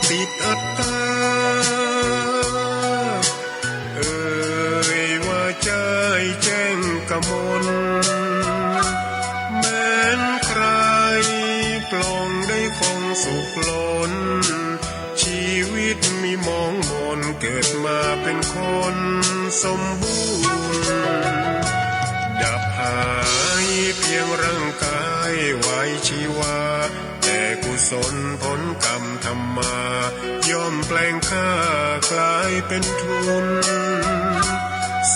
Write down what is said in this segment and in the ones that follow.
ติดอัตตาว่าใจแจ้งกมลแม้นใครปลองได้คงสุขล้นชีวิตมีมองมนเกิดมาเป็นคนสมบูรณ์ดับหายเพียงร่างกายไว้ชีวาแต่กุศลผลกรรมธรรมาย่อมแปลงค่ากลายเป็นทุน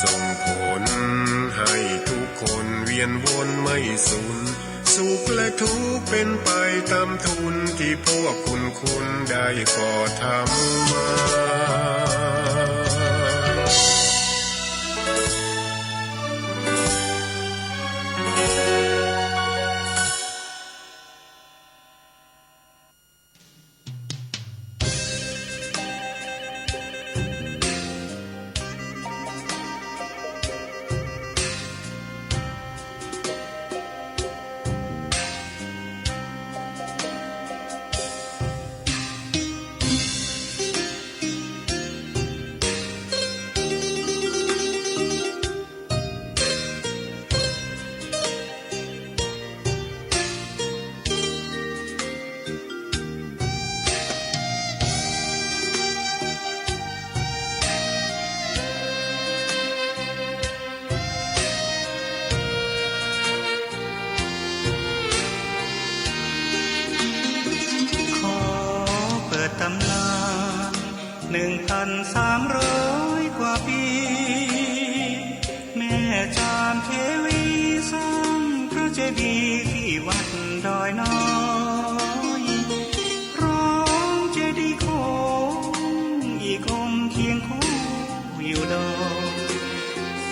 ส่งผลให้ทุกคนเวียนวนไม่สูญสุขและทุกข์เป็นไปตามทุนที่พวกคุณได้ก่อทำมา1,300 กว่าปีแม่จามเทวีสร้างพระเจดีย์ที่วัดดอยน้อยพร้อมเจดีย์โค้งอีกองค์เคียงคู่อยู่ดอย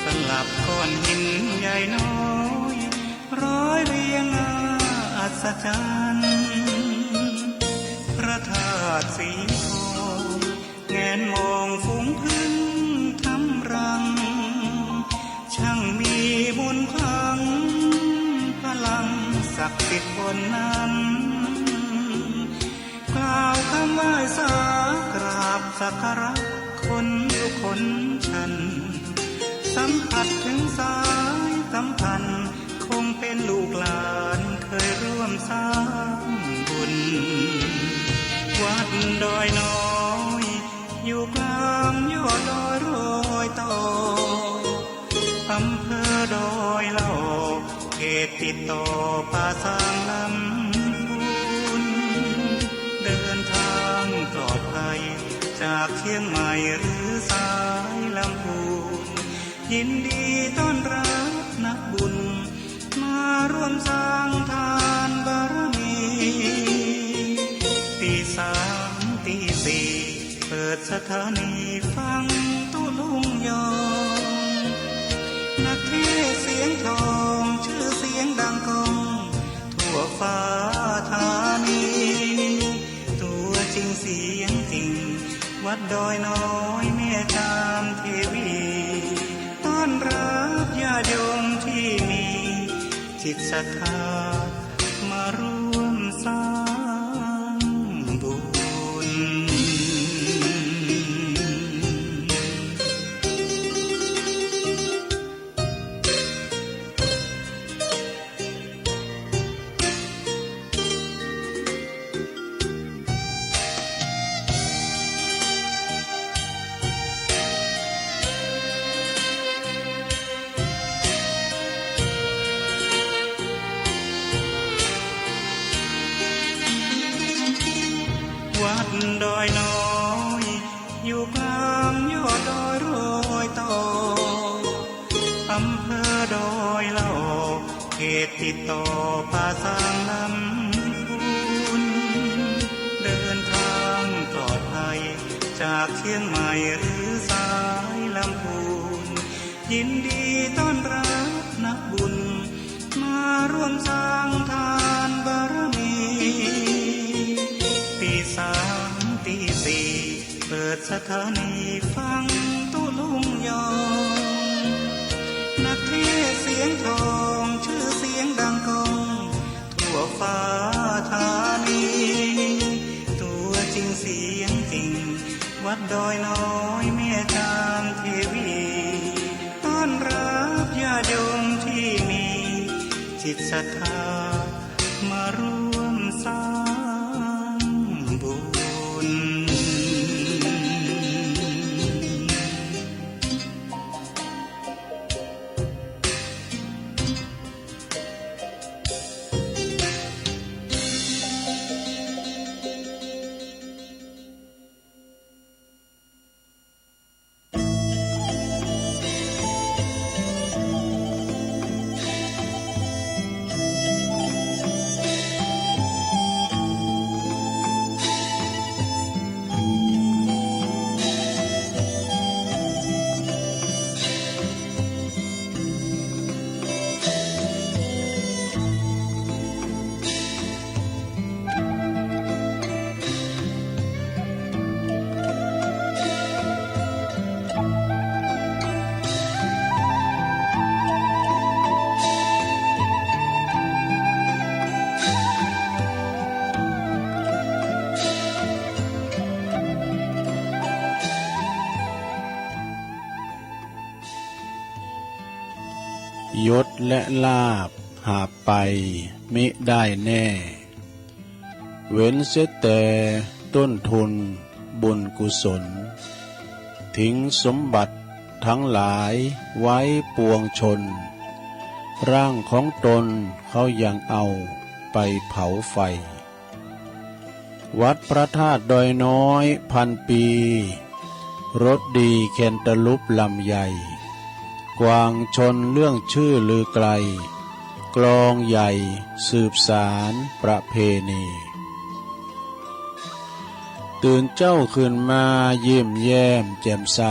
สลับก้อนหินใหญ่น้อยร้อยเรียงอัศจรรย์พระธาตุสีแงนมองฝูงพึ่งทำรังช่างมีมนต์ขลังพลังศักดิ์สิทธิ์บนนั้นกล่าวคำไหว้สากราบสักการะคนทุกคนฉันสัมผัสถึงสายสัมพันธ์คงเป็นลูกหลานเคยร่วมสร้างบุญวัดดอยน้อยอยู่กลางยอดดอยโรยต่ออำเภอดอยเหล่าเขตติดต่อป่าสางลำพูนเดินทางปลอดภัยจากเชียงใหม่หรือสายลำพูนยินดีต้อนรับนักบุญมาร่วมสร้างทานบารมีตี3 ตี 4เปิดสถานีฟังตุลุงยองนักเทศเสียงทองชื่อเสียงดังก้องทั่วฟ้าธานีตัวจริงเสียงจริงวัดดอยน้อยแม่จามเทวีต้อนรับญาติโยมที่มีจิตศรัทธามาร่วมสร้างบุญวัดดอยน้อยอยู่กลางยอดดอยโรยต่ออำเภอดอยเหล่าเขตติดต่อป่าสางลำพูนเดินทางปลอดภัยจากเชียงใหม่หรือสายลำพูนยินดีต้อนรับนักบุญมาร่วมสร้างทานบารมีตี3 ตี 4เปิดสถานีฟังตุลุงยองนักเทศเสียงทองชื่อเสียงดังก้องทั่วฟ้าธานีตัวจริงเสียง วัดดอยน้อยแม่จามเทวีต้อนรับญาติโยมที่มีจิตศรัทธามาร่วมสร้างบุญยศและลาภหาไปมิได้แน่เว้นเสียแต่ต้นทุนบุญกุศลทิ้งสมบัติทั้งหลายไว้ปวงชนร่างของตนเขายังเอาไปเผาไฟวัดพระธาตุดอยน้อยพันปีรถดีแคนตาลุปลำใหญ่กวางชนเรื่องชื่อลือไกลกลองใหญ่สืบสารประเพณีตื่นเจ้าขึ้นมายิ้มแย้มแจ่มใส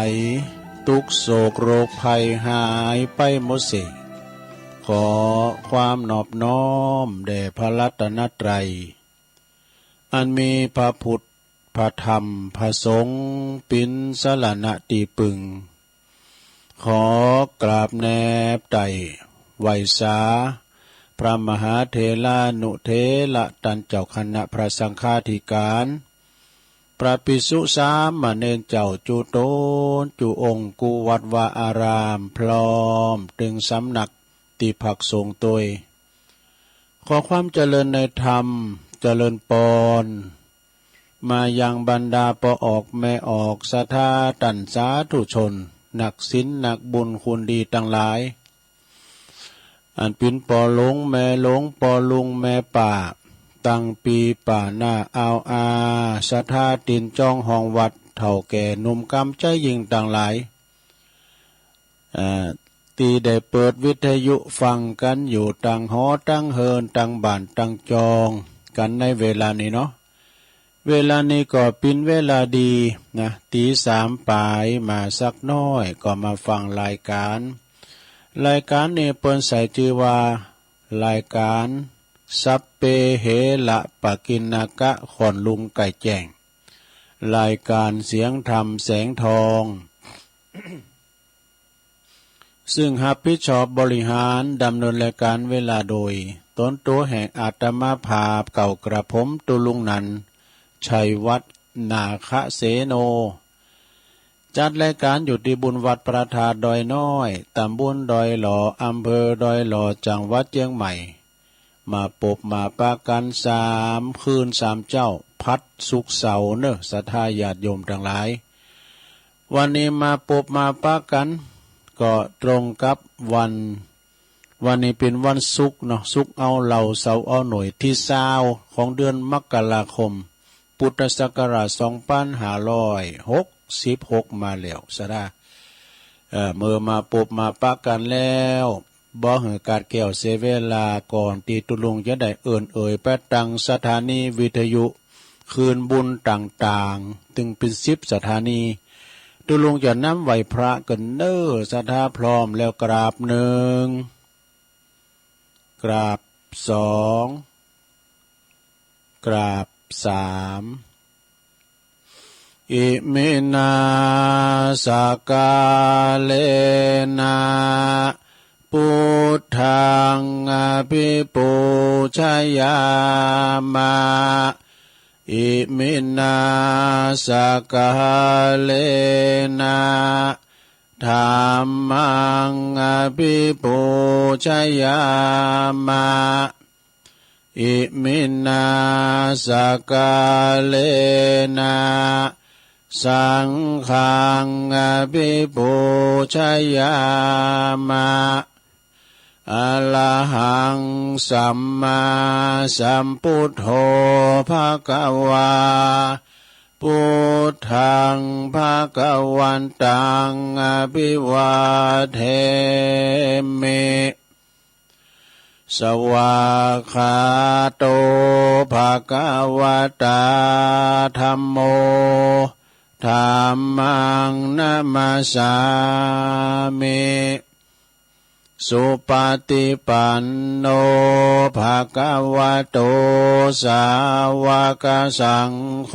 ทุกโศกโรคภัยหายไปหมดสิ้นขอความนอบน้อมแด่พระรัตนตรัยอันมีพระพุทธพระธรรมพระสงฆ์เป็นสรณะตีปึงขอกราบแนบไต่ไหวสาพระมหาเถรานุเถระตันเจ้าคณะพระสังฆาธิการพระภิกษุสามเณรเจ้าจุโตนจุองค์กุวัดวาอารามพร้อมถึงสำนักติภักสงฆ์ตยขอความเจริญในธรรมเจริญปอนมายังบรรดาปอออกแม่ออกศรัทธาตันสาธุชนนักศีลนักบุญคุณดีทั้งหลายอันเป็นปอหลงแม่หลงปอลุงแม่ป่าตั้งปีป่าหน้าเอาอาศรัทธาตินจ้องห้องวัดเฒ่าแก่หนุ่มกำใจยิ่งต่างหลายตีได้เปิดวิทยุฟังกันอยู่ต่างหอตั้งเฮินตั้งบ้านตั้งจองกันในเวลานี้เนาะเวลานี้ก็เป็นเวลาดีนะตีสามปลายมาสักน้อยก็มาฟังรายการนี้เปิ้นใส่ชื่อว่ารายการสัพเพเหระปะกินากะขอนลุงไก่แจ้งรายการเสียงธรรมแสงทอง ซึ่งรับผิดชอบบริหารดำเนินรายการเวลาโดยต้นตัวแห่งอาตมาภาพเก่ากระผมตุลุงนันชัยวัฒนาคะเสโนจัดรายการอยู่ที่บุญวัดประธานดอยน้อยตำบลดอยหล่ออำเภอดอยหล่อจังหวัดเชียงใหม่มาปบมาปากัน3 คืน 3 เจ้าพัดสุกเสาร์เนอะศรัทธาญาติโยมทั้งหลายวันนี้มาปบมาปากันก็ตรงกับวันนี้เป็นวันศุกร์เนาะศุกร์เอาเหล่าเสาร์เอาหน่วยที่20ของเดือนมกราคมพุทธศักราช2566มาแล้วซะดาเมื่อมาปบมาปะกันแล้วบ่ให้การแก้วเสเวลาก่อนตีตุลุงจะได้ไปตั้งสถานีวิทยุคืนบุญต่างๆถึงเป็น10 สถานีตุลุงจะนำไหวพระกันเน้อศรัทธาพร้อมแล้วกราบ1กราบ2กราบ3อิมินาสกาเลนะพุทธังอภิปูชยามา อิมินาสกาเลนะธัมมังอภิปูชยามะอิมินาสกาเลนะสังฆังอภิปูชยามะอะระหังสัมมาสัมพุทโธภคะวาพุทธังภคะวันตังอภิวาเทมิสวากขาโตภคะวะตาธัมโมธัมมังนะมัสสามิสุปฏิปันโนภะคะวะโตสาวกสังโฆ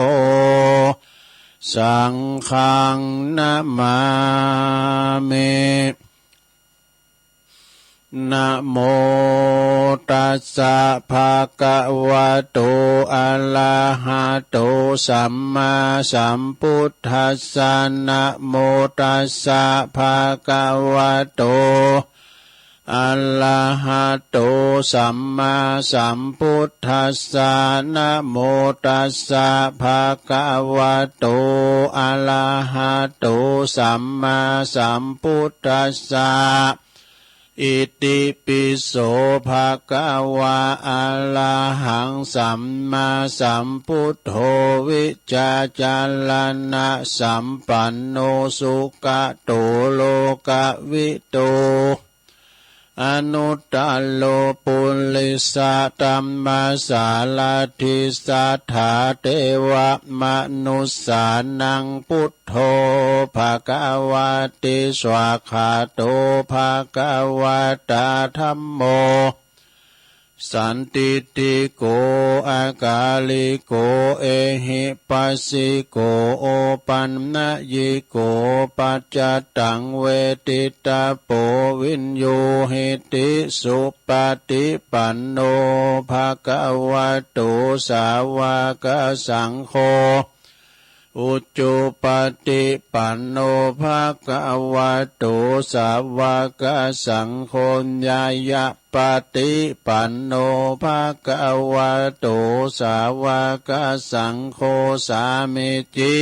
สังฆังนะมามินะโมตัสสะภะคะวะโตอะระหะโตสัมมาสัมพุทธัสสะนะโมตัสสะภะคะวะโตอะระหะโตสัมมาสัมพุทธัสสะนะโมตัสสะภะคะวะโตอะระหะโตสัมมาสัมพุทธัสสะอิติปิโสภะคะวะอะระหังสัมมาสัมพุทโธวิจาจารณะสัมปันโนสุขโตโลกวิโตอนุตตโลปุริสตัมมาสาลาทิสัทธาเทวมนุสสานังพุทโธภควาติสวากขาโตภควตาธัมโมสันติติโกอากาลิโกเอหิปัสสิโกโอปันนะยิโกปัจจตังเวทิตาโปวินโยหิติสุปฏิปันโนภะคะวะโตสาวกสังโฆอุจจุปฏิปันโนภะคะวะโตสาวกสังโฆญายะปฏิปันโนภะคะวะโตสาวกสังโฆสามิจิ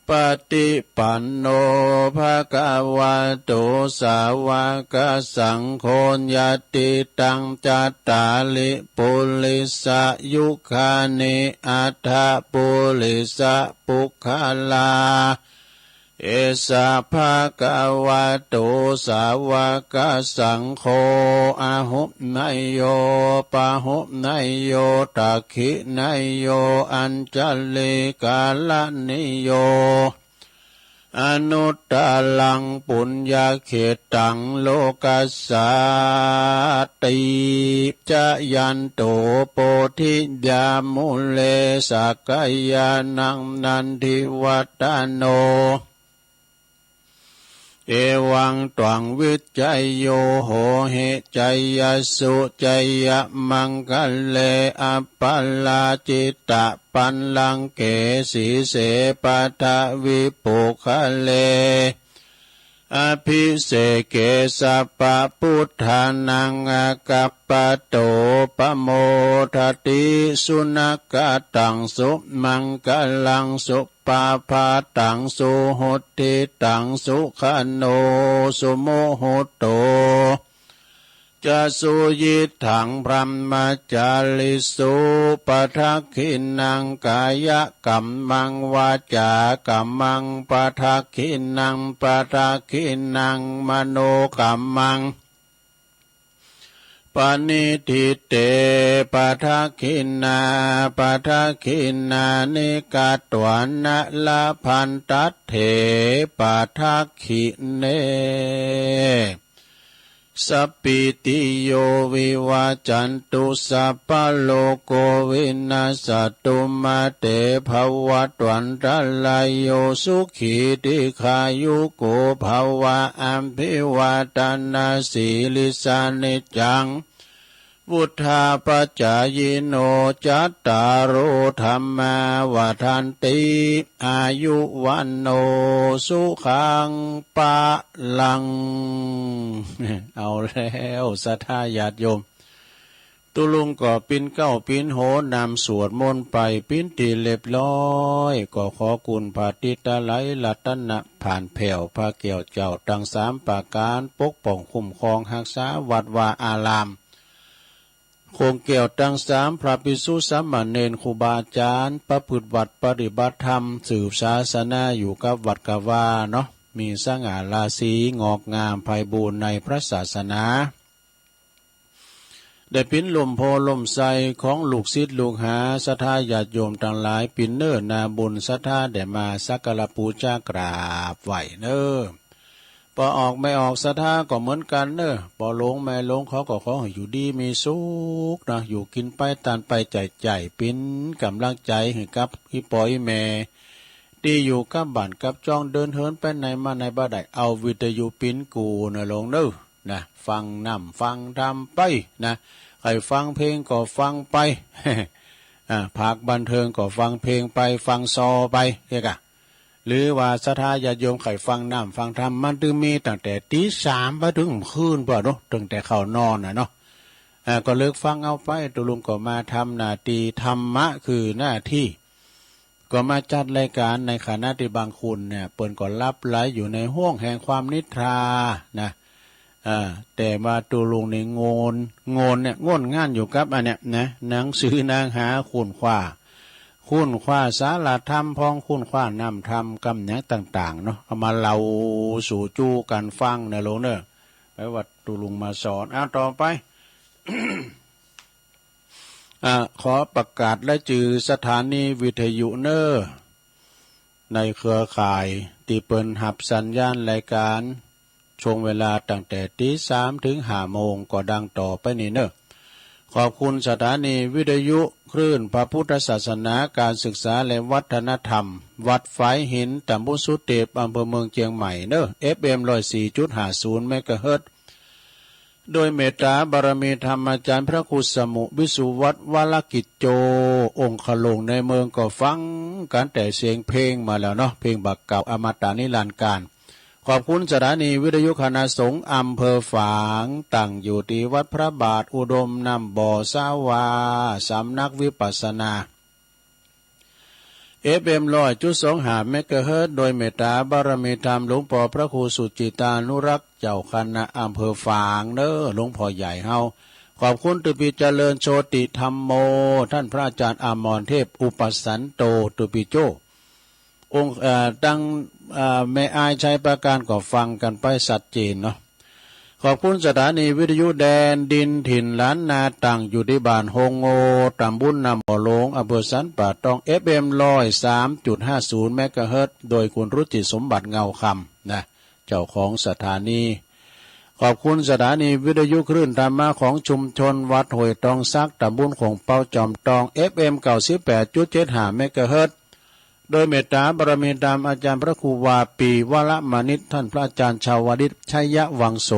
ปฏิปันโนภะคะวะโตสาวกสังโฆญาติตังจัตตาลิปุริสยุคานิอัฏฐปุริสปุคคลาเอสะภะคะวะโตสาวกสังโฆอะหุนายโยปะหุนายโยตักขินายโยอัญจลิกาลนิโยอนุตตลังปุญญาเขตังโลกัสสาติจะยันโตโปธิยามุเลสักยานังนันทิวัตโนเอวังตวังวิจัยโยโหเหจัยยสุจัยยมังคะเลอัปปลาจิตตปันลังเกสีเสปัทวิปุคะเลอภิเสเกสัพพพุทธานังอากัปปะโตปโมทติสุนักตังสุมังกลังสุปาภาตังสุหุติตังสุขโนสุโมโหโตจะสุยิถังพรหมจาริสุปทักขินังกายกัมมังวาจากัมมังปทักขินังปทักขินังมโนกัมมังปณิทิเตปทักขินาปทักขินานิกาตวันนะละพันตัตเถปทักขิเนสัพพิติโยวิวาจันตุสัพพโลโกวินาศตุมาเตภวัตวันตรายโยสุขีติขายุโกภวะอัมภิวาตนาสีลิสานิจัง วุธาปัจจายโนจัตตารโอธัมมาวัฏันติอายุวันโนสุขังปะลัง เอาแล้วศรัทธาญาติโยมตุลุงก็ปิ้นเก้าปิ้นโหนำสวดมนต์ไปปิ้นตีเรียบร้อยก็ขอกุณพาติตาไหลลัตนะผ่านแผ่วพาเกี่ยวเจ้าตั้งสามประการปกป้องคุ้มครองรักษาวัดวาอารามคงเกี่ยวตั้งสามพระภิกษุสามเณรครูบาอาจารย์ประพฤติวัดปฏิบัติธรรมสืบศาสนาอยู่กับวัดกวาเนาะมีสง่าราศีงอกงามไพบูรณ์ในพระศาสนาได้ปินลมโพลมใสของลูกศิษย์ลูกหาศรัทธาญาติโยมทั้งหลายปินเน้อนาบุญศรัทธาได้มาสักการะบูชากราบไหวเน้อพอออกไม่ออกศรัทธาก็เหมือนกันเน้อพอลงไม่ลงเขาก็ขอให้อยู่ดีมีสุขนะอยู่กินไปตานไปใจปินกำลังใจให้กับอีปอยแม่ที่อยู่กับบ้านกับจ้องเดินเหินไปไหนมาไหนบ่ได้เอาวิทยุปินกูนะลงเน้อนะฟังนำฟังทำไปนะใครฟังเพลงก็ฟังไป ภาคบันเทิงก็ฟังเพลงไปฟังซอไปเรียกอะหรือว่าศรัทธาญาติโยมใครฟังนำฟังธรรมมันถึงมีตั้งแต่ตีสามไปถึงคืนป่ะเนาะตั้งแต่เข้านอนนะเนาะก็เลิกฟังเอาไปตุลุงก็มาทำหน้าที่ธรรมะคือหน้าที่ก็มาจัดรายการในขณะที่บางคุณเนี่ยเปิ่นก็รับไหลอยู่ในห้วงแห่งความนิทรานะแต่มาตุลุงในโงนเนี่ยง่นง่านอยู่กับอันเนี้ยนะหนังสือนางหาคุณคว้าสาระธรรมพองคุณคว้านำธรรมกำเนี้ยต่างๆเนาะเอามาเล่าสู่จูกันฟังนะลงเนอะไปวัดตุลุงมาสอนต่อไป ขอประกาศและจือสถานีวิทยุเนอร์ในเครือข่ายที่เปิ่นหับสัญญาณรายการช่วงเวลาตั้งแต่ตี3 ถึง 5 โมงก็ดังต่อไปนี้เนอะขอบคุณสถานีวิทยุคลื่นพระพุทธศาสนาการศึกษาและวัฒนธรรมวัดฝายหินตำบลสุเทพอำเภอเมืองเชียงใหม่เนอะ FM 104.50 เมกะเฮิรตซ์โดยเมตตาบารมีธรรมอาจารย์พระครูสมุวิสุวัตวรกิจโจองค์ขลงในเมืองก็ฟังการแต่เสียงเพลงมาแล้วเนาะเพลงบักเก่าอมตะนิรันดร์การขอบคุณสถานีวิทยุคณะสงฆ์อำเภอฝางตั้งอยู่ที่วัดพระบาทอุดมนำบ่อสาวาสำนักวิปัสสนา FM 100.25 เมกะเฮิรตซ์โดยเมตตาบารมีธรรมหลวงพ่อพระครูสุจิตานุรักษ์เจ้าคณะอำเภอฝางเด้อหลวงพ่อใหญ่เฮาขอบคุณตุปิเจริญโชติธรรมโมท่านพระอาจารย์อมรเทพอุปสันโตตุปิโจองค์ตั้งแม่อายชัยประการก็ฟังกันไปสัดเจนเนาะขอบคุณสถานีวิทยุแดนดินถิ่นล้านนาตั้งอยู่ที่บ้านโฮงโงตำบลนำบ่อหลงอำเภอสันป่าตอง FM 103.50 เมกะเฮิรตซ์โดยคุณรุจิสมบัติเงาคำนะเจ้าของสถานีขอบคุณสถานีวิทยุคลื่นธรรมะของชุมชนวัดห้วยตองซักตำบลของเป้าจอมตอง FM 98.75 เมกะเฮิรตซ์โดยเมตตาบารมีธรรมอาจารย์พระครูวาปีวรมานิตท่านพระอาจารย์ชาวดิษฐ์ชัยวังโส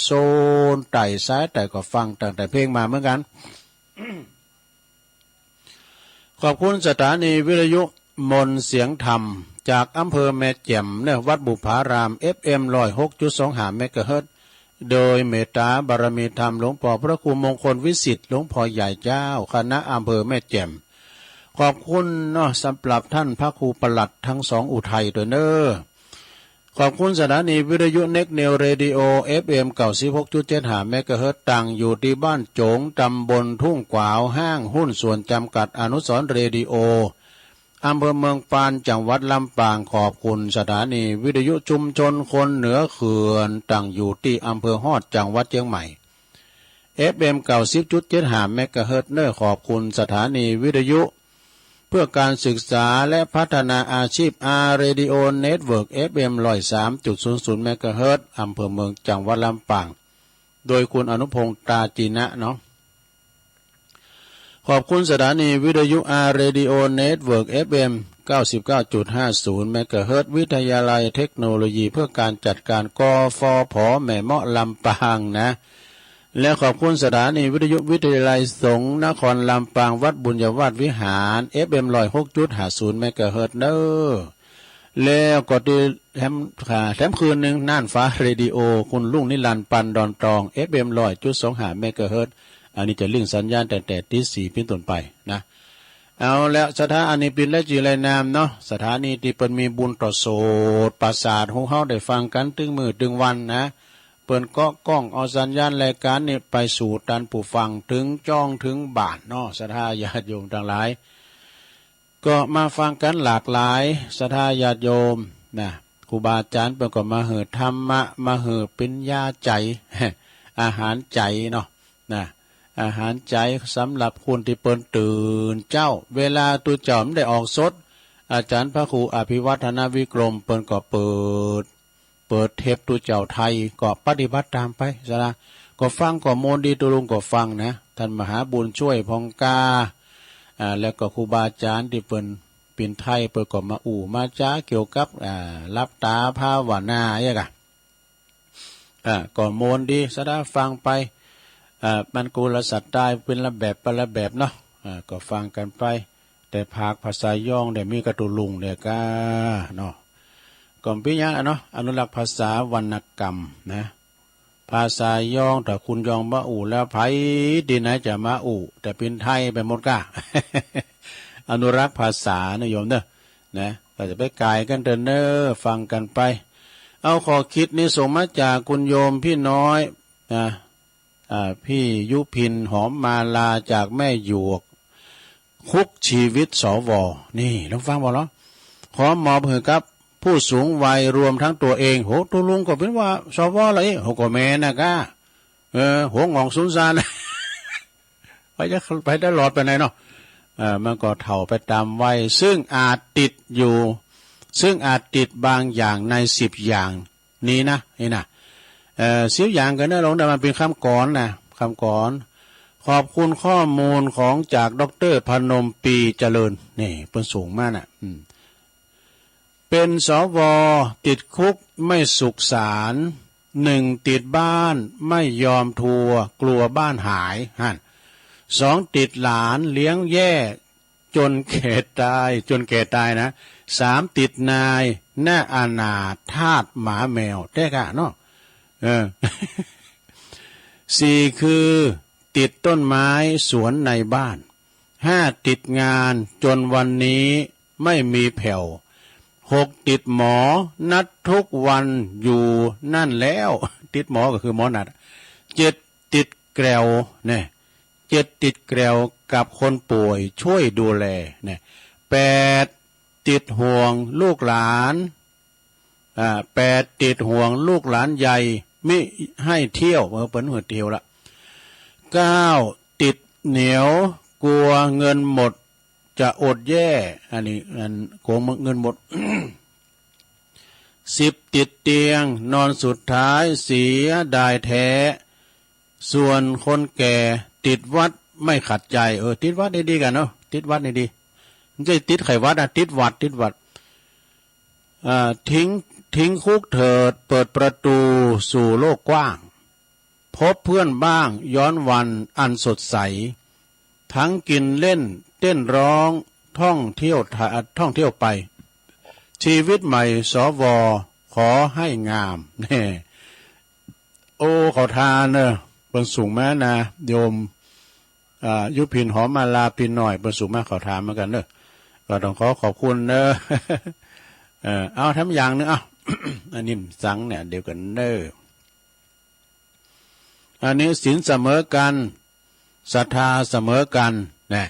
โซนไต่ซ้ายแต่ก็ฟังตั้งแต่เพลงมาเหมือนกัน ขอบคุณสถานีวิทยุมนเสียงธรรมจากอำเภอแม่แจ่มเนื้อวัดบุพาราม FM 106.25 เมกะเฮิรตซ์โดยเมตตาบารมีธรรมหลวงพ่อพระครูมงคลวิสิทธิ์หลวงพ่อใหญ่เจ้าคณะอำเภอแม่แจ่มขอบคุณเนาะสำหรับท่านพระครูปลัดทั้งสองอุทัยด้วยเนอขอบคุณสถานีวิทยุเน็กเนลเรดิโอ FM 96.75 เมกะเฮิรตซ์ตั้งอยู่ที่บ้านโจงตำบลทุ่งกวาวห้างหุ้นส่วนจำกัดอนุสรณ์เรดิโออำเภอเมืองปานจังหวัดลำปางขอบคุณสถานีวิทยุชุมชนคนเหนือเขื่อนตั้งอยู่ที่อำเภอฮอดจังหวัดเชียงใหม่ FM 90.75 เมกะเฮิรตซ์เนอขอบคุณสถานีวิทยุเพื่อการศึกษาและพัฒนาอาชีพ Radio Network FM 103.00 เมกะเฮิรตซ์อำเภอเมืองจังหวัดลำปางโดยคุณอนุพงษ์ตาจีนะเนาะขอบคุณสถานีวิทยุ Radio Network FM 99.50 เมกะเฮิรตซ์วิทยาลัยเทคโนโลยีเพื่อการจัดการกฟผ.แม่เมาะลำปางนะ และขอบคุณสถานีวิทยุวิทยาลัยสงฆ์นครลำปางวัดบุญญาวาสวิหาร FM 106.50 เมกะเฮิรตซ์เนอแล้วก็ที่แถมคืนหนึ่งน่านฟ้าเรดิโอคุณลุงนิรันดร์ปันดอนตอง FM 100.25 เมกะเฮิรตซ์อันนี้จะลิงก์สัญญาณแต่ตี 4เป็นต้นไปนะเอาแล้วสถานีปินและจีไรนามเนาะสถานีที่เปิ้นมีบุญต่อโสดประสาทของเฮาได้ฟังกันถึงมื้อถึงวันนะเปิ้นก็ก้องเอาสัญญาณรายการนี่ไปสู่ตันผู้ฟังถึงจ้องถึงบ้านเนาะศรัทธาญาติโยมทั้งหลายก็มาฟังกันหลากหลายศรัทธาญาติโยมนะครูบาอาจารย์เปิ้นก็มาเหิดธรรมะมาเหิดเป็นยาใจ อาหารใจเนาะนะอาหารใจสำหรับคนที่เปิ้นตื่นเจ้าเวลาตัวเจ้าไม่ได้ออกสดอาจารย์พระครูอภิวัฒนวิกรมเปิ้นก็เปิดเทปตัวเจ้าไทยก็ปฏิบัติตามไปซะนะก็ฟังก็โมนดีตัวลุงก็ฟังนะท่านมหาบุญช่วยพองกาแล้วก็ครูบาอาจารย์ที่เปิ้นเป็นไทยเปิ้นก็มามาจ้าเกี่ยวกับรับตาภาวนาอย่างกะก็โมนดีซะนะฟังไปมันกุลสัตว์ได้เป็นระแบบเนาะก็ฟังกันไปแต่ภาคภาษาย่องได้มีกระตุลุงเนี่ยก็เนาะก่อนพี่ยังเนาะอนุรักษ์ภาษาวรรณกรรมนะภาษาย่องแต่คุณยองมาแล้วไผดีไหนจะมาแต่เป็นไทยไปหมดก้า อนุรักษ์ภาษานะโยมเนอะนะก็จะไปกายกันเนฟังกันไปเอาขอคิดนี้ส่งมาจากคุณโยมพี่น้อยนะพี่ยุพินหอมมาลาจากแม่หยวกคุกชีวิตสวนี่ลองฟังบอกเนาะขอมอบให้กับผู้สูงวัยรวมทั้งตัวเองโหตัวลุงก็เป็นว่าสวเลยโหก็แม่นะก้าหัวงองสุนซาน ไปได้หลอดไปไหนเนาะมันก็เถ่าไปตามวัยซึ่งอาจติดอยู่ซึ่งอาจติดบางอย่างใน10 อย่างนี้นะนี่นะ10 อย่างกันนะลงแต่มันเป็นคำก่อนนะคำก่อนขอบคุณข้อมูลของจากดร.พนมปีเจริญนี่เป็นสูงมากน่ะเป็นสวติดคุกไม่สุขสาร1ติดบ้านไม่ยอมทัวกลัวบ้านหาย2ติดหลานเลี้ยงแย่จนแก่ตายนะ3ติดนายหน้าอาณาทาสหมาแมวได้กะเนาะ4คือติดต้นไม้สวนในบ้าน5ติดงานจนวันนี้ไม่มีแผ่ว6ติดหมอนัดทุกวันอยู่นั่นแล้วติดหมอก็คือหมอนัด7ติดแกรวเนี่ย7ติดแกรวกับคนป่วยช่วยดูแลเนี่ย8ติดห่วงลูกหลาน8ติดห่วงลูกหลานใหญ่มิให้เที่ยวเปิ้นหัวเที่ยวละ9ติดเหนียวกลัวเงินหมดจะอดแย่อันนี้โกงเงินหมด 10ติดเตียงนอนสุดท้ายเสียดายแท้ส่วนคนแก่ติดวัดไม่ขัดใจติดวัดดีๆกันเนาะติดวัดดีๆไม่ใช่ติดไขวัดติดวัดทิ้งคุกเถิดเปิดประตูสู่โลกกว้างพบเพื่อนบ้างย้อนวันอันสดใสทั้งกินเล่นเต้นร้องท่องเที่ยวไปชีวิตใหม่สวขอให้งามแน่ขอทานเนอะเปิ้นสูงแม่นะโยมยุพินหอมมาลาพินหน่อยเปิ้นสูงแม่ขอทานเหมือนกันเนอะก็ต้องขอบคุณเนอะเอาทำอย่างนึงอันนี้สังเนี่ยเดียวกันเนอะอันนี้ศีลเสมอกันศรัทธาเสมอกันนะ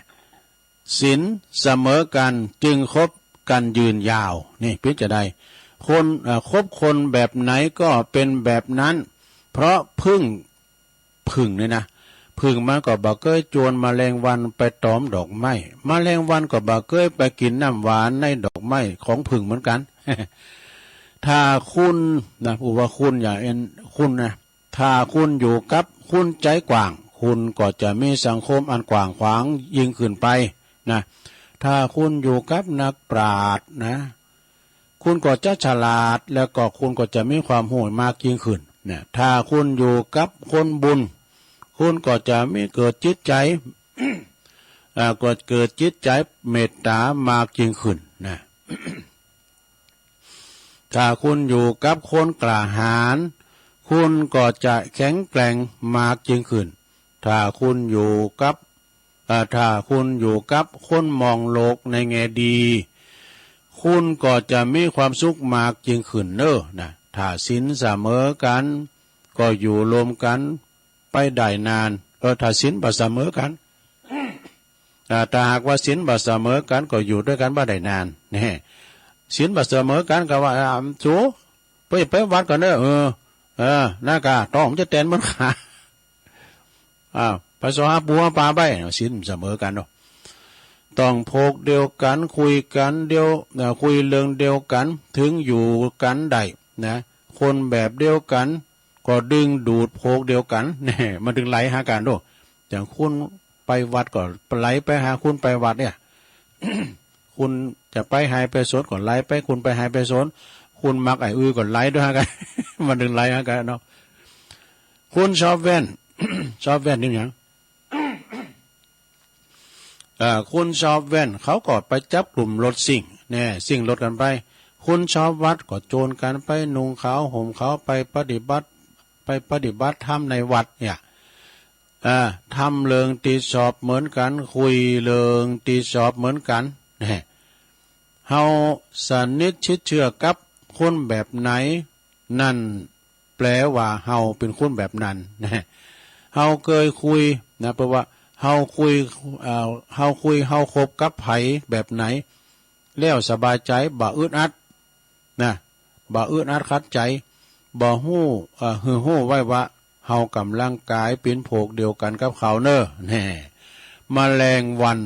ศีลเสมอกันจึงคบกันยืนยาวนี่พิจารณาคนคบคนแบบไหนก็เป็นแบบนั้นเพราะพึ่งเนี่ยนะพึ่งมาก็บ่เคยจวนแมลงวันไปตอมดอกไม้แมลงวันก็บ่เคยไปกินน้ำหวานในดอกไม้ของพึ่งเหมือนกัน ถ้าคุณนะผู้ว่าคุณอย่าคุณนะถ้าคุณอยู่กับคุณใจกว้างคุณก็จะมีสังคมอันกว้างขวางยิ่งขึ้นไปนะถ้าคุณอยู่กับนักปราชญ์นะคุณก็จะฉลาดแล้วก็คุณก็จะมีความรู้มากยิ่งขึ้นเนี่ยถ้าคุณอยู่กับคนบุญ คุณก็จะไม่เกิดจิตใจ ก็เกิดจิตใจเมตตามากยิ่งขึ้นนะ ถ้าคุณอยู่กับคนกล้าหาญคุณก็จะแข็งแกร่งมากยิ่งขึ้นถ้าคุณอยู่กับคนมองโลกในแง่ดีคุณก็จะมีความสุขมากยิ่งขึ้นเนอะนะถ้าศีลเสมอกันก็อยู่รวมกันไปได้นานถ้าศีลบ่เสมอกันถ้าหากว่าศีลบ่เสมอกันก็อยู่ด้วยกันบ่ได้นานนี่ศีลบ่เสมอกันก็ว่าจูไปวัดก่อนเด้อหน้ากาต้องจะแตนมันขาไปสหบัวปลาใบศีลเสมอกันเนาะต้องพกเดียวกันคุยกันคุยเรื่องเดียวกันถึงอยู่กันได้นะคนแบบเดียวกันก็ดึงดูดพกเดียวกันนี่มันถึงไหลหากันด้วยอย่างคุณไปวัดก็ไหลไปหาคุณไปวัดเนี่ย คุณจะไปหายไปสนก็ไหลไปคุณไปหายไปสนคุณมักไอ้ก็ไหลด้วยหากัน มันถึงไหลหากันเนาะคุณชอบแว่น ชอบแว่นนี่อย่างคุณชอบแว่นเขาก็ไปจับกลุ่มรถสิ่งรถกันไปคุณชอบวัดก็โจรกันไปนุ่งขาวห่มขาวไปปฏิบัติธรรมในวัดเนี่ยทำเริงตีสอบเหมือนกันคุยเริงตีสอบเหมือนกันเฮาสนิทชิดเชื่อกับคนแบบไหนนั่นแปลว่าเฮาเป็นคนแบบนั้นเฮาเคยคุยนะเพราะว่าเฮาคุยเฮาคบกับไผแบบไหนแล้วสบายใจบ่อึดอัดนะบ่อึดอัดคัดใจบ่ฮู้ฮู้ไว้ว่าเฮากำลังกายเป็นโผกเดียวกันกับเขาเนอะแมลงวัน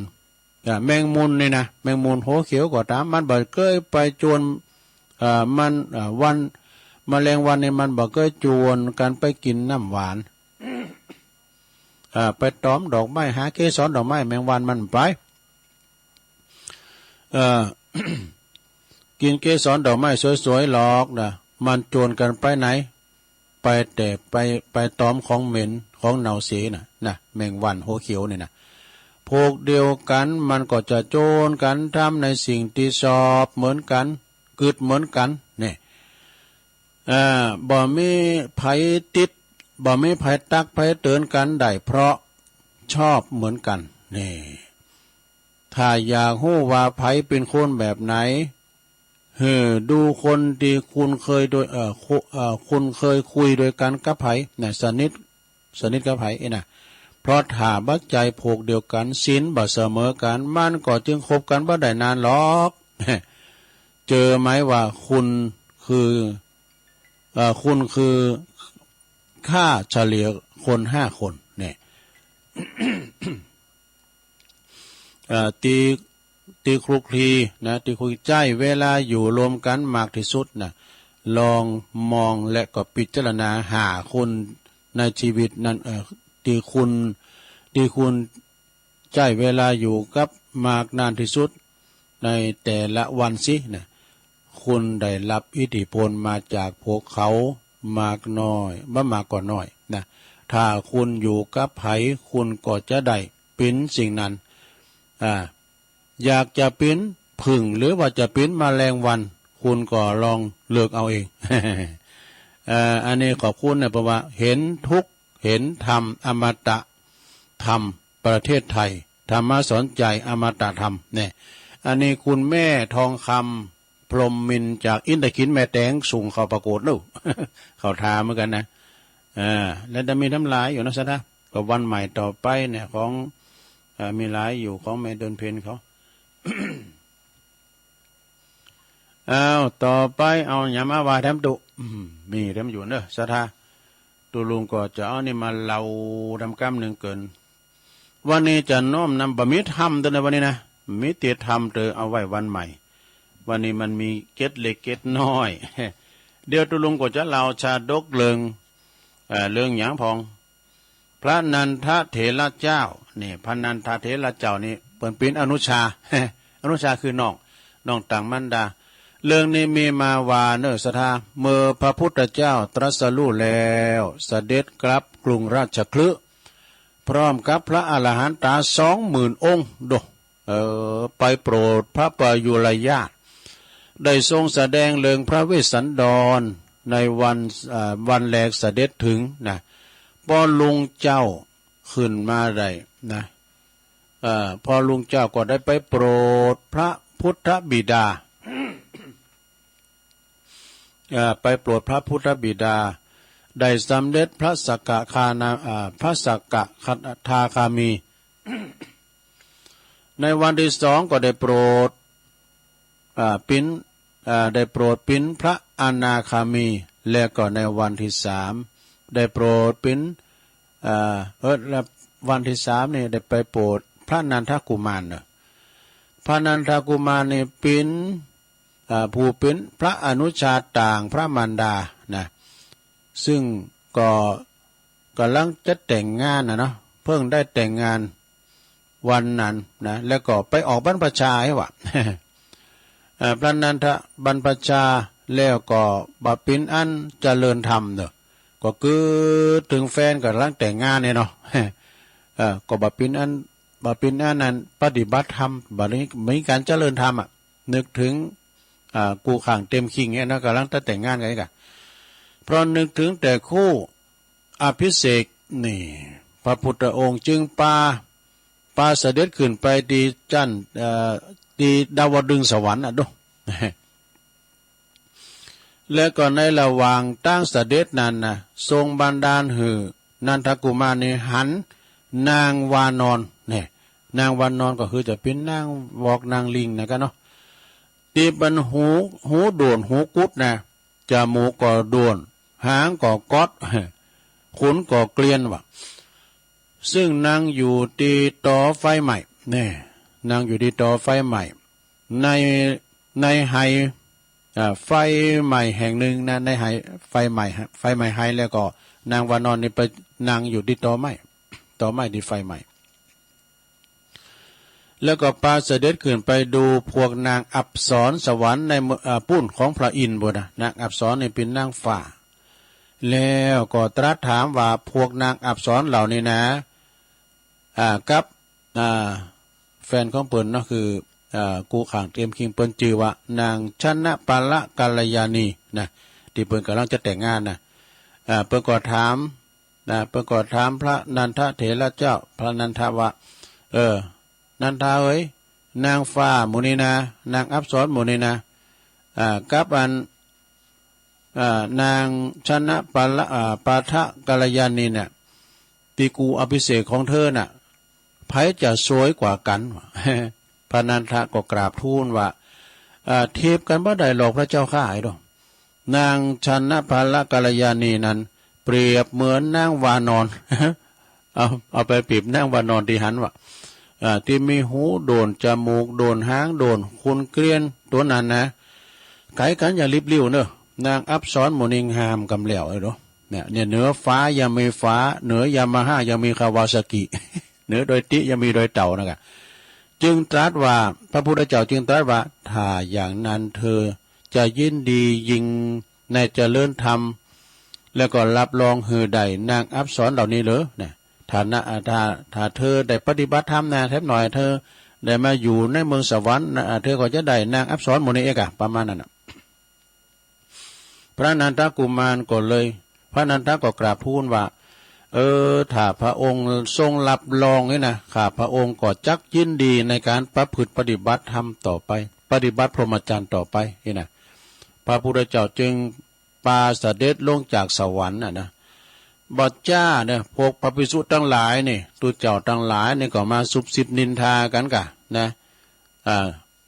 แมงมุมนี่นะแมงมุมโหเขียวก็ตามมันบ่เคยไปจวนมันวันแมลงวันนี่มันบ่เคยจวนกันไปกินน้ำหวานไปตอมดอกไม้หาเกสรดอกไม้แมงวันมันไปกินเกสรดอกไม้สวยๆหรอกนะมันจวนกันไปไหนไปแต่ไปตอมของเหม็นของเน่าเสียนะแมงวันโหเขียวนี่นะพวกเดียวกันมันก็จะโจรกันทำในสิ่งที่ชอบเหมือนกันกึดเหมือนกันเนี่ยบ่มีไผติดบ่มีไผตักไผเตือนกันได้เพราะชอบเหมือนกันนี่ถ้าอยากรู้ว่าไผเป็นคนแบบไหนดูคนที่คุณเคยโดยคุณเคยคุยโดยกันกับไผน่ะสนิทกับไผนะเพราะถ้าบักใจโผกเดียวกันศีลบ่เสมอกันมันก็จึงคบกันบ่ได้นานหรอก เจอไหมว่าคุณคือค่าเฉลี่ยคน5 คนเนี่ย ตีคลุกคลีนะตีคุยใจเวลาอยู่รวมกันมากที่สุดนะลองมองและก็พิจารณาหาคนในชีวิตนั้นที่คุณใจเวลาอยู่กับมากนานที่สุดในแต่ละวันสินะคุณได้รับอิทธิพลมาจากพวกเขามากน้อยบ่มากก็น้อยนะถ้าคุณอยู่กับไผคุณก็จะได้เป็นสิ่งนั้นอยากจะเป็นผึ่งหรือว่าจะเป็นแมลงวันคุณก็ลองเลือกเอาเอง อันนี้ขอบคุณนะเพราะว่าเห็นทุกข์เห็นธรรมอมตะธรรมประเทศไทยธรรมะสอนใจอมตะธรรมเนี่ยอันนี้คุณแม่ทองคำพรหมมินจากอินทขินแม่แตงส่งเข้าประกวดนู่ เขาทาเหมือนกันนะแล้วจะมีน้ำลายอยู่นะสัตว์ก็วันใหม่ต่อไปเนี่ยของมีหลายอยู่ของแม่เดินเพนเขา ต่อไปเอาอย่ามาวาทำตุมีทำอยู่เนอะสัทธาตุลุงก็จะเอานี่มาเล่าทำกรรมหนึ่งเกินวันนี้จะน้อมนำบะมิธรรมตัวในวันนี้นะมิติธรรมเธอเอาไว้วันใหม่วันนี้มันมีเกตเล็กเกตน้อย เดี๋ยวตุลุงก็จะเล่าชาดกเรื่องหยางพองพระนันทเถระเจ้านี่พระนันทเถระเจ้านี่เป็นอนุชา อนุชาคือน้องต่างมันดาเรื่องนี้มีมาว่าเนอสทาเมื่อพระพุทธเจ้าตรัสรู้แล้วเสด็จกลับกรุงราชคฤห์ พร้อมกับพระอรหันตา20,000 องค์ดูไปโปรดพระปยุรญาติได้ทรงแสดงเรื่องพระเวสสันดรในวันแรกเสด็จถึงนะพอลุงเจ้าขึ้นมาได้นะพอลุงเจ้าก็ได้ไปโปรดพระพุทธบิดา ไปโปรดพระพุทธบิดาได้สำเร็จพระสักกะพระสักกะทาคามี ในวันที่2ก็ได้โปรดได้โปรดปิ้นพระอนาคามีและก็ในวันที่3ได้โปรดปิ้นวันที่3นี่ได้ไปโปรดพระนันทกุมารพระนันทกุมารนี่ปิ้นผู้ปิ้นพระอนุชาต่างพระมารดานะซึ่งก็กำลังจะแต่งงานเนาะเพิ่งได้แต่งงานวันนั้นนะแล้วก็ไปออกบรรพชาให้วะ พระนันทบรรพชาแล้วก็บปิ้นอันเจริญธรรมเนอะก็คือถึงแฟนกำลังแต่งงานเนี่ยเนาะ ก็บปิ้นอันนั้นปฏิบัติธรรมบัดนี้มีการเจริญธรรมนึกถึงกูข่างเต็มคิงเนี่ยนะกำลังจะแต่งงานกันกันเพราะนึกถึงแต่คู่อภิเษกนี่พระพุทธองค์จึงปาเสด็จขึ้นไปดีจันดีดาวดึงสวรรค์ดู และก็ในระหว่างตั้งเสด็จนั้นนะทรงบันดาลหือนันทกุมารนี่หันนางวานอนเนี่ยนางวานอนก็คือจะเป็นนางวอกนางลิงนะกันเนาะตีบันหูโดนหูกุดนะจมูกก็โดนหางก็ก๊อดขนก็เกลียนว่ะซึ่งนางอยู่ที่ต่อไฟใหม่เนี่ยนางอยู่ที่ต่อไฟใหม่ในไหไฟใหม่แห่งหนึ่งนะในไหไฟใหม่ไหแล้วก็นางวานอนนี่ไปนางอยู่ที่ต่อไม้ที่ไฟใหม่แล้วก็ปาเสด็จขึ้นไปดูพวกนางอัปสรสวรรค์ในปุ้นของพระอินทร์บ่นะนางอัปสรนี่เป็นนางฟ้าแล้วก็ตรัสถามว่าพวกนางอัปสรเหล่านี้นะกับแฟนของเปิ้นเนาะคือกูข่างเตรียมคิงเปิ้นชื่อว่านางชนะปาละกัลยาณีนะที่เปิ้นกำลังจะแต่งงานนะเปิ้นก็ถามพระนันทเถระเจ้าพระนันทว่านันทาเอ้ยนางฟ้าหมู่นี้นะนางอัปสรหมู่นี้นะกับนางชนะปาทะกัลยาณีเนี่ยที่กูอภิเษกของเธอน่ะไผจะสวยกว่ากัน พระนันทะก็กราบทูลว่าเทียบกันบ่ได้หรอกพระเจ้าข้าไอ้ดอกนางชนะปาละกัลยาณีนั้นเปรียบเหมือนนางวานอน เอาไปเปรียบนางวานอนที่หันว่าที่มีหูโดนจมูกโดนหางโดนคุณเกลียนตัวนั้นนะไก่กันอย่ารีบเลี้ยวเนอะนางอัปสรหมู่นิงหามกำเหลี่ยวไอ้ดอกเนี่ยเหนือฟ้ายังมีฟ้าเหนือยามาฮ่ายังมีคาวาซากิ เหนือโดยติยังมีโดยเต่านะครับจึงตรัสว่าพระพุทธเจ้าจึงตรัสว่าถ้าอย่างนั้นเธอจะยินดียิ่งในเจริญธรรมแล้วก็รับรองหือใดนางอัปสรเหล่านี้เหรอเนี่ยถ้าเธอได้ปฏิบัติธรรมนะแทบหน่อยเธอได้มาอยู่ในเมืองสวรรค์เธอก็จะได้นางอัปสรหมู่นี้เองประมาณนั้นพระนันทกุมารก็เลยพระนันทก็กราบทูลว่าถ้าพระองค์ทรงรับรองนี่นะข้าพระองค์ก็จักยินดีในการประพฤติปฏิบัติธรรมต่อไปปฏิบัติพรหมจรรย์ต่อไปนี่นะพระพุทธเจ้าจึงปาเสด็จลงจากสวรรค์นะบัดจ้าเนี่ยพวกพระภิกษุทั้งหลายนี่ตุเจ้าทั้งหลายนี่ก็มาซุบซิบนินทากันกะนะ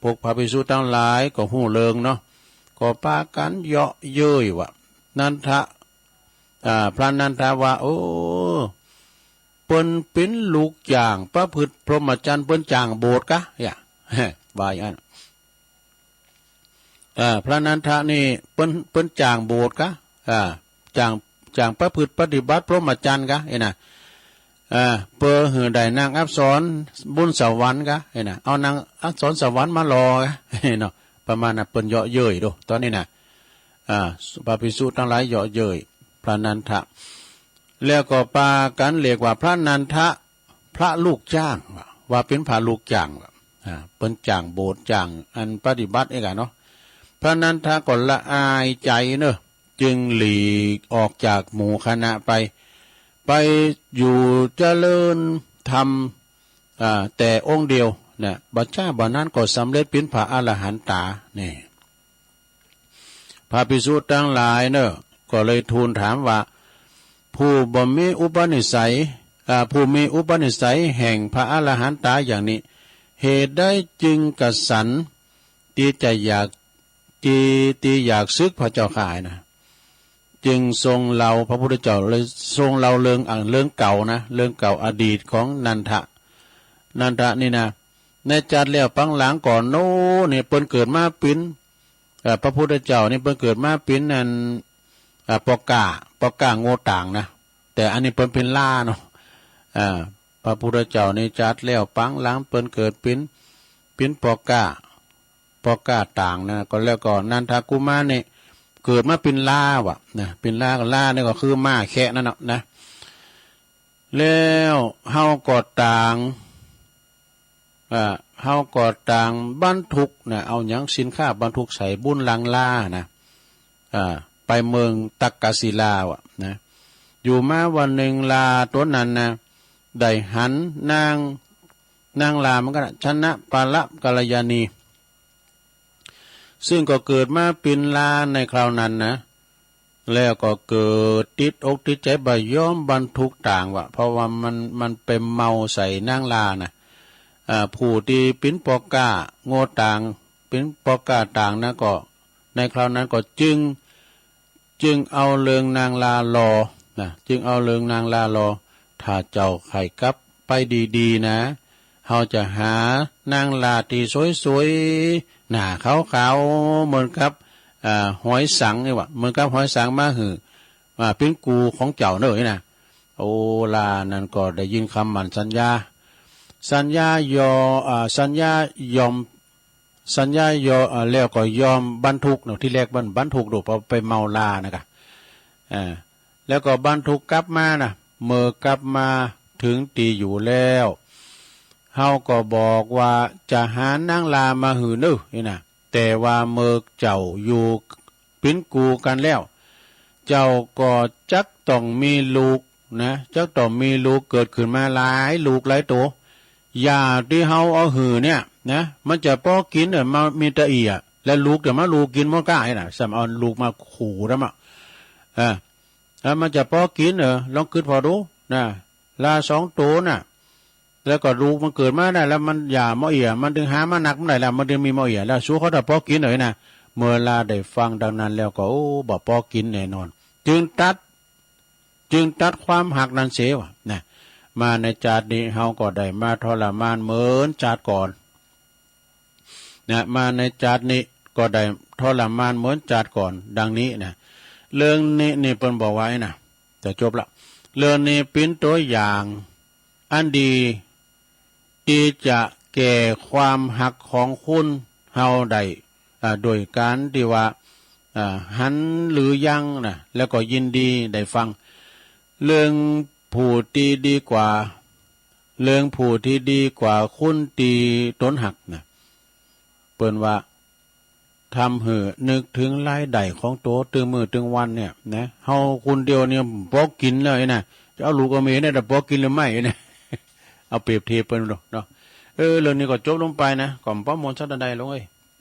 พวกพระภิกษุทั้งหลายก็หู้เลิงเนาะก็ปากันเยาะเย้ยว่านันทะพระนันทาว่าโอ้เปิ้นเป็นลูกจางประพฤติพรหมจรรย์เปิ้นจางโบสถ์กะอย่าว่าอย่างนั้นพระนันทะนี่เปิ้นจางโบสถ์กะจางประพฤติปฏิบัติพรหมจรรย์กะไอ้น่ะเปอหือใดนางอัปสรบุญสวรรค์กะไอ้น่ะเอานางอัปสรสวรรค์มารอกะเนาะประมาณน่ะเปิ้นเยาะเย้ยดูตอนนี้น่ะพระภิกษุทั้งหลายเยาะเย้ยพระนันทะแล้วก็ปากันเรียกว่าพระนันทะ พระลูกจ้างว่าเป็นพระลูกจ้างเปิ้นจ้างโบสถ์จ้างอันปฏิบัติเองเนาะเพราะนั้นถ้าก่อนละอายใจเนอะจึงหลีกออกจากหมู่คณะไปอยู่เจริญธรรมแต่องค์เดียวเนี่ยบัดจ้าบัดนั้นก็สำเร็จเป็นพระอรหันตานี่พระภิกษุทั้งหลายเนอะก็เลยทูลถามว่าผู้บ่มีอุปนิสัยผู้มีอุปนิสัยแห่งพระอรหันตาอย่างนี้เหตุได้จึงกสันที่จะอยากซึกพระเจ้าข่ายนะจึงทรงเราพระพุทธเจ้าเลยทรงเราเรื่องเก่านะเรื่องเก่าอดีตของนันทะนี่นะในจัดแล้วปังหลังก่อนโน้เนี่ยเปิ้นเกิดมาปิ้นพระพุทธเจ้านี่เปิ้นเกิดมาปิ้นนั่นปอกาโง่ต่างนะแต่อันนี้เปิ้นเป็นล่าเนาะพระพุทธเจ้านี่จัดแล้วปังหลังเปิ้นเกิดปิ้นปอกาต่างนะก็แล้วก็นันทกุมารนี่เกิดมาเป็นล่าวะนะเป็นล่าก็ล่านี่ก็คือม้าแคะนั่นนะแล้วเฮาก็ต่างบรรทุกนะเอาหยังสินค้าบรรทุกใส่บุญลังล่านะไปเมืองตักกศิลาวะนะอยู่มาวันหนึ่งลาตัวนั้นนะได้หันนางลามันก็ชนะปาละกัลยาณีซึ่งก็เกิดมาเป็นลาในคราวนั้นนะแล้วก็เกิดติดอกติดใจบ่ยอมบรรทุกต่างวะเพราะว่ามันเป็นเมาใส่นางลานะผู้ที่ปิ้นปอกาโง่ต่างปิ้นปอกาต่างนะก็ในคราวนั้นก็จึงเอาเลืองนางลารอนะจึงเอาเลืองนางลารอถ้าเจ้าไข่กับไปดีๆนะเฮาจะหานางลาที่สวยๆหน้าขาวๆเหมือนกับหอยสังนี่วะเหมือนกับหอยสังมาหือเป็นกูของเจ้าเนอะนะโอลานั่นก็ได้ยินคำหมั่นสัญญายอมแล้วก็ยอมบรรทุกเนาะที่แรกบรรทุกดูพอไปเมาลานะกะแล้วก็บรรทุกกลับมานะเมื่อกลับมาถึงตีอยู่แล้วเฮาก็บอกว่าจะหานางลามาหือนึนี่นะแต่ว่าเมื่อเจ้าอยู่ปิ้นกูกันแล้วเจ้าก็จักต้องมีลูกนะจักต้องมีลูกเกิดขึ้นมาหลายลูกหลายตัวอย่าที่เฮาเอาหือเนี่ยนะมันจะป้อกินมามีตะอีอ่ะและลูกเดี๋ยวมาลูกกินมันก็ไอ้น่ะสำเอาลูกมาขู่แล้วมั้งแล้วมันจะป้อกินลองคิดพอดูนะลา2 ตัวน่ะแล้วก็ลูกมันเกิดมาได้แล้วมันอย่ามาเอียมันถึงหามาหนักเมื่อไหร่แล้วมันถึงมีมาเอียแล้วสู้เขาแต่ป้อกินเลยนะเมื่อลาได้ฟังดังนั้นแล้วก็โอ้บ่ป้อกินแน่นอนจึงตัดความหักนั้นเสียวะนะมาในจาดนี้เฮาก็ได้มาทรมานเหมือนจาดก่อนนะมาในจาดนี้ก็ได้ทรมานเหมือนจาดก่อนดังนี้นะเรื่องนี้เปิ้นบอกไว้นะจะจบละเรื่องนี้เป็นตัวอย่างอันดีที่จะแก่ความหักของคุณเฮาได้โดยการที่ว่าหันหรือยังนะแล้วก็ยินดีได้ฟังเรื่องผู้ที่ดีกว่าคุณตีต้นหักนะเปิ้นว่าทำเหอะนึกถึงรายได้ของโตตึงมือตึงวันเนี่ยนะเฮาคนเดียวเนี่ยพอกินเลยนะจะเอาลูกเอาเมียเนี่ยแต่พอกินหรือไม่เนี่ยเอาเปรียบเทียบเปิ้นเนาะเรื่องนี้ก็จบลงไปนะก่อมป้อมมนต์สัตใดลง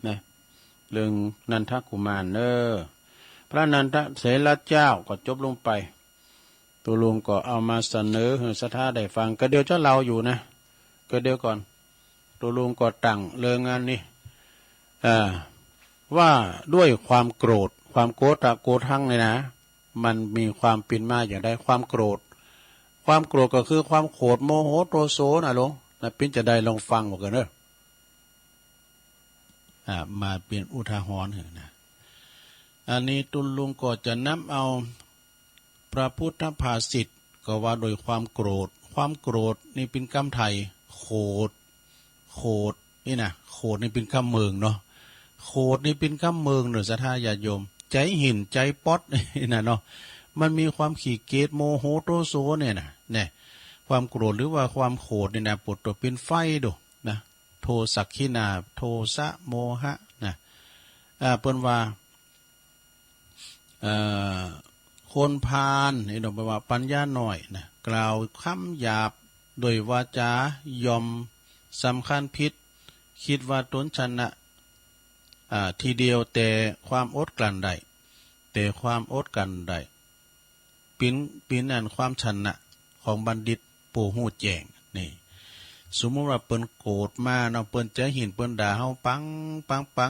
นะเรื่องนันทกุมารพระนันทเสรเจ้าก็จบลงไปตัวลุงก็เอามาเสนอให้ศรัทธาได้ฟังก็เดี๋ยวเจ้าเราอยู่นะก็เดี๋ยวก่อนตัวลุงก็ตั้งเรื่องงานนี้ว่าด้วยความโกรธโกรธทั้งเลยนะมันมีความเป็นมาอย่างไรความโกรธก็คือความโกรธโมโหโทโสนะลุงนะปิ้นจะได้ลองฟังกันเนอะมาเป็นอุทาหรณ์นะอันนี้ตุลลุงก็จะนำเอาพระพุทธภาษิตก็ว่าโดยความโกรธนี่เป็นคำไทยโคดนี่นะโคดนี่เป็นคำเมืองเนาะโคดนี่เป็นคำเมืองเนอะศรัทธาญาติโยมใจหินใจป๊อดนี่นะเนาะมันมีความขี้เกียจโมโหโทโสเนี่ย ความโกรธหรือว่าความโกรธนี่นะปวดตัวเป็นไฟดูนะโทสักขินาโทสะโมหะนะเปิ้นว่าคนพาลนี่ดอกแปลว่าปัญญาหน่อยนะกล่าวคำหยาบโดยวาจายอมสำคัญผิดคิดว่าตนชนะทีเดียวแต่ความอดกลั้นได้แต่ความอดกลั้นได้ปินอันความชนะของบัณฑิตผู้หู้แจ้งนี่สมมติว่าเปิ้นโกรธมาเนาะเปิ้นจะหินเปิ้นด่าเฮาปัง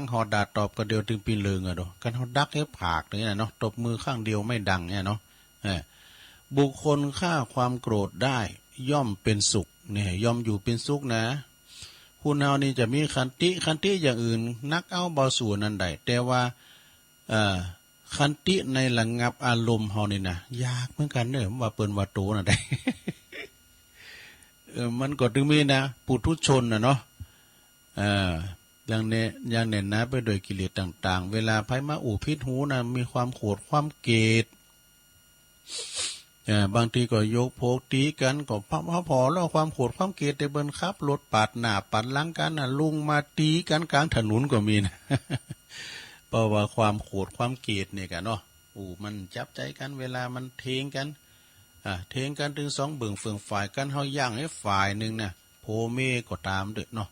เฮาด่าตอบก็เดียวถึงปีนเลิงอ่ะดอกกันเฮาดักให้ผากนี่น่ะเนาะตบมือข้างเดียวไม่ดังเนี่ยเนาะบุคคลฆ่าความโกรธได้ย่อมเป็นสุขเนี่ยย่อมอยู่เป็นสุขนะคุณเฮานี่จะมีขันติอย่างอื่นนักเอาเบาสู่นั่นได้แต่ว่าขันติในระงับอารมณ์เฮานี่นะยากเหมือนกันเด้อว่าเปิ้นว่าโตน่ะได้มันก็ถึงมีนะปุถุชนนะเนาะอย่างเน้นนะไปโดยกิเลสต่างๆเวลาไผมาอู่พิษหูนะมีความโกรธความเกลียดบางทีก็ยกโพกตีกันก็พอแล้วความโกรธความเกลียดได้เบิ้นครับรถปาดหน้าปัดหลังกันนะลุงมาตีกันกลางถนนก็มีนะ เพราะว่าความโกรธความเกลียดเนี่ยกันเนาะมันจับใจกันเวลามันเทงกันเทงกันถึงสองเบิ่งเฟืองฝ่ายกันเฮาย่างให้ฝ่ายหนึ่งนะโพเมก็ตามด้วยเนาะ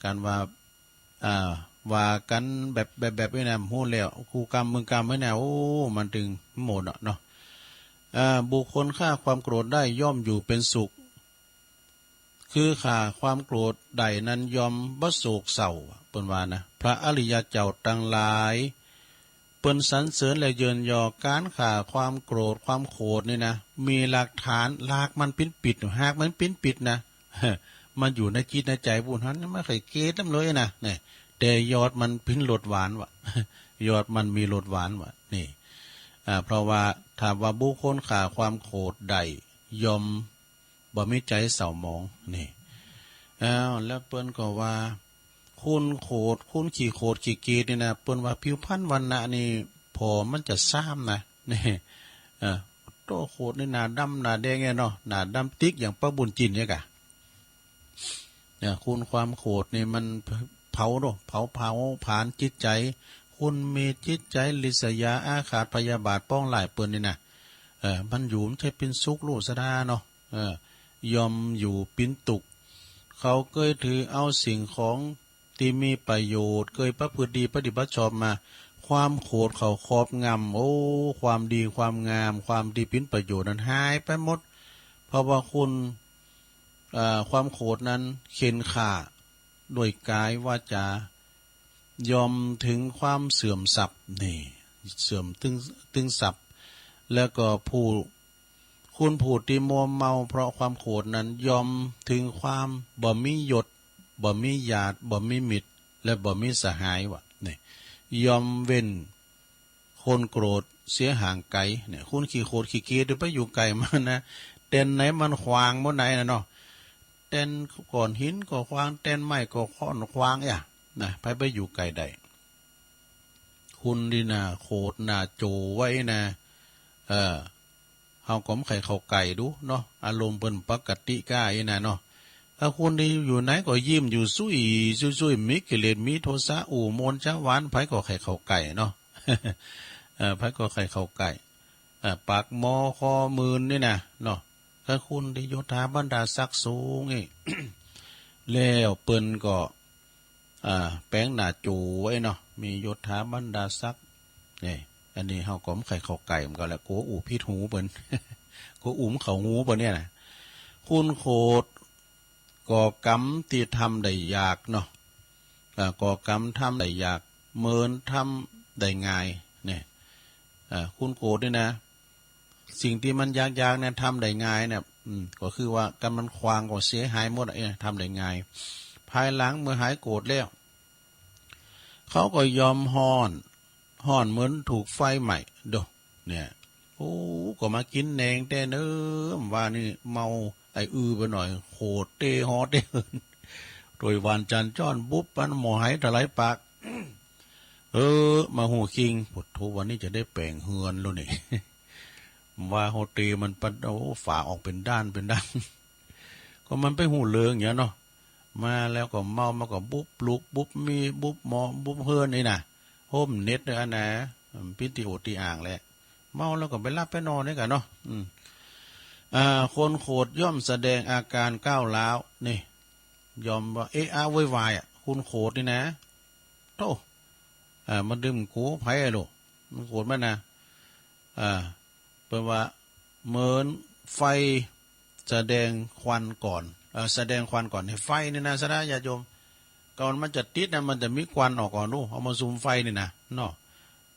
การว่ากันแบบนี้นะพูดแล้วคู่กรรมมึงกรรมไว้เนี่ยโอ้มันถึงหมดเนาะบุคคลฆ่าความโกรธได้ย่อมอยู่เป็นสุขคือฆ่าความโกรธใดนั้นยอมบ่โศกเศร้าเปิ้นว่านะพระอริยเจ้าทั้งหลายเปิ้นสรรเสริญและเยินยอการฆ่าความโกรธความโกรธนี่นะมีหลักฐานหากมันปิ้นปิดหากมันปิ้นปิดนะ มันอยู่ในจิตในใจผู้นั้นไม่เคยเกตน้ำเลยนะเนี่ยแต่ยอดมันพิ้นรสหวานวะ ยอดมันมีรสหวานวะนี่เพราะว่าถามว่าบุคคลฆ่าความโกรธใดยอมบ่มีใจเศร้าหมองนี่แล้วเปิ้นก็ว่าคุณโกรธคุณขี้โกรธขี้เกลียดนี่นะเปิ้นว่าผิวพรรณวรรณะนี่พอมันจะซ้ำนะนี่โตโกรธนี่หน้าดำหน้าแดงไงเนาะหน้าดำติ๊กอย่างป้าบุญจินเนี่ยกะคุณความโกรธนี่มันเผาเนาะเผาผ่านจิตใจคุณมีจิตใจลิษยาอาฆาตพยาบาทป้องหลายเปิ้นนี่นะมันอยู่ไม่ใช่เป็นสุขโลสดาเนาะยอมอยู่ปิ้นตุกเขาเคยถือเอาสิ่งของที่มีประโยชน์เคยประพฤติดีปฏิบัติชอบมาความโกรธเขาครอบงำโอ้ความดีความงามความดีปิ้นประโยชน์นั้นหายไปหมดเพราะว่าคุณความโกรธนั้นเข็นฆ่าโดยกายวาจายอมถึงความเสื่อมสับนี่เสื่อมตึงสับแล้วก็คุณผู้ที่มัวเมาเพราะความโกรธนั้นยอมถึงความบ่มียศบ่มีญาติบ่มีมิตรและบ่มีสหายวะนี่ยอมเว้นคนโกรธเสียห่างไกลเนี่ยคุณขี้โกรธขี้เกลียดไปอยู่ไกลมานะเต้นไหนมันขวางบ่ไหนนะเนาะเต้นก่อนหินก็ขวางเต้นไม้ก็ค้อนขวางนะไปอยู่ไกลได้คุณดีนะโคตรน่าโจไว้นะเฮาก็ไม่เคยเข้าไก่ดูเนาะอารมณ์เป็นปกติก้าอีนะเนาะถ้าคุณที่อยู่ไหนก็ยิ้มอยู่ซุยมีกิเลสมีโทสะมนช้าหวานไผก็ใครเข้าไก่เนาะ ไผก็ใครเข้าไก่ปากมอคอมืนนี่นะเนาะถ้าคุณที่ยศถาบรรดาศักดิ์สูงนี่ แล้วเปิ้นก็แป้งหน้าจูไว้เนาะมียศถาบรรดาศักดิ์นี่อันนี้เฮาก็ไม่เคยเข้าไก่มันก็แล้วโกอู่พิษหูเปิ้น โกอุ้มเขาหูเปิ้นเนี่ยนะคุณโคตรก่อกรรมที่ทำได้ยากเนาะก่อกรรมทำได้ยากเมินทำได้ง่ายเนี่ยคุณโคตรนี่นะสิ่งที่มันยากๆเนี่ยทำได้ง่ายเนี่ยก็คือว่ากรรมมันควางก็เสียหายหมดทำได้ง่ายภายหลังเมื่อหายโกรธแล้วเขาก็ยอมห่อนเหมือนถูกไฟใหม่ดูเนี่ยโอ้ก็มากินแหนงแต่เนิ่มว่านี่เมาไอ้ไปหน่อยโคตรเตฮอเตโดยวันจันจ้อนบุ๊บมันหมอหายถลายปากมาหูคิงปวดทุวันนี้จะได้แปลงเฮือนแล้วนี่ ว่าโฮตีมันปัดโอ้ฝาออกเป็นด้านเป็นด้าน ก็มันไปหูเลืองอย่างเนาะมาแล้วก็เมามาก็บุ๊บลุกบุ๊บมีบุ๊บหมอบุ๊บเฮิร์นนี่นะโฮมเน็ตเลยอันนะพิธีโอตีอ่างแหละเมาแล้วก็ไปรับไปนอนนี่กันเนาะคนโขดย่อมแสดงอาการก้าวร้าวนี่ยอมว่าโวยวายคุณโขดนี่นะโตมันดื่มกูไผ่ลูกมันโขดมันนะแปลว่าเหมือนไฟแสดงควันก่อนแสดงควันก่อนให้ไฟนี่นะสนะญาติโยมก่อนมันจะติดนะมันจะมีควันออกก่อนลูกเอามาซูมไฟนี่นะเนาะ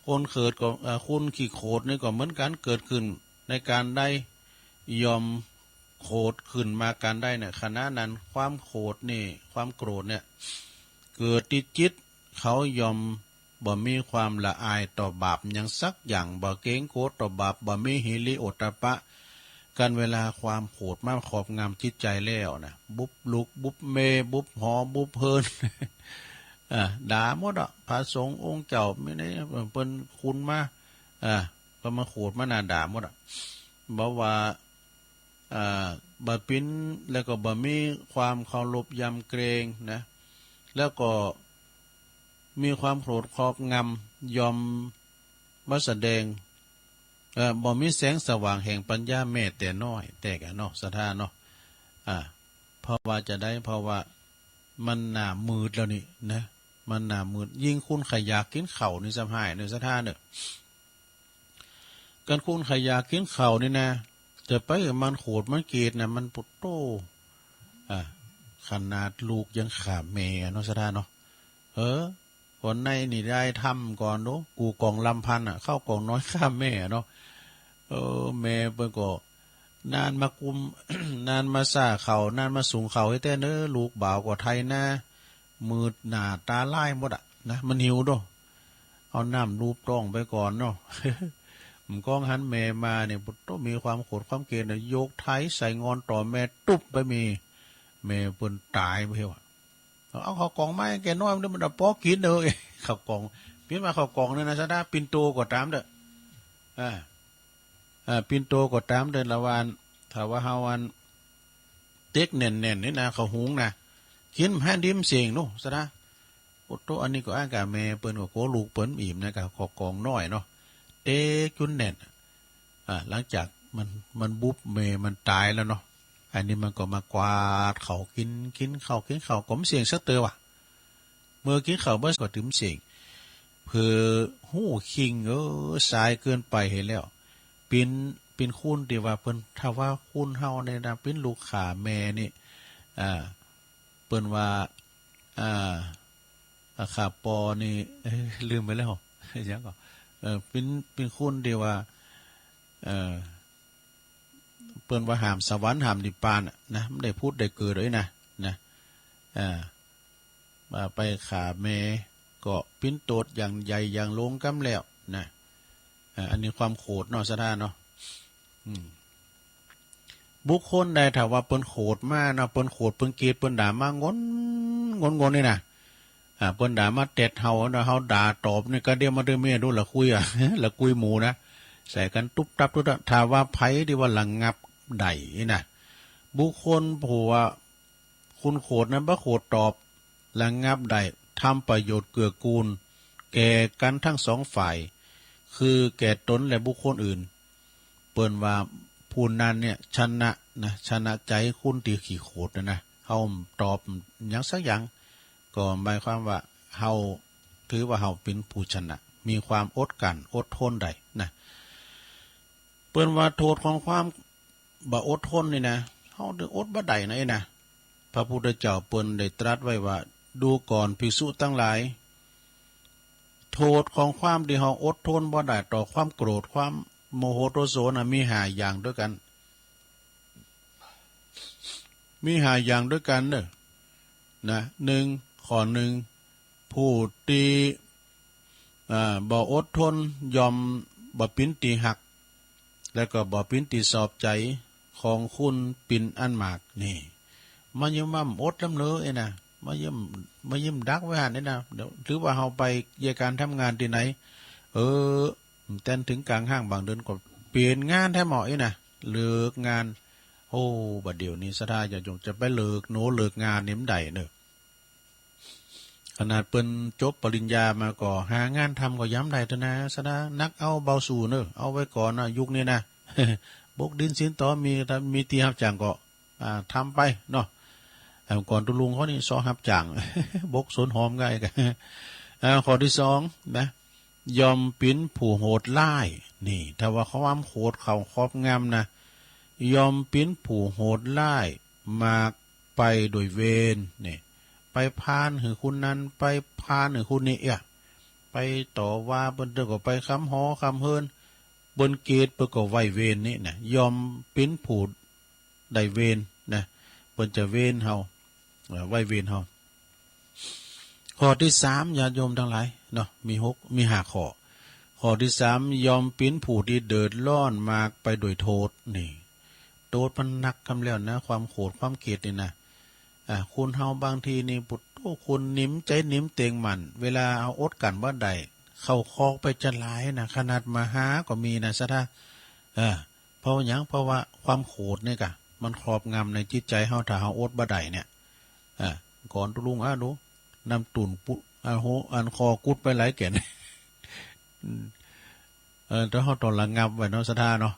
คนเกิดก็คุณขี่โขดนี่ก็เหมือนกันเกิดขึ้นในการได้ยอมโขดขึ้นมาการได้เนี่ยขณะนั้นความโขดนี่ความโกรธเนี่ยเกิดที่จิตเขายอมบ่มีความละอายต่อบาปอย่างสักอย่างบ่เกรงโกรธต่อบาปบ่มีหิริโอตตัปปะกันเวลาความโกรธมาครอบงำจิตใจแล้วนะบุบลุกบุบเมบุบหอบุบเพลิน ด่าหมดพระสงฆ์องค์เจ้าไม่ได้เป็นคุณมาก็มาโขดมานาด่าหมดบอกว่าบะปิ้นแล้วก็บะมีความเคารพยำเกรงนะแล้วก็มีความโกรธครอบงำยอมมาแสดงบ่มีแสงสว่างแห่งปัญญาแม้แต่น้อยแต่กันเนาะสถานเนาะเพราะว่าจะได้เพราะว่ามันหนามืดแล้วนี่นะมันหนามืดยิ่งคุณขยากกินเข่านี่สบายในสถานเนี่ยการคุณขยากกินเข่านี่นะจะไปมันโขดมันเกตนะมันปุตโตขนาดลูกยังขาแม่เนาะสถานเนาะคนในนี่ได้ทำก่อนเนาะกูกองลำพันเข้ากองน้อยข้าแม่เนาะแม่เปิ้นก็นานมากุม นานมาซ่าเขานานมาสูงเขาให้แต่เนอลูกบ่าวกว่าไทยนะมืดหน้าตาลายหมดนะมันหิวเนาะเอาน้ำรูปต้องไปก่อนเนาะ ผมก้องหันแม่มาเนี่ยต้องมีความโกรธความเกลียดโยกไทยใส่งอนต่อแม่ตุ๊บไปมีแม่เปิ้นตายไปเหรอเอาข้าวกล่องไม้แกน้อยมันมันปอกกินเลยข้าวกล่องพิมพ์มาข้าวกล่องเนี่ยนะซะได้ปินโตก็ตามเด้อปินโตก็ตามเดินละวันถ้าว่าเฮาวันเต็กเน่นนี่นะเขาหุงนะกินแห่ดิมเสียงนู่ซะนะโอ้โตอันนี้ก็อ้างกับแม่เปิ้นก็โกลูกเปิ้นอิ่มนะกับข้าวกล่องน้อยเนาะเต็กจุนแน่นหลังจากมันบุบเมมันตายแล้วเนาะอันนี้มันก็มากวาดเขากินเขาก็ไม่เสียงสักเตอว่ะเมื่อกินเขาเมื่อก็ถึงเสียงเพื่อหู้คิงสายเกินไปเห็นแล้วเป็นคุณที่ว่าเพิ่นถ้าว่าคุณเฮาในนะเป็นลูกขาแม่นี่เปิ้นว่าขาปอนี่ลืมไปแล้วยังก็เป็นคุณที่ว่าเปิ้นว่าหามสวรรค์หามนิพพานนะไม่ได้พูดได้เกิดเลยนะมาไปขาเมก็ปิ้นโตดอย่างใหญ่อย่างลงกำแล้วนะอันนี้ความโขดเนาะสถานเนาะบุคคลใดถ้าว่าเปิ้นโขดมาเนาะเปิ้นโขดเปิ้นเกลียดเปิ้นด่ามางนนี่นะเปิ้นด่ามาเต็ดเฮาเนาะเฮาด่าตอบนี่ก็เดี๋ยวมาเด้อแม่ดูละคุยละคุยหมู่นะใส่กันตุ๊บตับตุ๊บถ้าว่าไผที่ว่าระงับได้นะบุคคลผู้ว่าคุณโขดนั้นบ่โขดตอบระงับได้ทำประโยชน์เกื้อกูลแก่กันทั้งสองฝ่ายคือแก่ตนและบุคคลอื่นเปิ้นว่าผู้นั้นเนี่ยชนะใจคุณตีขี่โขดนะเฮาตอบอย่างสักอย่างก็หมายความว่าเฮาถือว่าเฮาเป็นผู้ชนะมีความอดกันอดทนได้นะเปิ้นว่าโทษของความบ่อดทนนี่นะเฮาอดบ่ได้นะพระพุทธเจ้าเปิ้นได้ตรัสไว้ว่าดูก่อนภิกษุทั้งหลายโทษของความที่เฮาอดทนบ่ได้ต่อความโกรธความโมโหโทโสนะมี5อย่างด้วยกันมี5อย่างด้วยกันเด้อนะ1ข้อ1ผู้ที่บ่อดทนยอมบ่ปินตีหักแล้วก็บ่ปินตีสอบใจของคุณปินอันมากนี่มายิ้มอดลำเลยนะมายิ้มดักไว้หันนี่นะเดี๋ยวหรือว่าเฮาไปเยี่ยการทำงานที่ไหนแต่ถึงกลางห้างบางเดินก็ เปลี่ยนงานแท้เหมาะอีนะเลิกงานโอ้บัดเดี๋ยวนี้สะดาอย่าจงจะไปเลิกโนเลิกงานนี่มันใดเนอะขนาดเปิ้นจบปริญญามาก็หางานทำก็ย้ำได้เถอะนะสะดานักเอาเบาสู่เนอะเอาไว้ก่อนนะยุคนี้นะ บกดินสินต่อมีตีรับจ้างก็ทำไปเนาะก่อนตุลุงเขานี่ซอรับจ้าง บกสนหอมไงกันข้อที่สองนะยอมปิ้นผู้โหดไล่นี่ถ้าว่าเขาว่าโหดเขาครอบงำนะยอมปิ้นผู้โหดไล่มาไปโดยเวรนี่ไปพานหือคุณนั้นไปพานหือคุณนี่ไปต่อว่าบนเดือก็ไปคำหอคำเฮินบนเกตเปิก็ไหวเวรนี่นะยอมปิ้นผู้ได้เวรนะบนจะเวรเฮาไหวเวรเฮาข้อที่สามญาติโยมทั้งหลายเนาะมีห้าข้อข้อที่สามยอมปิ้นผู้ที่เดือดร้อนมากไปโดยโทษนี่โทษมันหนักคำแล้วนะความโกรธความเกลียดนี่นะคุณเฮาบางทีนี่ปุตโตคุณนิ่มใจนิ่มเตียงมันเวลาเอาอดกันว่าใดเข้าคอกไปจะหลายนะขนาดมาหาก็มีนะซะท่าเพราะอย่างเพราะว่าความโกรธนี่กะมันครอบงำในจิตใจเฮาถ้าเฮาอดบ่ได้เนี่ยก่อนตุลุงดูนำตุ่นปุอันคอกุดไปหลายแก่นถ้าเฮาต้องระงับไว้เนาะซะท่าเนาะ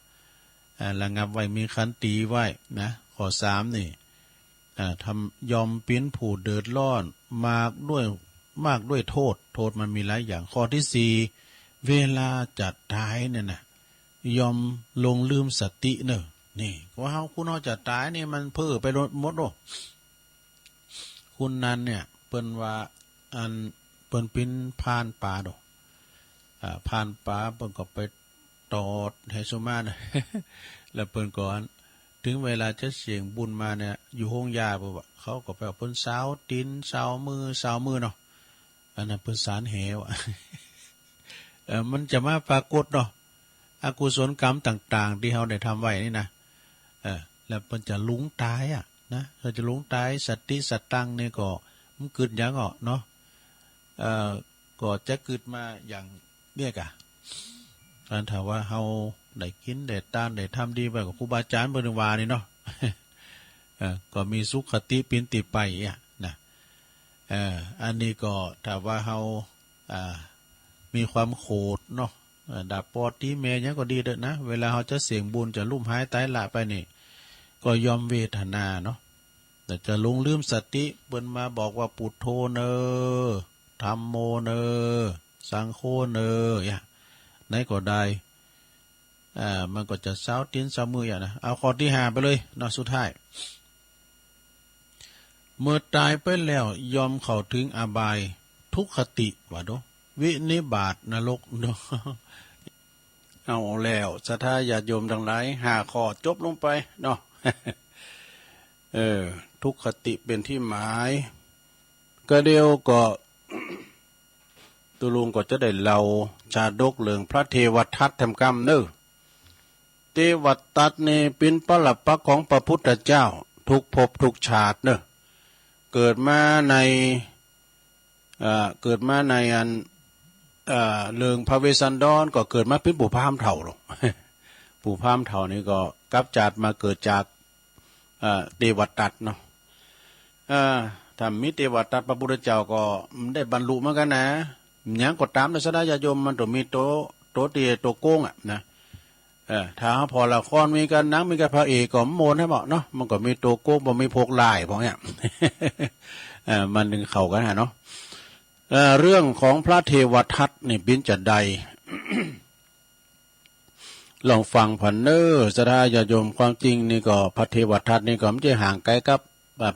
ระงับไว้มีขันตีไว้นะข้อสามนี่ทำยอมปิ้นผู้เดือดร้อนมากด้วยโทษมันมีหลายอย่างข้อที่สี่เวลาจัดตายเนี่ยนะยอมลงลืมสติเนอะนี่ว่าเฮาคุณเฮาจัดตายนี่มันเพ้อไปหมดโอ้คุณนั้นเนี่ยเปิ้นว่าอันเปิ้นปิ้นผ่านป่าดอกผ่านป่าเปิ้นก็ไปตอดให้สุมานะ แล้วเปิ้นก่อนถึงเวลาจะเสียงบุญมาเนี่ยอยู่ห้องยาบ่ว่าเขาก็ไปเอาเพิ่นสาวตีนสาวมือเนาะอันนั้นเพิ่นสารแหว มันจะมาปรากฏเนาะอกุศลกรรมต่างๆที่เฮาได้ทำไว้นี่นะแล้วเพิ่นจะลุงตายนะเราจะลุงตายสัตติสัตตังนี่ก็มันเกิดหยังเนาะก็จะเกิดมาอย่างเนี่ยกะการถามว่าเฮาได้กินได้ตานได้ทำดีไปกับครูบาอาจารย์เบิ่งว่านี่เนาะ ก็มีสุขติปินติไปนะอันนี้ก็ถ้าว่าเฮามีความโกรธเนาะดาบปอดที่แม่ยังก็ดีเด้อนะเวลาเฮาจะเสียงบุญจะลุ่มหายตายละไปนี่ก็ยอมเวทนาเนาะแต่จะลงลืมสติเปิ้นมาบอกว่าพุทโธเนอธัมโมเนอสังโฆเนอไหนก็ได้มันก็จะเศร้าติ้นเศร้ามือนะเอาข้อที่ห้าไปเลยเนาะสุดท้ายเมื่อตายไปแล้วยอมเข้าถึงอบายทุกขติว่าโดวินิบาตนรกเนาะ เอาแล้วศรัทธาญาติโยมทั้งหลายห้าข้อจบลงไปเนาะ ทุกขติเป็นที่หมายก็เดียวก็ ตุลุงก็จะได้เล่าชาดกเรื่องพระเทวทัตทำกรรมเนอเทวทัตนี่เป็นปลับปักของพระพุทธเจ้าทุกภพทุกชาติเนอะเกิดมาในอันเรื่องพระเวสสันดรก็เกิดมาเป็นปู่พราหมณ์เฒ่าหรอก ปู่พราหมณ์เฒ่านี่ก็กลับจากมาเกิดจากเทวทัตเนาะถ้ามีเทวทัตพระพุทธเจ้าก็ได้บรรลุเหมือนกันนะอย่างก็ตามในสดายาโยมมันต้องมีโตเตียโตโก้งนะถ้าพอละครมีกันนังมีกันพระเอกก็โมนให้เหมาะเนาะมันก็มีโตโก้งบ่มีพกลายพวกเนี้ย มันดึงเข้ากันเนาะเรื่องของพระเทวทัตนี่เป็นจัดใด ลองฟังผันเนอสดายาโยมความจริงนี่ก็พระเทวทัตนี่ก็ไม่ใช่ห่างไกลกับ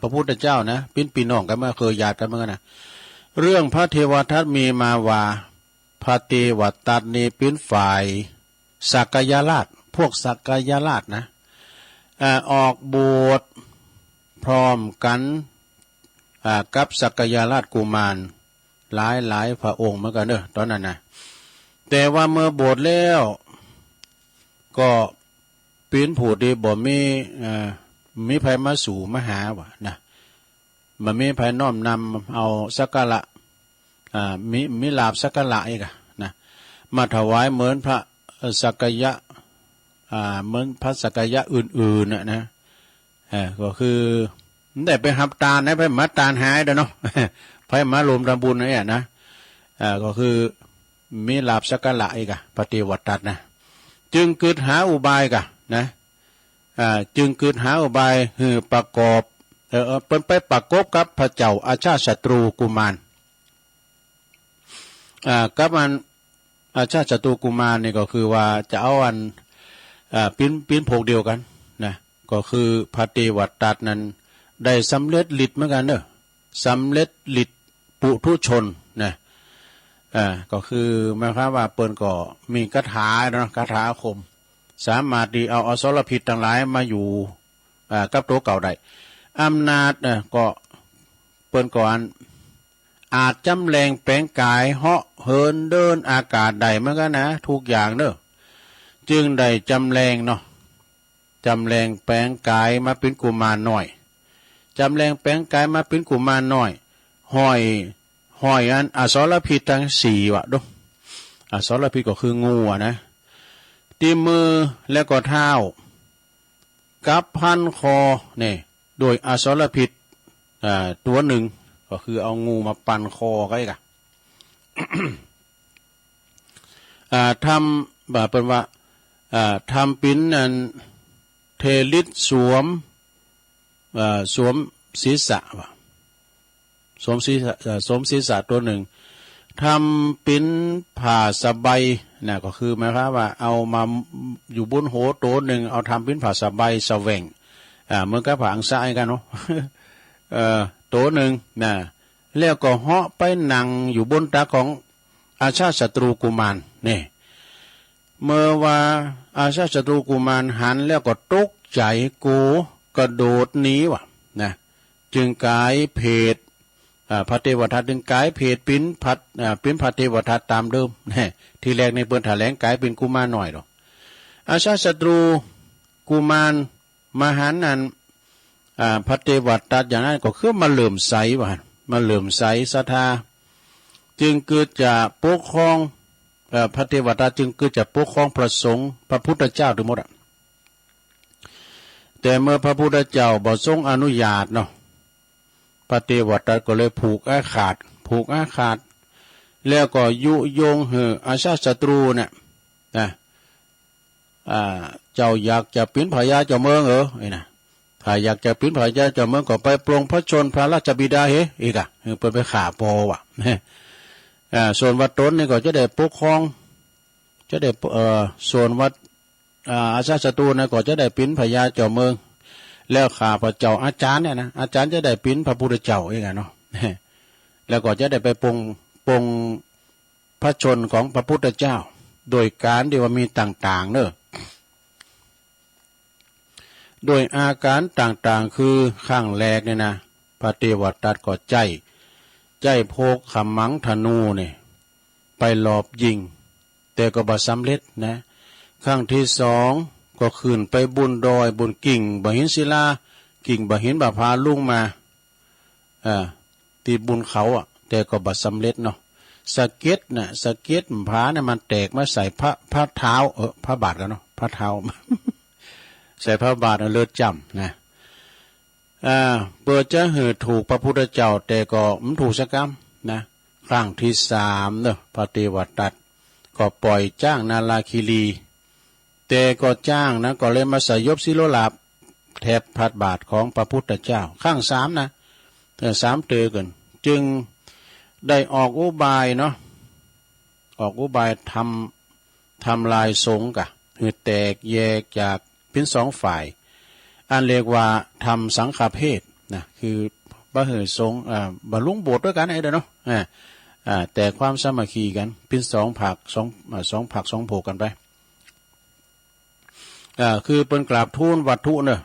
พระพุทธเจ้านะเป็นพี่น้องกันมาเคยญาติกันเหมือนกันนะเรื่องพระเทวทัตมีมาว่าพระเทวทัตนี่เป็นฝ่ายสักยราชพวกสักยราชนะออกบวชพร้อมกันกับสักยราชกุมารหลายพระองค์เหมือนกันเนอะตอนนั้นนะแต่ว่าเมื่อบวชแล้วก็เป็นผู้ที่บ่มีภัยมาสู่มาหาวะนะมันมีภัยน้อมนำเอาสักการะมีลาภสักการะอีกนะมาถวายเหมือนพระสักยะ เหมือนพระสกยะอื่นๆนะก็คือได้ไปหับตาลนะไปมาตาลหายเด้อเนาะ ไปมารวมทำบุญเนี่ยนะก็คือมีลาภสักการะอีกอะปฏิวัติตัดนะจึงเกิดหาอุบายกะนะจึงเกิดหาอุบายคือประกอบเป็นไปประกบกับพระเจ้าอาชาติศัตรูกุมารกับมันอาชาติศัตรูกุมารนี่ก็คือว่าจะเอาอันปิ้นโผกเดียวกันนะก็คือพระเทวตัดนั้นได้สำเร็จฤทธิ์เหมือนกันเนอะสำเร็จฤทธิ์ปุถุชนนะก็คือหมายความว่าเปิ้นก็มีคาถาเนาะคาถาอาคมสามารถที่เอาอสรพิษทั้งหลายมาอยู่กับตัวเก่าได้อำนาจก็เปิ้นก่อนอาจจำแรงแปลงกายเหาะเหินเดินอากาศได้เหมือนกันนะทุกอย่างเนอะจึงได้จำแรงเนาะจำแรงแปลงกายมาเป็นกุมารน้อยจำแรงแปลงกายมาเป็นกุมารน้อยห้อยอันอสรพิษทั้งสี่วะดูอสรพิษก็คืองูนะที่มือและก็เท้ากับพันคอเนี่ยโดยอสรพิษตัวหนึ่งก็คือเอางูมาปันคอไว้กะ ทำแบบเป็นว่าทำปิ้นอันเทลิตสวมศีรษะว่ะสวมศีรษะตัวหนึ่งทำปิ้นผ่าสบายนะก็คือหมายความว่าเอามาอยู่บนโหตัวหนึ่งเอาทำปิ้นผ่าสบายสแหว่งเหมือนกับผ่าอังซ้ายกันเนาะ ตัวหนึ่งนะแล้วก็เหาะไปนั่งอยู่บนตาของอาชาติศัตรูกุมารนี่เมื่อว่าอาชาติศัตรูกุมารหันแล้วก็ตกใจกูกระโดดหนีว่ะนะจึงกายเพศพระเทวทัตจึงกายเพศปิ้นพระเทวทัตตามเดิมนี่ที่แรกในเปิ้นแถลงกายเป็นกุมารหน่อยหรอกอาชาติศัตรูกุมารมหันนั้นพระเทวทัตอย่างนั้นก็คือมาเหลื่อมใสว่ะมาเหลื่อมใสศรัทธาจึงเกิดจะปกครองพระเทวทัตจึงเกิดจะปกครองพระสงฆ์พระพุทธเจ้าทั้งหมดแต่เมื่อพระพุทธเจ้าบ่ทรงอนุญาตเนาะพระเทวทัตก็เลยผูกอาขาดแล้วก็ยุยงอาชาติศัตรูเนี่ยนะเจ้าอยากจะเป็นพญาเจ้าเมืองไอ้นะถ้าอยากจะเป็นพญาเจ้าเมืองก็ไปปลงพระชนพระราชบิดาอีกเปิดไปข่าปอว่ะส่วนวัดตนนี่ก็จะได้ปกครองจะได้ส่วนวัดอาชาติศัตรูนะก็จะได้เป็นพญาเจ้าเมืองแล้วข้าพระเจ้าอาจารย์เนี่ยนะอาจารย์จะได้เป็นพระพุทธเจ้าเองเนาะแล้วก็จะได้ไปปงพระชนของพระพุทธเจ้าโดยการที่ว่ามีต่างๆเนอะโดยอาการต่างๆคือข้างแรกเนี่ยนะพระเทวทัตก็ใจโพกขมังธนูเนี่ยไปหลอบยิงแต่ก็บ่สำเร็จนะครั้งที่สองก็ขึ้นไปบุญดอยบุญกิ่งบ่หินศิลากิ่งบ่หินบ่พาลุ่งมาตีบุญเขาแต่ก็บ่สำเร็จเนาะสะเก็ดผาเนี่ยมันแตกมาใส่พระเท้าพระบาทกันเนาะพระเท้า ใส่พระบาทเลือดจำนะเปิดจะถูกพระพุทธเจ้าแต่ก็มันถูกสักกรรมนะครั้งที่สามเนอะพระเทวทัตก็ปล่อยจ้างนาลาคิรีแต่ก็จ้างนะก็เลยมาสยบศิโลลาภแทบพระบาทของพระพุทธเจ้าครั้งสามนะสามเตอกันจึงได้ออกอุบายเนาะออกอุบายทำลายสงฆ์กะคือแตกแยกจากเป็นสองฝ่ายอันเรียกว่าทำสังฆเพศนะคือบะเหยสงฆ์บรรลุโบสถ์ด้วยกันไอ้เด้อเนาะแต่ความสามัคคีกันเป็นสองผักสองโผกันไปคือเป็นกราบทูลวัตถุเนอะ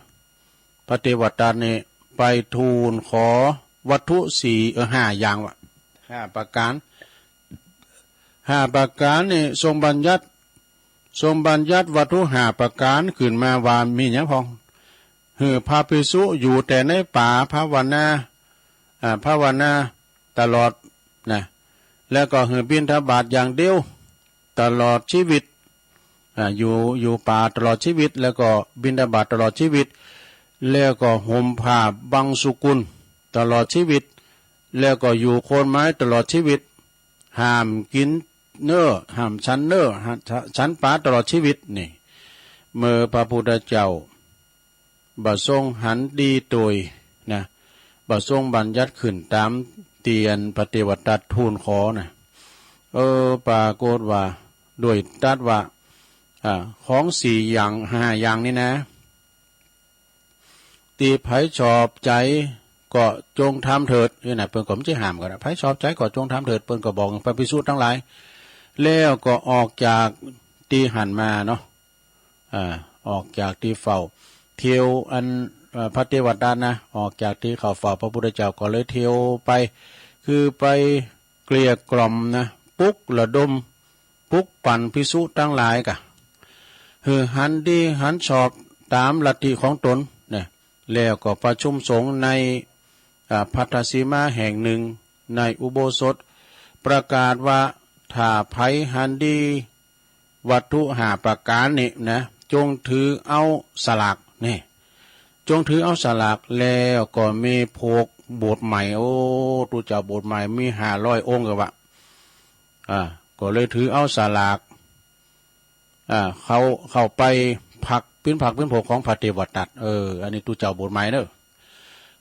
พระเทวทัตนี่ไปทูลขอวัตถุ5 อย่างวะ5 ประการนี่ทรงบัญญัติวัตถุ5 ประการขึ้นมาว่ามีอย่างพองพระภิกษุอยู่แต่ในป่าภาวนาตลอดนะแล้วก็บิณฑบาตอย่างเดียวตลอดชีวิต อยู่ป่าตลอดชีวิตแล้วก็บิณฑบาตตลอดชีวิตแล้วก็ห่มผ้าบังสุกุลตลอดชีวิตแล้วก็อยู่โคนไม้ตลอดชีวิตห้ามกินเนื้อห้ามฉันเนื้อฉันปลาตลอดชีวิตนี่เมื่อพระพุทธเจ้าบะทรงหันดีโดยนะบะทรงบัญญัติขึ้นตามเตียนปฏิวัติทูลขอนะปรากฏว่าโดยตัดว่าของสี่อย่างห้าอย่างนี้นะตีไผชอบใจก็จงทำเถิดนี่นะเพิ่นก็ไม่ใช่ห้ามกันนะไผชอบใจก็จงทำเถิดเพิ่นก็บอกพระภิกษุทั้งหลายแล้วก็ออกจากตีหันมาเนาะออกจากที่เฝ้าเที่ยวอันพระเทวดานะออกจากที่เขาเฝ้าพระพุทธเจ้าก็เลยเที่ยวไปคือไปเกลี้ยกล่อมนะปลุกระดมปลุกปั่นภิกษุทั้งหลายกะหันดีหันชอบตามลัทธิของตนเนี่ยแล้วก็ประชุมสงฆ์ในพัทธสีมาแห่งหนึ่งในอุโบสถประกาศว่าถ้าไผหันดีวัตถุห้าประการนี่นะจงถือเอาสลากนี่จงถือเอาสลากแล้วก็มีโภกโบสถ์ใหม่ตูเจ้าโบสถ์ใหม่มี500 องค์ก็ว่าก็เลยถือเอาสลากเข้าไปผักพื้นโภคของพระเทวทัตอันนี้ตูเจ้าโบสถ์ใหม่เนอะ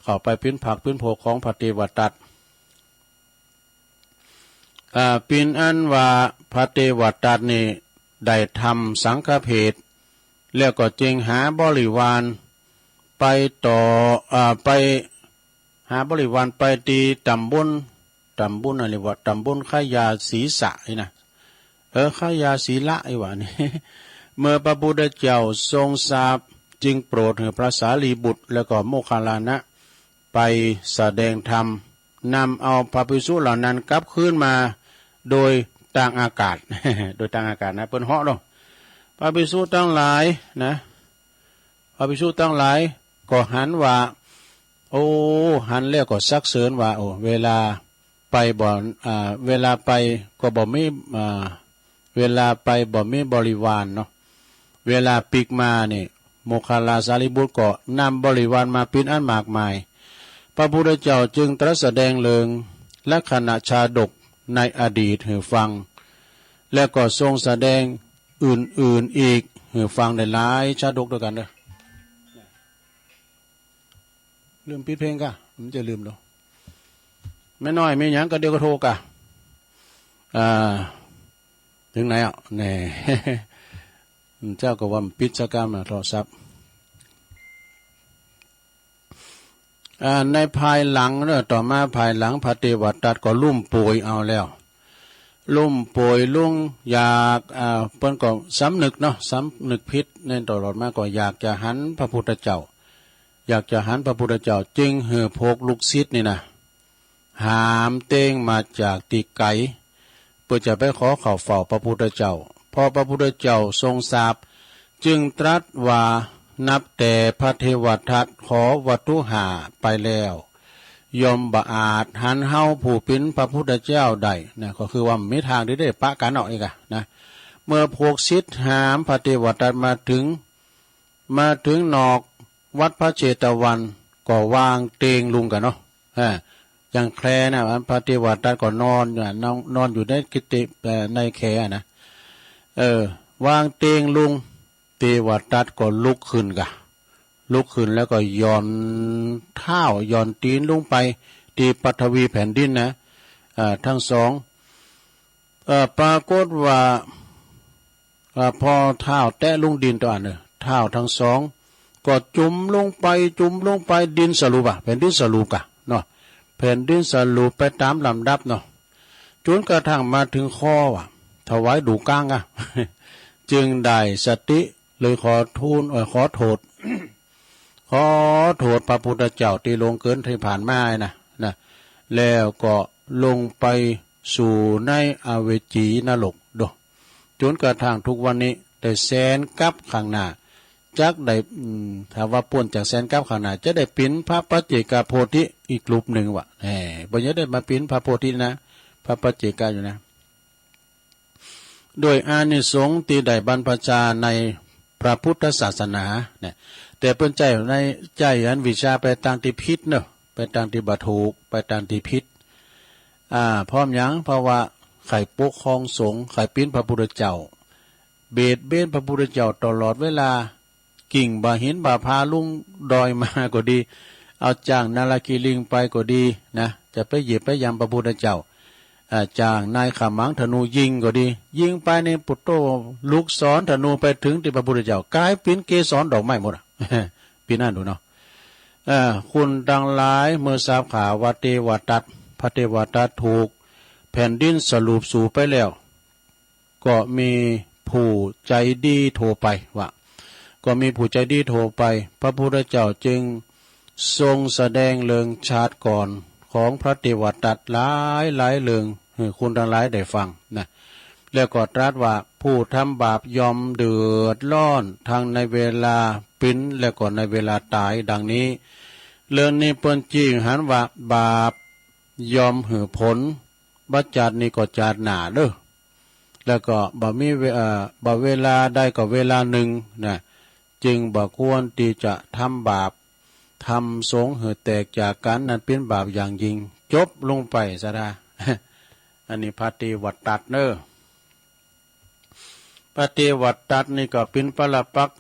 เข้าไปพื้นโภคของพระเทวทัตปินอันว่าพระเทวทัตนี่ได้ทำสังฆเพศแล้วก็จึงหาบริวารไปต่อไปหาบริวารไปตีตำบลอะไรวะตำบลขยาศีสะนี่นะขยาศีละไอ้วะนี่ เมื่อพระพุทธเจ้าทรงทราบจึงโปรดให้พระสารีบุตรแล้วก็โมคคัลลานะไปแสดงธรรมนำเอาพระภิกษุเหล่านั้นกลับคืนมาโดยต่างอากาศ โดยต่างอากาศนะเปิ้นเหาะเนาะพระภิกษุทั้งหลายนะพระภิกษุทั้งหลายก็หันว่าหันแล้วก็ซักเสริญว่าเวลาไปเวลาไปก็บ่มีเวลาไปบ่มีบริวารเนาะเวลาปิกมานี่โมคคัลลาสารีบุตรก็นำบริวารมาเป็นอันมากมายพระพุทธเจ้าจึงตรัสแสดงเลิงลักษณะชาดกในอดีตให้ฟังแล้วก็ทรงแสดงอื่นๆอีกให้ฟังได้หลายชาดกด้วยกันเด้อลืมปิดเพลงกะมันจะลืมเนาะไม่น้อยไม่หยังก็เดี๋ยวก็โทรกะถึงไหนอ่ะแน่ เจ้าก็ว่าปิดสกรรมนะโทรศัพท์ในภายหลังเนี่ยต่อมาภายหลังพระเทวทัตก็ลุ่มป่วยเอาแล้วลุ่มป่วยลุงอยากเปิ้นก็สำนึกเนาะสำนึกผิดในตลอดมาก็อยากจะหันพระพุทธเจ้าจึงโภกลูกศิษย์นี่นะหามเต้งมาจากตีไก่เพื่อจะไปขอเข้าเฝ้าพระพุทธเจ้าพอพระพุทธเจ้าทรงทราบจึงตรัสว่านับแต่พระเทวทัตขอวัตถุหาไปแล้วยอมบาอาจหันเฮาผู้เป็นพระพุทธเจ้าได้นะก็คือว่าไม่ทางที่ได้ปะกันออกอีกนะเมื่อพวกศิษย์หามพระเทวทัตมาถึงนอกวัดพระเจตวันก็วางเตียงลุงกันเนาะอย่างแคร่นะพระเทวทัตก็นอนอยู่ในกิติในแคร่นะวางเตียงลุงเทวทัตก็ลุกขึ้นแล้วก็ย่อนเท้าย่อนตีนลงไปที่ปฐวีแผ่นดินนะทั้งสองปรากฏว่าพอเท้าแตะลงดินตัวอันเนี่ยเท้าทั้งสองก็จุ่มลงไปดินสรุปแผ่นดินสรุปกะเนาะแผ่นดินสรุปไปตามลำดับเนาะจนกระทั่งมาถึงคอถวายดูก้างจึงได้สติเลยขอโทษ ขอโทษพระพุทธเจ้าที่ลงเกินที่ผ่านมานะแล้วก็ลงไปสู่ในอเวจีนรกโดจนกระทั่งทุกวันนี้ได้แสนกับข้างหน้าจักได้ถ้าว่าป่วนจากแสนกับข้างหน้าจะได้เป็นพระปัจเจกโพธิอีกรูปหนึ่งว่ะบ่ได้มาเป็นพระโพธินะพระปัจเจกอยู่นะ ด้วยอานิสงส์ที่ได้บรรพชาในพระพุทธศาสนาเนี่ยแต่เปิ้นใจในใจอันวิชาไปทางที่ผิดเนอะไปทางที่บ่ถูกไปทางที่ผิดพร้อมหยังเพราะว่าไข่ปกครองสงฆ์ไข่ปิ้นพระพุทธเจ้าเบียดเบียนพระพุทธเจ้าตลอดเวลากิ่งบ่หินบ่พาลุงดอยมาก็ดีเอาจ้างนาลกิลิงไปก็ดีนะจะไปเหยียบไปยำพระพุทธเจ้าจ้างนายขมังธนูยิงก็ดียิงไปในปุตโตลูกศรธนูไปถึงที่พระพุทธเจ้ากลายเป็นเกสรดอกไม้หมดพี่นั่นดูเนาะคุณดังหลายเมื่อทราบข่าวว่าเทวทัตพระเทวทัตถูกแผ่นดินสรุปสู่ไปแล้วก็มีผู้ใจดีโทรไปว่าก็มีผู้ใจดีโทรไปพระพุทธเจ้าจึงทรงแสดงเรื่องชาติก่อนของพระเทวทัตหลายเรื่องให้คุณทั้งหลายได้ฟังนะแล้วก็ตรัสว่าผู้ทำบาปยอมเดือดร้อนทั้งในเวลาปิ้นและก็ในเวลาตายดังนี้เรื่องนี้เปิ้นจริงหันว่าบาปยอมหือผลบัจจัดนี้ก็จาดหนาเด้อแล้วก็บ่เวลาได้ก็เวลาหนึ่งนะจึงบ่ควรที่จะทำบาปทำสงฆ์เหือแตกจากกันนั้นเป็นบาปอย่างยิ่งจบลงไปซะได้ อันนี้พระเทวทัตเนอพระเทวทัตนี่ก็เป็นปรปักษ์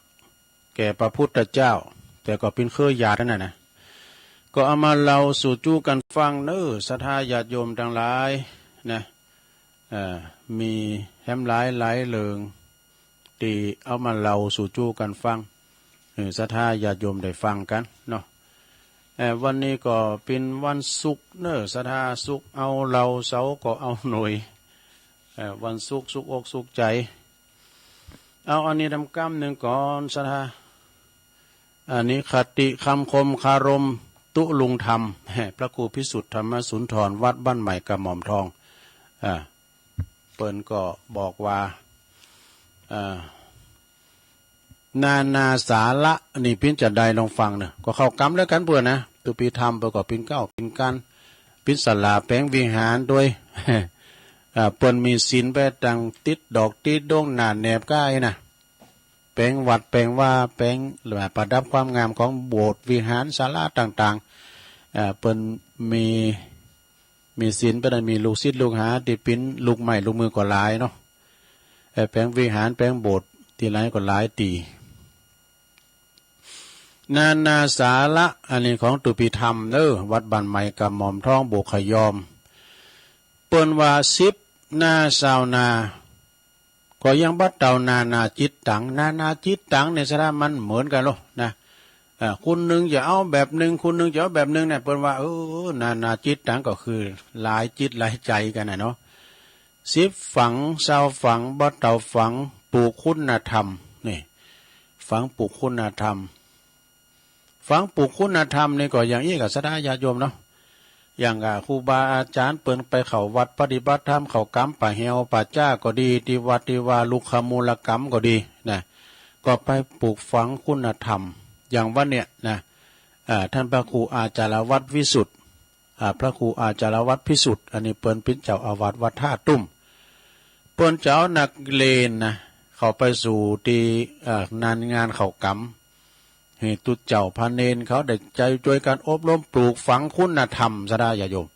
แก่พระพุทธเจ้าแต่ก็เป็นเครือญาตินั่นนะก็เอามาเล่าสู่จู้กันฟังเนอศรัทธาญาติโยมทั้งหลายนะมีแหมหลายเรื่องที่เอามาเล่าสู่จู้กันฟังศรัทธาญาติโยมได้ฟังกันเนาะวันนี้ก็เป็นวันศุกร์เนอศรัทธาศุกร์เอาเราเสาร์ก็เอาหน่วยวันศุกร์สุกอกสุกใจเอาอันนี้ทำกรรมหนึ่งก่อนศรัทธาอันนี้คติคำคมคารมตุลุงธรรมพระครูพิสุทธิ์ธรรมสุนทรวัดบ้านใหม่กระหม่อมทองเปิ้นก็บอกว่านาสาระนี่พินจะได้ลองฟังเนอะก็เข้ากรรมแล้วกันเพื่อนนะตุปีธรรมไปก็พินเก้าพินกันพินสลาแปลงวิหารด้วยเปิ้นมีศีลไปดังติดดอกติดดงหนาแนบก้ายนะแปลงวัดแปลงว่าแปลงหรือประดับความงามของโบสถ์วิหารศาลาต่างๆเปิ้นมีศีลไปนั้นมีลูกศิษย์ลูกหาที่ปิ้นลูกใหม่ลูกมือก็หลายเนาะแปลงวิหารแปลงโบสถ์ที่หลายก็หลายตีนาสาระอันนี้ของตุปีธรรมวัดบ้านใหม่กับหม่อมท้องโบกขยอมเปิ้นว่า10นาสาวนาก็ยังบัดเต่านาจิตตังนาจิตตังในสระมันเหมือนกันหรอนะคุณหนึ่งจะเอาแบบหนึ่งคุณหนึ่งจะเอาแบบหนึ่งเนี่ยเปิ้นว่านาจิตตังก็คือหลายจิตหลายใจกันนะเนาะ10ฝังเศร้าฝังบัดเต่าฝังปลูกคุณธรรมนี่ฝังปลูกคุณธรรมฝังปลูกคุณธรรมนี่ก็อย่างนี้กับศรัทธาญาติโยมเนาะอย่างครูบาอาจารย์เปิ้นไปเข้าวัดปฏิบัติธรรมเข้ากรรมป่าเหี่ยวป่าจ้าก็ดีที่วัดที่วาลุคมูลกรรมก็ดีนะก็ไปปลูกฝังคุณธรรมอย่างวันเนี่ยนะท่านพระครูอาจารวัตรวิสุทธิ์พระครูอาจารวัตรพิสุทธิ์อันนี้เปิ้นเป็นเจ้าอาวาสวัดท่าตุ้มเปิ้นเจ้านักเลนนะเข้าไปสู่ที่งานเข้ากรรมให้ตุเจ้าพระเนนเขาได้ใจช่วยกันอบรมปลูกฝังคุณธรรมซะได้อย่าโยม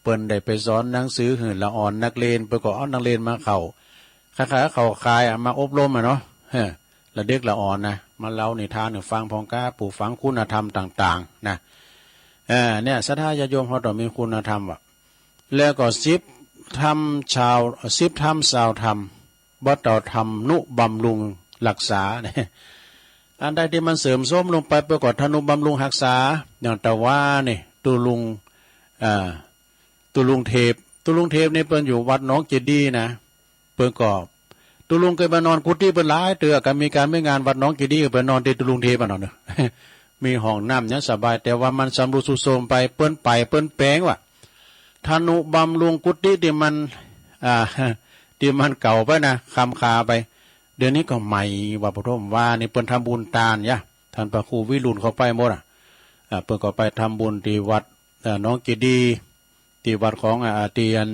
เปิ้นได้ไปสอนหนังสือหื่นละอ่อนนักเลนไปก็เอานักเลนมาเข้าคล้ายๆเข้าคายมาอบรมเนาะละเด็กละอ่อนนะมาเล่านิทานให้ฟังพองกาปลูกฝังคุณธรรมต่างๆนะเนี่ยศรัทธาญาติโยมเขาต้องมีคุณธรรมว่ะแล้วก็10ทำชาว10ทำสาวธรรมบ่ต่อธรรมนุบำรุงรักษาเนี่ยอันใดที่มันเสริมส้มลงไปประกอบธนุบำรุงรักษาอย่างแต่ว่านี่ตุลุงเทพนี่เปิ้นอยู่วัดหนองเจดีนะเปิ้นก็ตุลุงเคยมานอนกุฏิเปิ้นหลายเตือกันมีการไม่งานวัดหนองเจดีเปิ้นนอนที่ตุลุงเทพนอนเนอะ มีห้องน้ำเนี่ยสบายแต่ว่ามันสำรุดสุโทรมไปเปิ้นแปลงว่ะธนุบำรุงกุฏิที่มันที่มันเก่าไปนะคำคาไปเดี๋ยวนี้ก็ใหม่ว่าพระธมว่านี่เปิ้นทำบุญตาลยะท่านพระครูวิรุณเขาไปหมดเปิ้นก็ไปทำบุญที่วัดน้องเจดีที่วัดของเตียน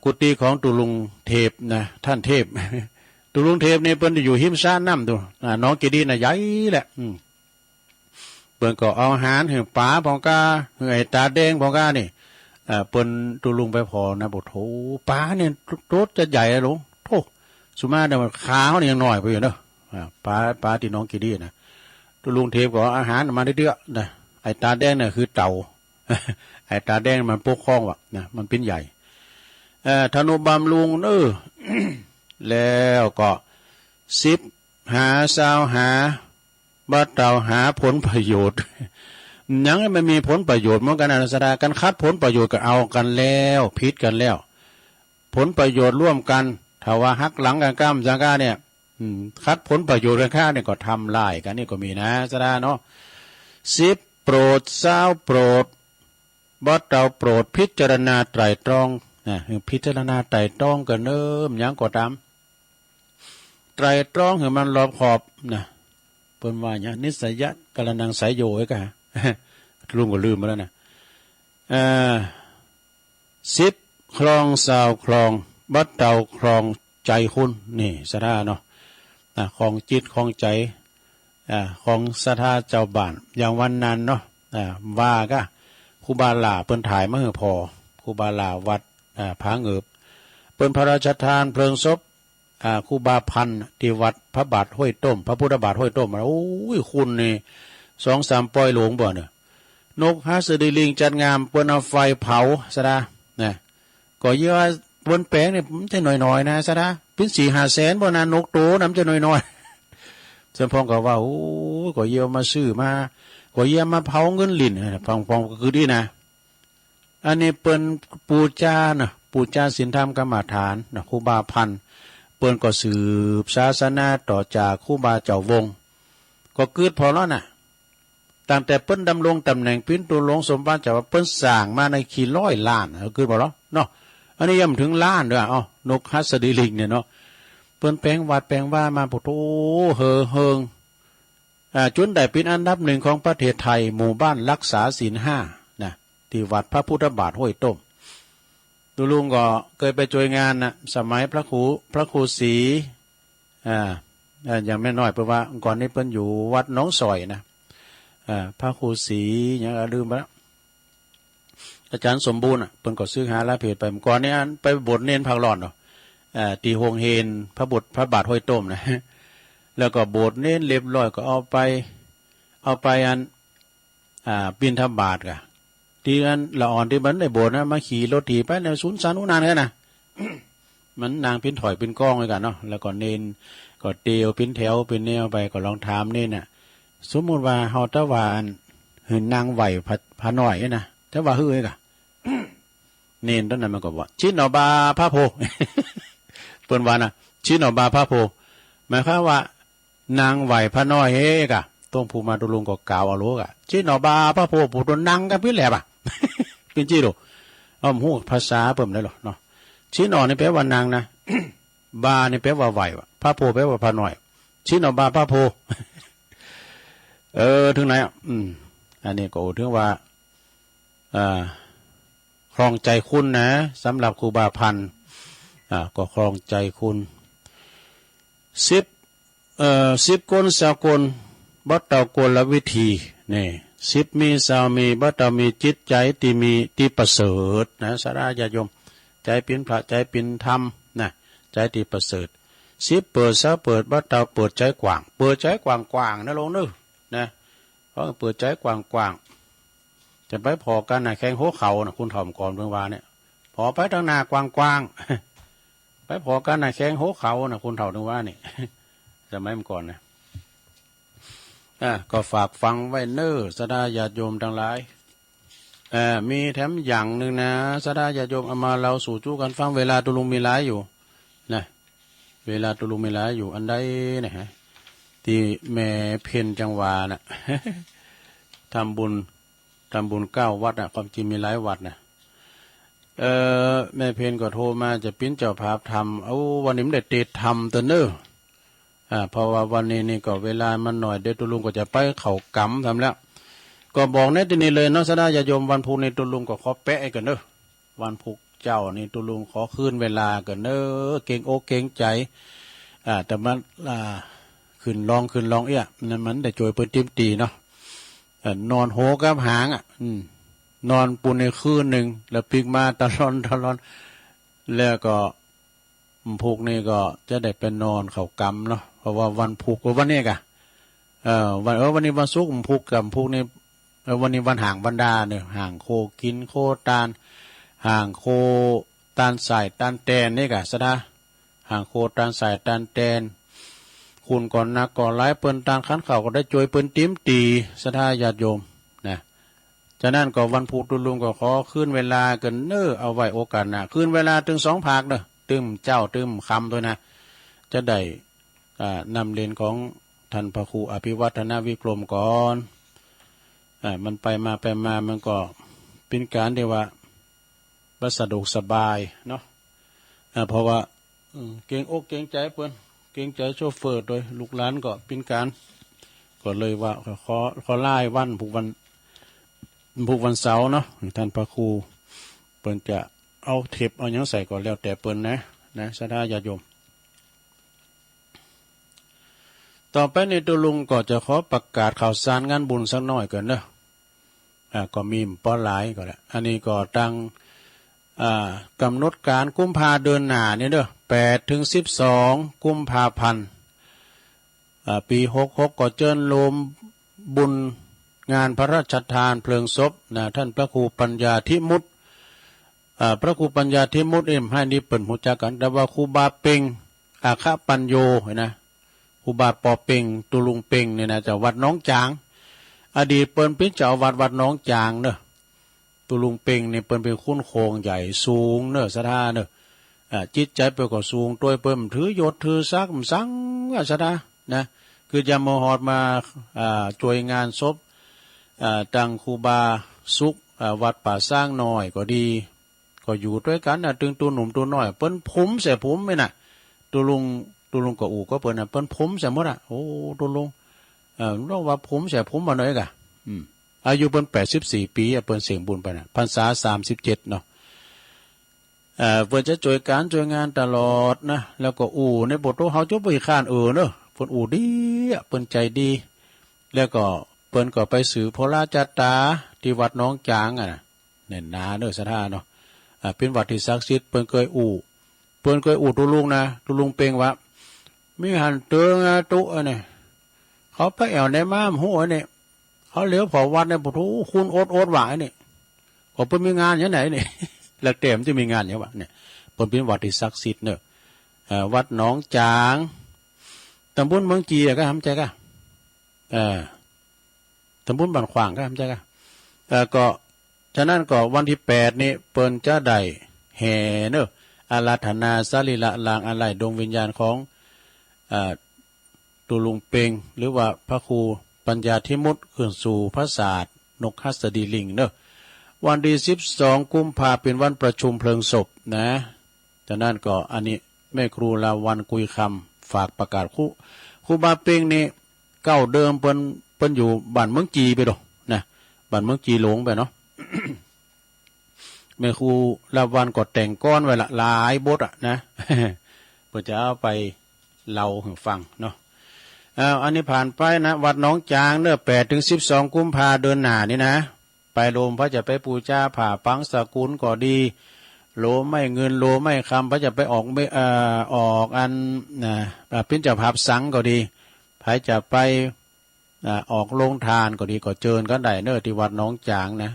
กุฏิของตุลุงเทพนะท่านเทพ ตุลุงเทพนี่เปิ้นอยู่หิมซ่านน้ำตัวน้องกีดีน่ะใหญ่แหละเปิ้นก็เอาอาหารให้ป๋าพองกาให้ไอ้ตาแดงพองกานี่เปิ้นตุลุงไปพอนะบอกโถป๋าเนี่ยรถจะใหญ่เลยลุงโธ่สุมาเนี่ยขาเขาเนี่ยยังน้อยไปอยู่เนาะป๋าที่น้องกีดีนะตุลุงเทพก็อาหารมาเรื่อยๆนะไอ้ตาแดงเนี่ยคือเต่า ไอ้ตาแดงมันปกครองว่ะนะมันเป็นใหญ่ธนุบำรุงแล้วก็10หาสาวหาบัดเต่าหาผลประโยชน์ ยังไม่มีผลประโยชน์เหมือนกันนะสดากันคัดผลประโยชน์ก็เอากันแล้วพิษกันแล้วผลประโยชน์ร่วมกันถ้าว่าหักหลังกันก้ามจังก้าเนี่ยคัดผลประโยชน์กันข้าเนี่ยก็ทำลายกันนี่ก็มีนะสดาเนาะ10โปรดสาวโปรดบัดเต่าโปรดพิจารณาไตร่ตรองพิจารณาไตร่ตรองกันเนิ่มยังก็ตามไตร่ตรองให้มันรอบขอบนะเปิ้นว่าเนี่ยนิสัยะกะละนังสายโยไอ้กะ ลุงก็ลืมมาแล้วนะ10คลองสาวคลองบัดเต่าคลองใจคุณนี่สะท่าเนาะคลองจิตคลองใจของสะท่าเจ้าบ้านอย่างวันนั้นเนาะว่าก็ครูบาลาเปิ้นถ่ายมาให้พอครูบาลาวัดผาเงือบเปิ้นพระราชทานเพลิงศพครูบาพันธ์ที่วัดพระบาทห้วยต้มพระพุทธบาทห้วยต้มโอ้ยคุณนี่2-3ปล่อยหลวงบ่เนี่ยนกฮัสดีลิงจัดงามเปิ้นเอาไฟเผาซะดานะก็เยอะบนแปลงเนี่ยมันจะน้อยๆนะซะดาเป็น4-5แสนบ่นะนกโตนำจะน้อยๆสมพงก็ว่าโอ้ก็เยอะมาซื้อมาก็เยอะมาเผาเงินลิ้นพองก็คือดีนะอันนี้เปิ้นปูจานะปูจาศีลธรรมกรรมฐานนะครูบาพันธ์เปิ้นก็สืบศาสนาต่อจากครูบาเจ้าวงก็เกิดพอแล้วน่ะตั้งแต่เปิ้นดำรงตำแหน่งปิ้นตุลงสมบัติจากว่าเปิ้นสร้างมาในกี่ร้อยล้านเกิดพอแล้วเนาะอันนี้ยังถึงล้านด้วยนกฮัสดีลิงเนี่ยเนาะเปิ้นแปลงวัดแปลงว่ามาพุทโธเฮิงจนได้เป็นอันดับ1ของประเทศไทยหมู่บ้านรักษาศีล5นะที่วัดพระพุทธบาทห้วยต้มตุลุงก็เคยไปช่วยงานนะสมัยพระครูศรีอย่างไม่น้อยเพราะว่าก่อนนี้เพิ่นอยู่วัดหนองสอยนะพระครูศรีอย่างลืมไปแล้วอาจารย์สมบูรณ์เพิ่นก็ซื้อหาลาเพจไปก่อนนี้ไปบวชเน้นพักร้อนเนาะตีโฮงเฮนพระบาทห้วยต้มนะแล้วก็โบสถ์เน้นเรียบร้อยก็เอาไปบิณฑบาตกะที่อันละอ่อนที่มันในโบสถ์นะมาขี่รถถีไปในศูนย์สานุนานกันนะ มันนางพินถอยพินกล้องเลยกันเนาะแล้วก็เน้นก็เตียวพินแถวพินแนวไปก็ลองถามเน้นน่ะสมมุติว่าเฮาตะวานเห็นนางไหวพระน้อยนะแต่ว่าฮื้อกะ เน้นตอนนั้นมันก็ว่าชินอบาพระโพ เปิ้นว่านะชินอบาพระโพหมายความว่านางไหวพระน้อยเฮกะต้องภูมาตุลุงก็กล่าวเอาโลกะชินอบาพระโพผู้ตนนางกันพี่แหละป่ะ เป็นจี้โดฮู้ภาษาเปิ้นได้หรอเนาะชินอนี่แปลว่านางนะ บานี่แปลว่าไหวพระโพแปลว่าพระน้อยชินอบาพระโพ ถึงไหนอันนี้ก็ถึงว่าครองใจคุณนะสำหรับครูบาพันธ์ก็ครองใจคุณ10กลสากลบัดเต่ากลวิธีนี่10มีสาวมีบัดเต่ามีจิตใจที่ประเสริฐนะสาราญาโยมใจเป็นพระใจเป็นธรรมนะใจที่ประเสริฐ10เปิดซะเปิดบัดเต่าเปิดใจกว้างเปิดใจกว้างๆนะลงนึนะเพราะเปิดใจกว้างๆจะไปพอกันนะแข่งหัวเข่านะคุณถ่อมก่อนเมื่อวานเนี่ยพอไปทางหน้ากว้างๆไปพอกันนะแข่งหัวเข่านะคุณเถ่าเมื่อวานนี่จะไม่ก่อนนะก็ฝากฟังไว้เน้อสดาญาติโยมทั้งหลายมีแถมอย่างหนึ่งนะสดาญาติโยมเอามาเราสู่จู้กันฟังเวลาตุลุงมีหลายอยู่นะเวลาตุลุงมีหลายอยู่อันใดนะฮะที่แม่เพ็ญจังหวานะ ทำบุญ9 วัดนะความจริงมีหลายวัดนะแม่เพ็ญก็โทรมาจะปิ้นเจ้าภาพทำเอาวันนี้มันได้เตะทำตัวเน้อเพราะว่าวันนี้นี่ก็เวลามันหน่อยเดี๋ยวตุลุงก็จะไปเข้ากำทำแล้วก็บอกในที่นี้เลยเนาะสดาญาโยมวันพุธในตุลุงก็ขอแปะกันเด้อวันพุธ เจ้านี่ตุลุงขอคืนเวลากันเนอเก่งอกเก่งใจแต่มันขึ้นลองเอี้ยนั่นมันได้จวยเปิ้นติ้มตีเนาะนอนโหกับหางนอนปูนในคืนหนึ่งแล้วปิกมาตะลอนแล้วก็ผูกนี่ก็จะได้เป็นนอนเขากำเนาะเพราะว่าวันผูกวันนี้กะวันนี้วันศุกร์ผูกกับผูกนี่วันนี้วันห่างบรรดาเนี่ยห่างโคกินโคตานห่างโคตานสายตานแตนนี่กะสะดาห่างโคตานสายตานแตนคุณก่อนนักก่อนไล่เปิ้นตานขันเข่าก็ได้จวยเปิ้นติ้มตีสะดาญาติโยมนะฉะนั้นก็วันพุธตุลุงก็ขอขึ้นเวลากันเอาไว้โอกาสหน้าขึ้นเวลาถึง2 ภาคเด้อตึมเจ้าตึมคำด้วยนะจะได้นำเรียนของท่านพระครูอภิวัฒนวิกรมก่อนมันไปมามันก็เป็นการที่ว่าสะดวกสบายเนาะเพราะว่าเก่งอกเก่งใจเปิ้นเก่งใจโชเฟอร์โดยลูกหลานก็เป็นการก็เลยว่าขอไล่วันผูกวันเสาร์เนาะท่านพระครูเปิ้นจะเอาเทปเอาหยังใส่ก็แล้วแต่เปิ้นนะสาธุญาติโยมต่อไปในตุลุงก็จะขอประกาศข่าวสารงานบุญสักหน่อยก่อนเนอะก็มีป้อหลายก็แหละอันนี้ก็ตั้งกำหนดการกุมภาเดือนหน้านี่เด้อ8 ถึง 12 กุมภาพันธ์ปี66ก็เจิ้นโลมบุญงานพระราชทานเพลิงศพท่านพระครูปัญญาธิมุตติพระครูปัญญาธิมุตติให้นี่เปิ่นหูจักกันแต่ว่าครูบาเป่งอาคะปัญโยเห็นนะครูบาปอเป่งตุลุงเป่งเนี่ยนะจากวัดน้องจางอดีตเปิ้นเป็นเจ้าวัดน้องจางเนอะตุลุงเป่งเนี่ยเปิ้นเป็นคุ้นโคงใหญ่สูงเนอะสถาเนอะจิตใจเปิ้นก็สูงตัวเปิ้นถือยศถือซักสังสถานะคือจะมหอดมาช่วยงานศพตังครูบาสุขวัดป่าสร้างน้อยก็ดีก็อยู่ด้วยกันตึงตัวหนุ่มตัวน้อยเปิ้นผมเสียผมไม่น่ะตุลุงก็อู่ก็เปิ้นเปิ้นผมเสียหมดโอ้ตุลุงเราว่าผมเสียผมมาหน่อยกะอายุเปิ้น84 ปีเปิ้นเสียงบุญไปน่ะพรรษา37เนาะเปิ้นจะช่วยการช่วยงานตลอดนะแล้วก็อู่ในบทโตเฮาจุบ่ข้านเนอะเปิ้นอู่ดีเปิ้นใจดีแล้วก็เปิ้นก็ไปสืบโพราจัตตาที่วัดน้องจางแน่นนาเด้อสถาเนาะเป็นวัดที่ศักดิ์สิทธิ์เปิ้นเคยอู่ตุลุงนะตุลุงเป่งว่ามีหันเตืองตุเนี่ยเขาไปแอวในม้ามหัวเนี่ยเขาเหลียวพอวัดเนี่ยพุทธคุณโอดหวายเนี่ยเขาเปิ้นมีงานอย่างไหนเนี่ยแล้วเต็มจะมีงานอย่างวะเนี่ยเปิ้นเป็นวัดที่ศักดิ์สิทธิ์เนอะวัดน้องจางตำบลเมืองจีก็ทำใจก็ตำบลบ้านขวางก็ทำใจก็ฉะนั้นก็วันที่8นี่เปิ้นจะได้แห่เนอะอาราธนาสรีระลางอะไหล่ดวงวิญญาณของตุลุงเปงหรือว่าพระครูปัญญาธิมุตติขึ้นสู่พระศาสตร์นกหัสดีลิงเนอะวันที่12 กุมภาพันธ์เป็นวันประชุมเพลิงศพนะฉะนั้นก็อันนี้แม่ครูลาวันกุยคำฝากประกาศครูบาเปงนี่เก้าเดิมเปิ้นอยู่บ้านเมืองจีไปดอกนะบ้านเมืองจีหลงไปเนาะ แม่ครูลาวันก็แต่งก้อนไว้ละหลายบทนะ เพื่อจะเอาไปเล่าให้ฟังเนาะอันนี้ผ่านไปนะวัดน้องจางเนอะ8 ถึง 12 กุมภาเดือนหน้านี่นะไปโลมพระจะไปปูชาผ่าปังสกุลก็ดีโลไม่เงินโลไม่คำพระจะไปออกอันเป็นเจ้าภาพสังก็ดีพระจะไปออกโรงทานก็ดีก็เจิญกันได้เนอะที่วัดน้องจางนะ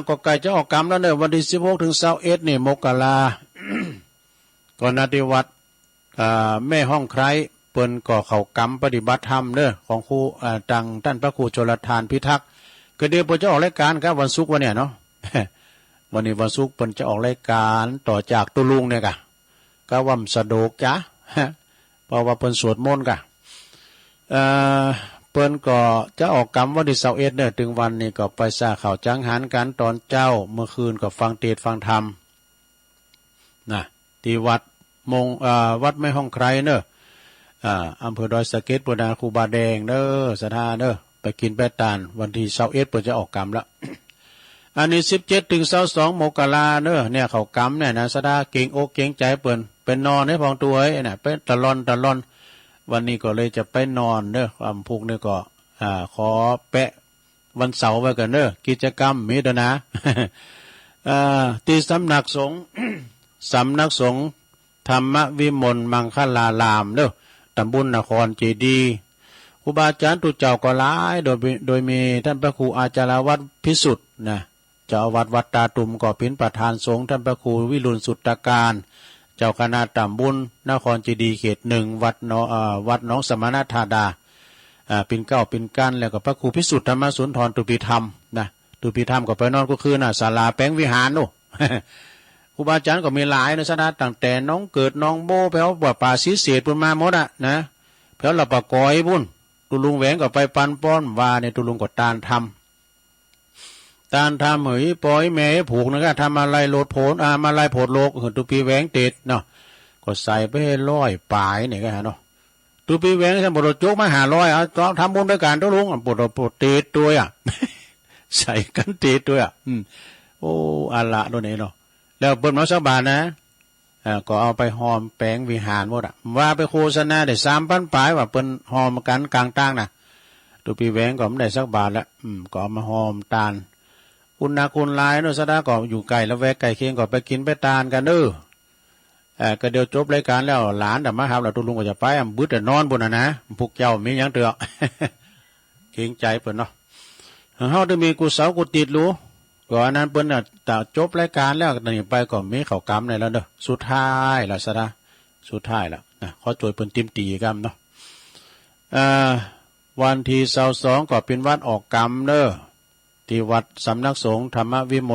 ก็ใกล้จะออกกรรมแล้วเนอะวันที่16 ถึง 21นี่มกรา ก่อนนาที่วัดแม่ห้องไคร้เปิ้นก็เข้ากรรมปฏิบัติธรรมเนอะของครูตังท่านพระครูโชลทานพิทักษ์ก็เดี๋ยวเปิ้นจะออกรายการครับวันศุกร์วันเนี่ยเนาะ วันนี้วันศุกร์เปิ้นจะออกรายการต่อจากตุลุงเนี่ยกะก็ว่ำสะโดกจ้ะ เพราะว่าเปิ้นสวดมนต์กะเปิ้นก็จะออกกรรมวันที่21เนี่ยถึงวันนี้ก็ไปสาข่าวจังหันกันตอนเจ้าเมื่อคืนก็ฟังเทศน์ฟังธรรมนะที่วัดวัดแม่ห้องไคร้เนอะอำเภอดอยสะเก็ดปนาครูบาแดงเนอะสถาเนอะไปกินแปดตานวันที่21เปิ้นจะออกกรรมแล้ว อันนี้17 ถึง 22 มกราเนอะเนี่ยเขากำเนี่ยนะสดาเก่งอกเก่งใจเปิ้นเป็นนอนให้พองตัวไอ้น่ะเป็นตะลอนวันนี้ก็เลยจะไปนอนเนอะความพุกเนี่ยก็ขอแปะวันเสาร์ไว้กันเนอะกิจกรรมมีด้วยนะ ที่สำนักสงฆ์ สำนักสงฆ์ธรรมวิมลมังคลารามเนอะตำบลนครเจดีย์ครูบาอาจารย์ตุเจ้าก็หลายโดยมีท่านพระครูอาจารย์วัดพิสุทธิ์นะเจ้าวัดวัดตาตุ่มก็เป็นประธานสงฆ์ท่านพระครูวิรุณสุตตการเจ้าคณะตำบลนครเจดีย์เขต1วัดน้องสมณธาดาปิ่นเก้าปิ่นกันแล้วก็พระครูพิสุทธิ์ธรรมสุนทรตุปิธรรมนะตุปิธรรมก็ไปนอนก็คือน่ะศาลาแป้งวิหารโน่ ครูบาอาจารย์ก็มีหลายนะสนะตั้งแต่น้องเกิดน้องโบแถวป่าศรีเศษปุ่นมาหมดอ่ะนะแถวละปะกอยปุ่นตุลุงแหวงก็ไปปันป้อนว่าเนี่ยตุลุงก็ตานทำเหยปล่อยแม่ผูกนะครับทำอะไรโลดโผนมาลายโผดโลกตุปีแหวงเต็ดเนาะก็ใส่ไปให้ร้อยปลายเนี่ยก็ฮะเนาะตุปีแหวงท่านบดโจกมา500เอาทำบุญด้วยการตุลุงปวดเต็ดตัวอ่ะ ใส่กันเต็ดตัวอ่ะโอ้อาละโดนเนาะแล้วเปิ้นมาสักบาทนะก็เอาไปหอมแป้งวิหารหมดอ่ะว่าไปโฆษณาได้3,000ปลายว่าเปิ้นหอมกันกลางตั้งนะตุปีแหวงก็ไม่ได้สักบาทแล้วก็เอามาหอมตาลคุณนาคุณลายเนาะสะดาก็อยู่ไกลแล้วแวกไก่เคียงก็ไปกินไปตาลกันก็เดี๋ยวจบรายการแล้วหลานแต่มาครับแล้วตุลุงก็จะไปบึ้ดแต่นอนบนนะพวกเจ้ามีหยังเถอะ เกรงใจเปิ้นเนาะเฮาได้มีกุศลกุฏิรู้ก่อนนั้นเปิ้นแต่จบรายการแล้วนี่ไปก็มีเขากำในแล้วเด้อสุดท้ายล่ะสะดาสุดท้ายแล้วนะขอจวยเปิ้นติมตีกำเนาะวันที่22ก็เป็นวันออกกรรมเด้อที่วัดสำนักสงฆ์ธรรมวิม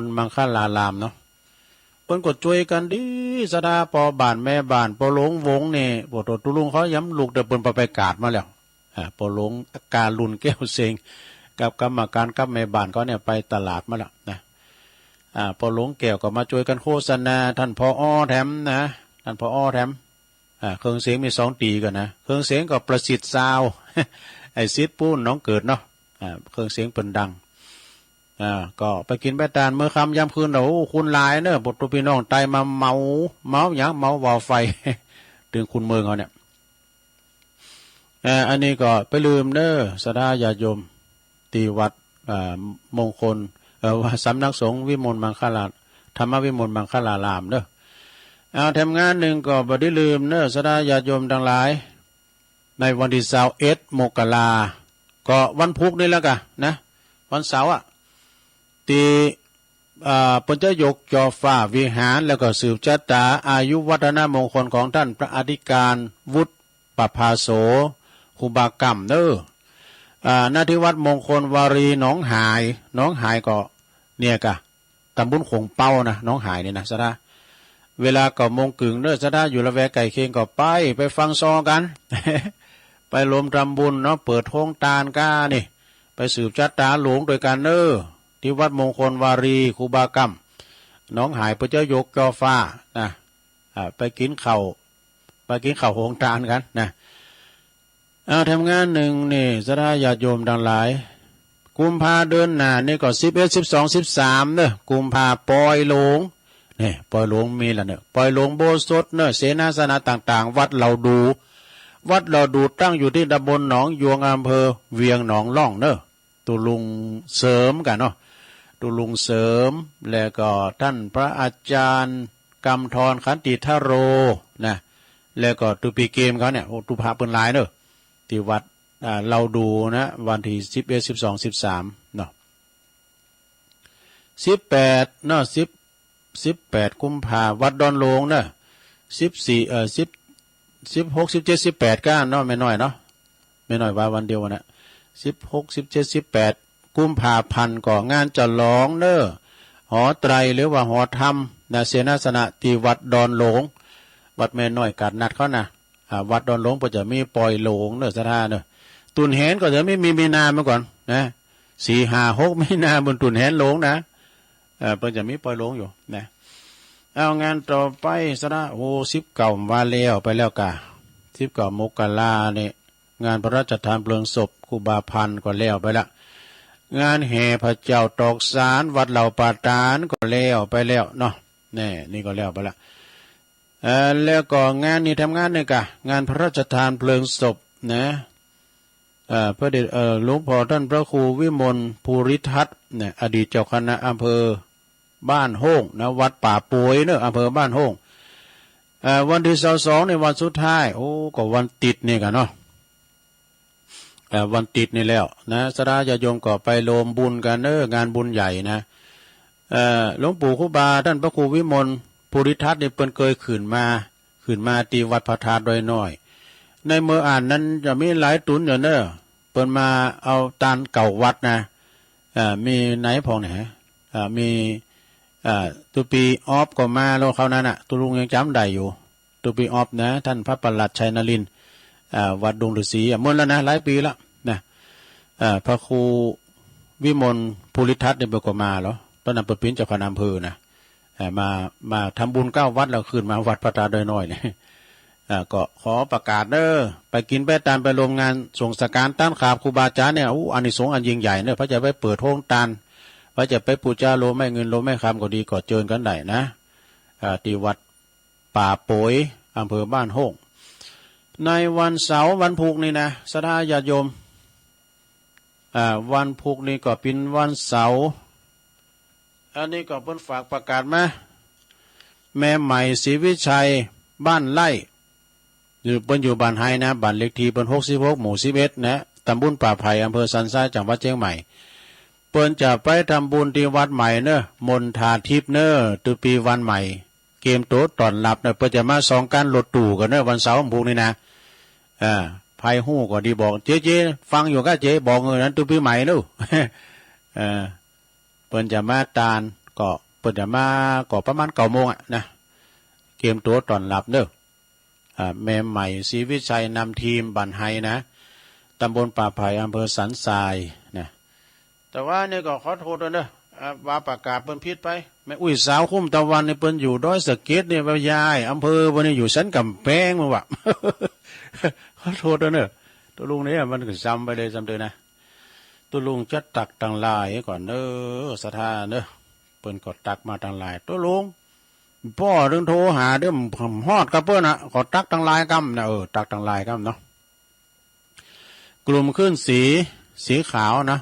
ลมังคลารามเนาะเปิ้นก็ช่วยกันดีสะดาปอบ้านแม่บ้านปอหลงวงนี่บ่ตตุลุงเขาย้ำลูกแต่เปิ้นไปกาดมาแล้วปอหลงการุนแก้วเซงกับกรรมการกับแม่บ้านเขาเนี่ยไปตลาดมาแล้วนะปอหลงแก้วก็มาช่วยกันโฆษณาท่านผอ.แถมนะท่านผอ.แถมเครื่องเสียงมี2ตีกันนะเครื่องเสียงก็ประสิทธิ์ซาว ไอ้ซิดปูนน้องเกิดเนาะเครื่องเสียงเปิ่นดังก็ไปกินไปตานเมื่อค่ำยามคืนโอ้คุณหลายเนอะบทตัวพี่น้องไตมาเมาหยังเมาวาวไฟ ถึงคุณเมืองเขาเนี่ยอันนี้ก็ไปลืมเนอะสดาญาโยมตีวัดมงคลว่าสำนักสงฆ์วิมลมังคลาธรรมวิมลมังคลารามเนอะทำงานหนึ่งก็บ่ได้ลืมเนอะสดาญาโยมทั้งหลายในวันที่21 มกราก็วันพุธนี่แล้วกันนะวันเสาร์ตีเปิ้นจะยกจอฟ้าวิหารแล้วก็สืบชะตาอายุวัฒนมงคลของท่านพระอธิการวุฒิปภาโสครูบากรรมเด้อณที่วัดมงคลวารีหนองหายก็เนี่ยกะตำบลคงเป้านะหนองหายนี่นะสะดาเวลาก็โมงกึ่งเด้อสะดาอยู่ละแวกไก่เคียงก็ไปฟังซอกัน ไปรวมทำบุญเนาะเปิดโรงทานก้านี่ไปสืบชะตาหลวงโดยการที่วัดมงคลวารีครูบากรรมน้องหายพระเจ้ายกจอฟ้านะไปกินข้าวโรงทานกันนะทำงานหนึ่งนี่สดาญาติโยมดังหลายกุมภาเดือนหน้านี่ก็11 12 13เนอะกุมภาปอยหลวงนี่ปอยหลวงมีละเนอะปอยหลวงโบสถเนอะเสนาสนะต่างๆวัดเราดูตั้งอยู่ที่ตำบลหนองยวงอำเภอเวียงหนองล่องเนอะตุลุงเสริมกันเนาะตุลุงเสริมแล้วก็ท่านพระอาจารย์กำธรขันติทโรนะแล้วก็ตุปีเกมเขาเนี่ยตุภาเปิ้นหลายเนอะที่วัดเราดูนะวันที่11 12 13เนาะ18เนาะ18กุมภาวัดดอนโลงเนอะ14 16 17 18ก้านเนาะไม่น้อยเนาะไม่น้อยว่าวันเดียวนะ16 17 18กุมภาพันธ์ก็งานจะร้องเนอะหอไตรหรือว่าหอธรรมนะเสนาสนะที่วัดดอนหลงวัดแม่น้อยกัดนัดเขานะวัดดอนหลงก็จะมีปล่อยหลงเนอะสถานเนอะตุนแหนก็จะไม่มีนาเมื่อก่อนนะ4 5 6มีนาบนตุนแหนหลงนะเพิ่นจะมีปล่อยหลงอยู่นะเอางานต่อไปสนะโอ้19วันแล้วไปแล้วกะ19 มกราเนี่ยงานพระราชทานเพลิงศพครูบาพันธ์ก็แล้วไปละ งานแห่พระเจ้าตอกสารวัดเหล่าป่าตานก็แล้วไปแล้วเนาะนี่ก็แล้วไปละแล้วก็งานนี้ทำงานนี่กะงานพระราชทานเพลิงศพนะพระเดชหลวงพ่อท่านพระครูวิมลภูริทัตน์เนี่ยอดีตเจ้าคณะอำเภอบ้านโฮงนะวัดป่าป่วยเนอะอำเภอบ้านโฮงวันที่22ในวันสุดท้ายโอ้ก็วันติดนี่กันเนาะวันติดนี่แล้วนะสราญาโยมก็ไปโลมบุญกันงานบุญใหญ่นะหลวงปู่ครูบาท่านพระครูวิมลภูริทัตน์นี่เปิ้นเคยขึ้นมาตีวัดพระธาตุโดยน้อยในเมื่ออ่านนั้นจะมีหลายตุนอยู่เนอะเปิ้นมาเอาตานเก่าวัดนะมีไหนพองไหนมีตุปีออฟก็มาแล้วเขานั้นตุลุงยังจำได้อยู่ตุปีออฟนะท่านพระประหลัดชัยนรินทร์วัดดงฤาษีเมื่อแล้วนะหลายปีแล้วนะพระครูวิมลภูริทัตน์เนี่ยเบิกมาแล้วตอนนั้นเปิดปิ้นเจ้าคณะอำเภอนะมาทำบุญ9 วัดแล้วขึ้นมาวัดพระธาตุโดยน้อยเนี่ยก็ขอประกาศไปกินไปตานไปรวมงานส่งสการต้านขาบครูบาอาจารย์เนี่ยอานิสงส์อันยิ่งใหญ่เนี่ยพระจะไปเปิดโฮงตานพระจะไปปูจาโลไม่เงินโลไม่คำก็ดีก็เจิญกันได้นะที่วัดป่าป่วยอำเภอบ้านโฮงในวันเสาร์วันพุธนี่นะศรัทธาญาติโยมวันพุธนี่ก็เป็นวันเสาร์อันนี้ก็เพิ่นฝากประกาศมาแม่ใหม่ศรีวิชัยบ้านไร่เปิ้นอยู่บ้านไฮนะบ้านเลขที่เปิ้น66 หมู่ 11นะตำบลป่าไผ่อำเภอสันทรายจังหวัดเชียงใหม่เปิ้นจะไปทำบุญที่วัดใหม่มณฑาทิพย์ตุปีวันใหม่เกมโต๊ะตอนหลับเปิ้นจะมาสองการรถตู่กันวันเสาร์วันพุธนี่นะไผ่ฮู้ก็ดีบอกเจ๊ฟังอยู่ก็เจ๊บอกเงินนั้นตุปีใหม่เปิ้นจะมาตานก็เปิ้นจะมาก็ประมาณ9 โมงนะเกมโต๊ะตอนหลับแม่ใหม่ศรีวิชัยนำทีมบันไฮนะตำบลป่าไผ่อำเภอสันทรายนะแต่ว่านี่ก็ขอโทษด้วยนะว่าประกาศเปิ้นผิดไปแม่อุ้ยสาวคุ้มตะวันนี่เปิ้นอยู่ดอยสะเก็ดเนี่ยยายอำเภอวันนี้อยู่สันกำแพงมั้งวะ ขอโทษด้วยเนอะตัวลุงเนี่ยมันก็จำไปเลยจำเลยนะตัวลุงจะตักตังลายก่อนสถานเปิ้นก็ตักมาตังลายตัวลุงพ่อเรื่องโทรหาผมฮอดกับเพื่อนขอตักตังลายกำนะตักตังลายกำเนาะกลุ่มขึ้นสีขาวนะ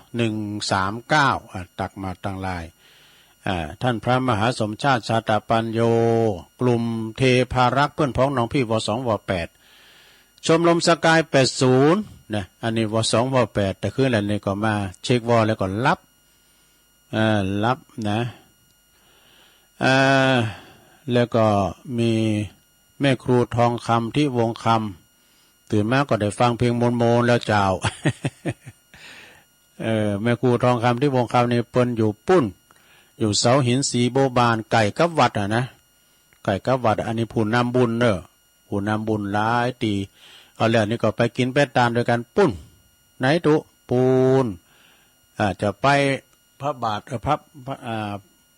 139ตักมาตังลายท่านพระมหาสมชาติชาตปัญโยกลุ่มเทพารักษ์เพื่อนพ้องน้องพี่ว2ว8ชมรมสกาย80นะอันนี้ว2ว8แต่ขึ้นอะไรนี่ก็มาเช็ควอแล้วก็รับนะแล้วก็มีแม่ครูทองคำที่วงคำตื่นมาก็ได้ฟังเพลงโมนแล้วเจ้า แม่ครูทองคำที่วงคำนี่เปิ้นอยู่ปุ้นอยู่เสาหินสีโบบานไก่กับวัดนะไก่กับวัดอันนี้ผู้นำบุญผู้นำบุญหลายตีเอาแล้วนี่ก็ไปกินไปตามโดยกันปุ้นไหนตุปูนจะไปพระบาทพระ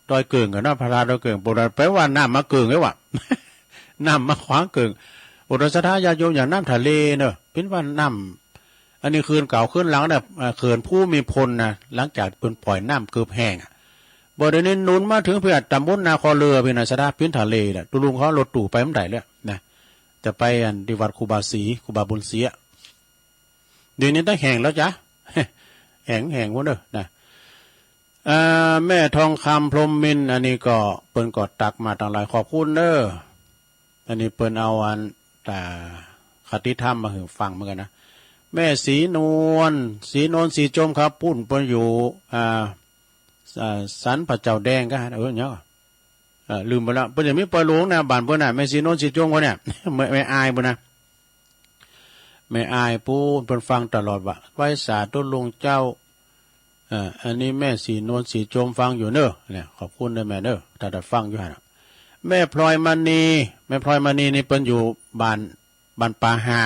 ดอยเกิงกันเนาะพระธาตุดอยเกิงโบราณแปลว่าน้ำมาเกิงไว้วะ น้ำมาขวางเกิงอุตสาหญาโยมอย่างน้ำทะเลเป็นว่าน้ำอันนี้คืนเก่าคืนหลังเขื่อนผู้มีพลนะหลังจากเป็นปล่อยน้ำเกือบแห้งบ่ได้นี้นุนมาถึงเพื่อตำบลนาคอเรือเป็นสถานพื้นทะเลตุลุงเขารถตู่ไปมันได้แล้วนะจะไปที่วัดครูบาศรีครูบาบุญศรีเดี๋ยวนี้ต้องแห้งแล้วจ้ะ แห้งหมดนะแม่ทองคำพรหมมินอันนี้ก็เปิ้นก็ตักมาต่างหลายขอบคุณอันนี้เปิ้นเอาแต่คติธรรมมาให้ฟังเหมือนกันนะแม่ศรีนวลสีจมครับปุ้นเปิ้นอยู่สันพระเจ้าแดงก็เนี่ยลืมไปแล้วเปิ้นจะมีปล่อยหลวงนะบ้านเปิ้นแม่ศรีนวลสีจมเขาเนี่ย ไม่อายเปิ้นนะไม่อายปูเปิ้นฟังตลอดว่าไว้สาธุลุงเจ้าอันนี้แม่สีนวลสีจมฟังอยู่เนี่ยขอบคุณด้วยแม่ถ้าได้ฟังอยู่ฮะแม่พลอยมณีนี่เป็นอยู่บ้านป่าหา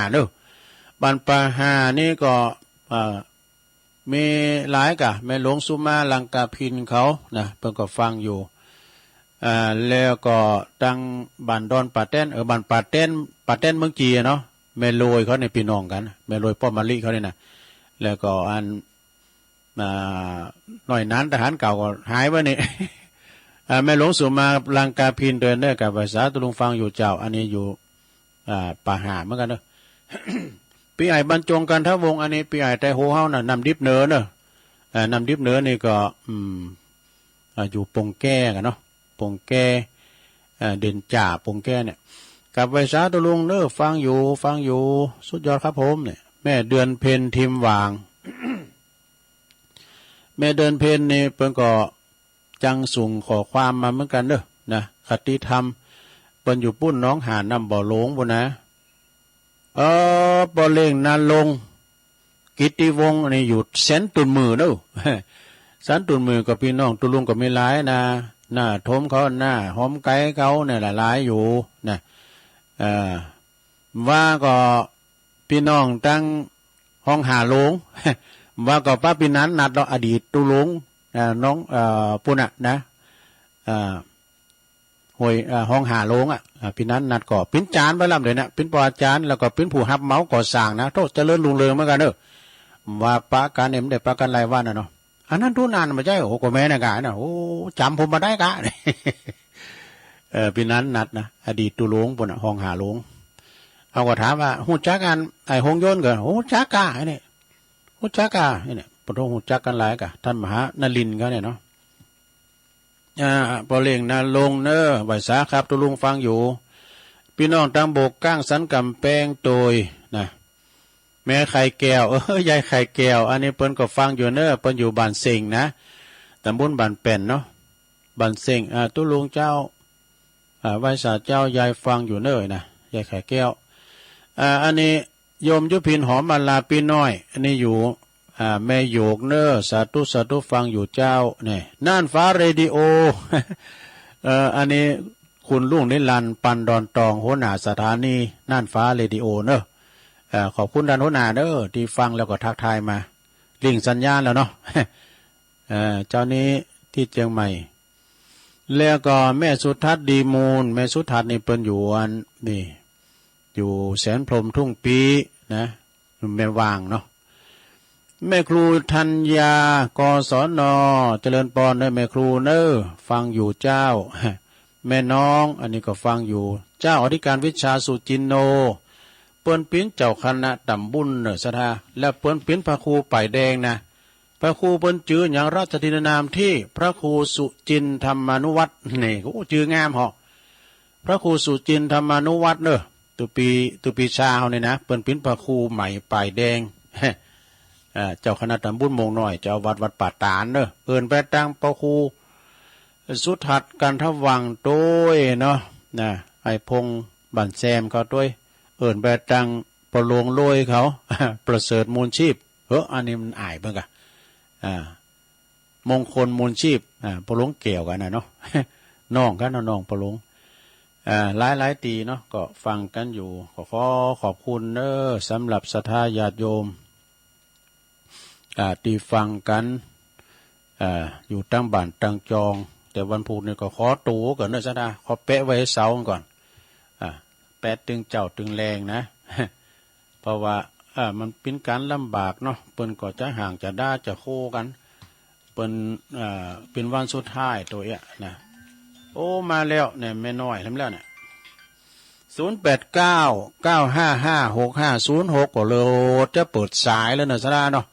บ้านป่าหานี่ก็มีหลายกะแม่หลวงสุมาลังกาพินเขานะเพิ่นก็ฟังอยู่แล้วก็ตั้งบ้านดอนป่าแต้นบ้านป่าแต้นเมืองจีเนาะแม่โรยเขาในพี่น้องกันแม่โรยป้อมมะลิเขาเนี่ยนะแล้วก็ หน่อยนั้นทหารเก่าก็หายไปนี่ แม่หลวงสุมาลังกาพินเดินได้กับภาษาตุลุงฟังอยู่เจ้าอันนี้อยู่ป่าหาเหมือนกันเนอะ ปีไอบรรจงกันทวงอันนี้ปีไอแต่โหเฮาน่ะนำดิบเนื้อเนอะนำดิบเนื้อนี่ก็อยู่ปงแก้กันเนาะปงแก้เด่นจ่าปงแก้เนี่ยกับภาษาตุลุงเนอะฟังอยู่สุดยอดครับผมเนี่ยแม่เดือนเพ็ญทิมวาง แม่เดือนเพ็ญนี่เพิ่นก็จังส่งขอความมาเหมือนกันเด้อนะคติธรรมเปิ้นอยู่ปุ้นน้องหานำบ่อหลงบ่นะบ่เล่งนาลงกิตติวงศ์นี่อยู่แสนตุนมือเด้อ แสนตุนมือกับพี่น้องตุลุงก็มีหลายนะหน้าทมเขาหน้าหอมไก่เขาเนี่ยหลายอยู่นะว่าก็พี่น้องตั้งห้องหาหลง ว่าก็ป้าปีนั้นนัดเราอดีตตุลุงน้องปุ่นนะหวยห้องหาโลงปีนั้นนัดก่อปิ้นจานไปลำเลยนะปิ้นปอาจารย์แล้วก็ปิ้นผู้ฮับเมาก่อสร้างนะโทษเจริญรุ่งเรืองเหมือนกันเนอะว่าปะการเอ็มได้ปะกันไรว่าน่ะเนาะอันนั้นทุนานไม่ใช่โอ้ก็แม่นะกะนะโอ้จำผมมาได้กะ ปีนั้นนัดนะอดีตตุลุงปุ่นห้องหาโลงเอาก็ถามว่าหูจักกันไอ้หงโยนกันหูจักกะไอ้นี่หูจักกะไอ้นี่ปฐมหูจักกันหลายกะท่านมหานลินทร์เขาเนี่ยเนาะพอเล่งนาลงเนอไหวสาครับตุลุงฟังอยู่พี่น้องตังโบกก้างสันกำแพงโดยนะแม่ไข่แก้วยายไข่แก้วอันนี้เปิ้นก็ฟังอยู่เนอเปิ้นอยู่บ้านเซ็งนะตำบลบ้านแป่นเนาะบ้านเซ็งตุลุงเจ้าไหวสาเจ้ายายฟังอยู่เนอนะยายไข่แก้วอันนี้โยมยุพินหอมมาลาปีน้อยอันนี้อยู่แม่โยกเนอสาธุฟังอยู่เจ้าเนี่ยน่านฟ้าเรดิโอ อันนี้คุณลุงนิรันดร์ปันดอนตองหัวหน้าสถานีน่านฟ้าเรดิโอเนอะขอบคุณท่านหัวหน้าเนอที่ฟังแล้วก็ทักทายมาลิงสัญญาณแล้วเนาะ เจ้านี้ที่เชียงใหม่แล้วก็แม่สุทัศน์ดีมูลแม่สุทัศน์นี่เปิ้นอยู่อันนี่อยู่แสนพรมทุ่งปีนะแม่วางเนาะแม่ครูธัญญากศนเจริญปอนได้แม่ครูเนอฟังอยู่เจ้า แม่น้องอันนี้ก็ฟังอยู่เจ้าอธิการวิชาสุจินโนเปิ้นปิ้นเจ้าคณะตำบุญเนอสถาและเปิ้นปิ้นพระครูป่ายแดงนะพระครูเปิ้นจื่ออย่างราชทินนามที่พระครูสุจินธรรมานุวัตรนี่โอ้จื่องามเหาะพระครูสุจินธรรมานุวัตรเนอตุปีชาเฮานี่นะเปิ้นปิ้นพระครูใหม่ป่ายแดง เจ้าคณะตำบุญมงน้อยเจ้าวัดป่าตานเนอะเอิ้นไปตั้งพระครูสุทัศน์กันทวังโต้ยเนาะนะไอพงบันแซมเขาด้วยเอิ้นไปตั้งประโลงโลยเขา ประเสริฐมูลชีพอันนี้มันอายเบิ่งกะมงคลมูลชีพประโลงเกี่ยวกันนะเนาะ น้องกันน้องประโลงหลายตีเนาะก็ฟังกันอยู่ขอขอบคุณเนอสำหรับศรัทธาญาติโยมที่ฟังกันอยู่ตั้งบ้านตั้งจองแต่วันพุธนี่ก็ขอตูก่อนเนอะซะนะขอแปะไว้เสาก่อนแปะตึงเจ้าตึงแรงนะ เพราะว่ามันเป็นการลำบากเนาะเปิ้นก็จะห่างจะได้จะโคกันเปิ้นเป็นวันสุดท้ายตัวเนี้ยนะโอ้มาแล้วเนี่ยแม่น้อยทำแล้วเนี่ย0899555656ก็เลยจะเปิดสายแล้วเนอะซะนะเนาะ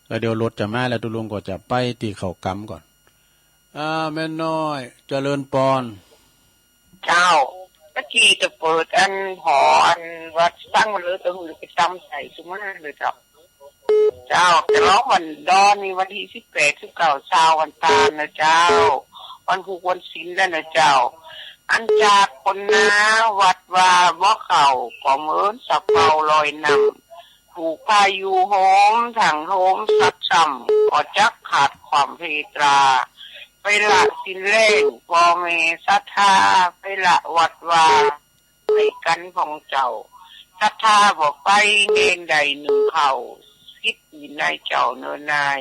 แล้วเดี๋ยวรถจะมาแล้วตุลุงก็จะไปตีเขากำก่อนแม่น้อยเจริญปอนเจ้าตะกี้จะเปิดอันหออันวัดตั้งมันเลยตัวหือไปตำใส่ซุมนั้นเลยเจ้าจะร้องวันดอนนี่วันที่18-19เช้าวันตาลนะเจ้าวันพุธวันศีลแล้วนะเจ้าอันจากคนนาวัดว่าบ่เข่าก็เหมือนสับเปาลอยนำถูกพายุโหมถังโหมสัดซ้ำก็จักขาดความเพตราไปละสินเล่งพอเมศรัทธาไปละวัดว่าไปกันของเจ้าศรัทธาบอกไปเนนใดหนึ่งเข่าคิดอยู่ในเจ้าเนินนาย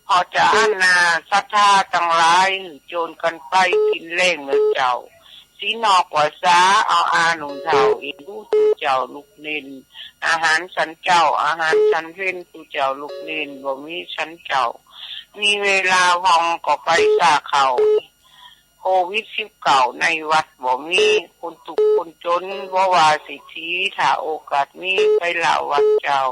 พอจะอานาศรัทธาตั้งหลายโจรกันไปสินเล่งเนื้อเจ้าสีนอกกว่าสาเอาอาหนุ่มเท่าอีลูกเจ้าลูกเน้นอาหารสันเจ้าอาหารสันเพ่นตูเจ้าลูกเน้นบ่มีสันเจ้า มีเวลาวังก็ไปสาเขาโควิด19ในวัดบ่มีคนทุกข์คนจนบ่ว่าสิทธิถ้าโอกาสมีไปละวัดเจ้า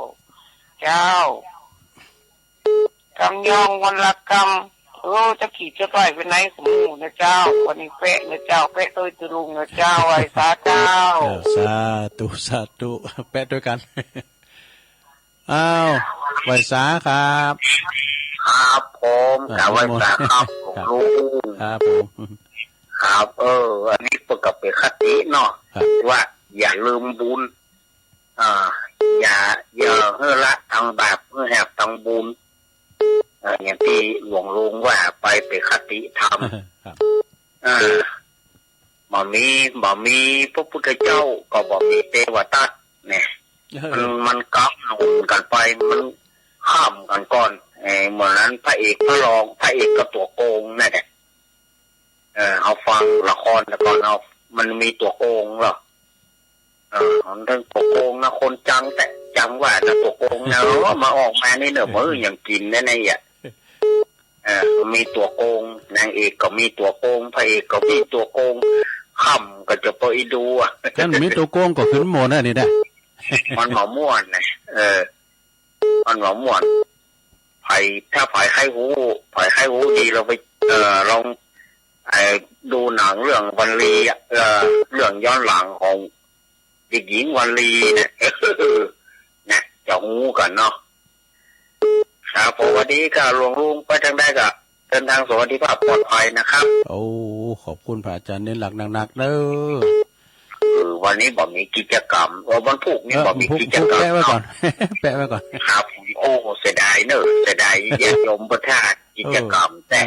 กำยองวันละกำจะขี่จะต่อยไปไหนสมูนะเจ้าวันนี้เป๊ะนะเจ้าเป๊ะตัวตุลุงนะเจ้าไอ้สาเจ้าสาธุแปะด้วยกัน อ้าวไวสาครับครับผมกับไวสาครับผมลุงครับผมครับอันนี้เปิดกับเป็นคติเนาะว่าอย่าลืมบุญอย่าเฮ้อละทางบาปเฮ้อแหบทางบุญอย่างที่หลวงลุงว่าไปเป็นคติธรรมบ่มีพระพุทธเจ้าก็บ่มีเทวทัตเนี่ยมันกักหนุนกันไปมันข้ามกันก่อนเหมือนนั้นพระเอกพระรองพระเอกก็ตัวโกงนั่นแหละเอาฟังละครแล้วก่อนมันมีตัวโกงหรอมันเรื่องตัวโกงนะคนจังว่านะตัวโกงนะมาออกมานี่เนอะมืออย่างกินแน่ๆมีตัวโกงนางเอกก็มีตัวโกงพระเอกก็มีตัวโกงค่ำก็จะไปดูท่านมีตัวโกงก็ขึ้นโมนะนี่ได้มันหมอม่วนนะมันหมอม่วนถ้าไผ่ไข้หูดีเราไปลองดูหนังเรื่องวันลีเรื่องย้อนหลังของเด็กหญิงวันลีเนี่ยนะจะหูกันเนาะครับผมวันนี้ก็หลวงลุงไปทางได้ก็เดินทางสวัสดิภาพปลอดภัยนะครับโอ้ขอบคุณพระอาจารย์เน้นหลักหนักๆเด้อวันนี้บอกมีกิจกรรมวันพุธนี้บอกมีกิจกรรมแปะไว้ก่อนแปะไว้ก่อนครับโอ้เสียดายเนอะเสียดายญาติโยมประทานกิจกรรมแต่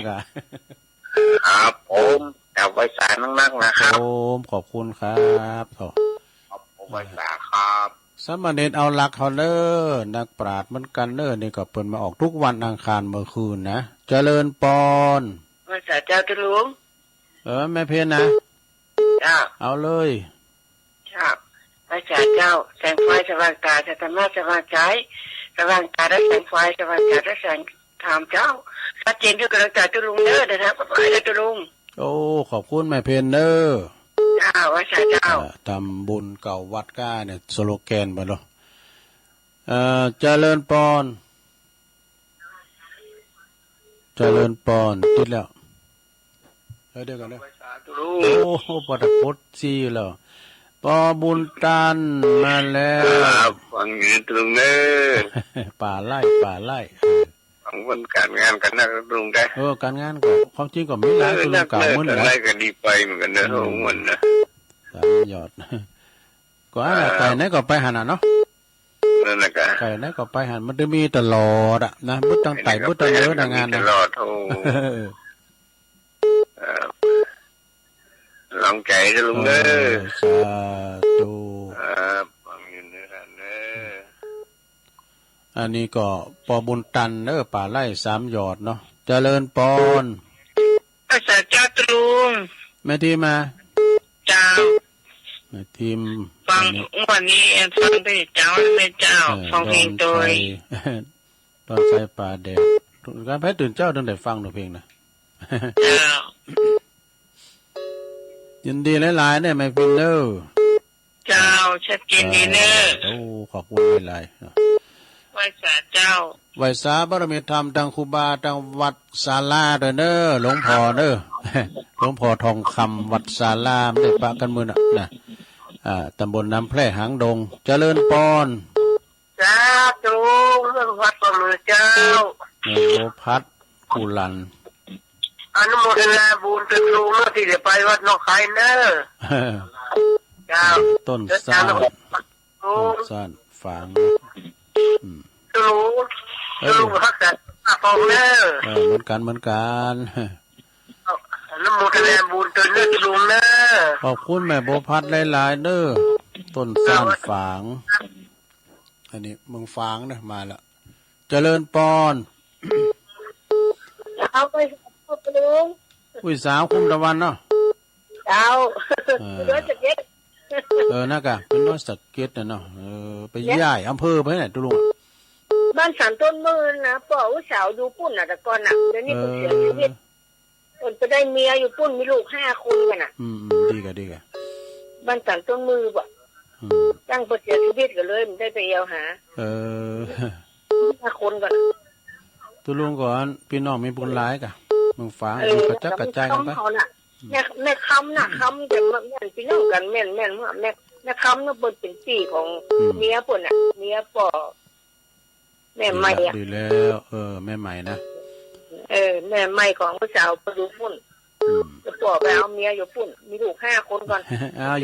ครับผมแต่ไว้สารนักนะครับผมขอบคุณครับผมไว้สาครับสมณเณรเอาหลักเขาเด้อนักปราชญ์เหมือนกันเด้อนี่ก็เปิดมาออกทุกวันอังคารเมื่อคืนนะเจริญปอนพระเจ้าตุลุงแม่เพียรนะจ้าเอาเลยครับพระเจ้าแสงไฟสว่างตาจะทำหน้าสว่างใจสว่างตาได้แสงไฟสว่างใจได้แสงธรรมเจ้าชัดเจนด้วยกันจากตุลุงเด้อนะครับไปเลยตุลุงโอ้ขอบคุณแม่เพียรเด้อจ้าว่าเจ้าทำบุญเก่าวัดก้าเนี่ยสโลแกนไปหรอเจริญปอนติดแล้วเดี๋ยวกันนะโอ้ปฐพจน์ซีแล้วปอบุญตันมาแล้วฟังเงี้ยตรงนี้ป่าไล่ฟังวันการงานกันนะตรงได้การงานก็ความจริงก็ไม่ร้ายคือเก่าเหมือนกันอะไรก็ดีไปเหมือนกันนะโอ้มันนะสามยอดก็อะไรไก่ไหนก็ไปหันเนาะนั่นแหละกันไก่ไหนก็ไปหันมันจะมีตลอดนะบุตรตั้งไต่บุตรตั้งเยอะงานตลอดโอ้ลองใจจะลุงเด้อสาธุฟังอยู่ในนั้นเด้ออันนี้ก็ปอบุญตันป่าไร่สามยอดเนาะเจริญปอนพระเจ้าตุลุงแม่ทีมาเจ้าแม่ทีมฟังวันนี้ฟังได้เจ้าฟังเพลงโดยตอนใส่ป่าแดดการแพ้ตื่นเจ้าตั้งแต่ฟังเพลงนะเจ้ายินดีหลายๆเนี่ยแม่ฟินเนอร์เจ้าชัดเจนดีเนอร์โอ้ขอบคุณหลายๆไว้สาเจ้าไว้สาบารมีธรรมทางครูบาทางวัดศาลาเด้อหลวงพ่อเด้อหลวงพ่อทองคำวัดศาลาได้ปะกันมือนะตำบลน้ำแพร่หางดงเจริญปอนจ้าจูเรื่องวัดประมือเจ้าโมพัดกุลันอนุโมทนาบุญตุลุงเมื่อที่จะไปวัดนอกไคเนอร์เจ้าต้นซ่านฝางตุลุงรักษาฟองเนอร์เหมือนกันอนุโมทนาบุญตุลุงเนอร์ขอบคุณแม่โบพัดหลายๆเด้อต้นซ่านฝางอันนี้เมืองฝางนะมาละเจริญปอนเอาไปอุ้ยสาวคุ้มตะวันเนาะเจ้าร้อยสเก็ตนักอะเป็นร้อยสเก็ตเนาะไปย้ายอำเภอไปไหนตุลุง บ้านสันต้นมือนะป่อสาวอยู่ปุ่นน่ะแต่ก่อนน่ะเดี๋ยวนี้เพิ่นเสียชีวิตเพิ่นไปได้เมียอยู่ปุ่นมีลูก5 คนกันน่ะดีกะบ้านสันต้นมือบ่ตั้งเพิ่นเสียชีวิตก็เลยมันได้ไปเอวหา5 คนกันตุลุงก่อนพี่น้องมีบุญหลายกะมึงฟังมึงกระจัดกระจายกันไปแม่คำน่ะคำแต่แม่นพี่น้องกันแม่นว่าแม่คำน่ะเพิ่นเป็นพี่ของเมียเพิ่นน่ะเมียป่อแม่ใหม่อ่ะดีแล้วแม่ใหม่นะแม่ใหม่ของผู้สาวประดูปุ่นจะป่อไปเอาเมียอยู่ปุ่นมีลูก5 คนก่อน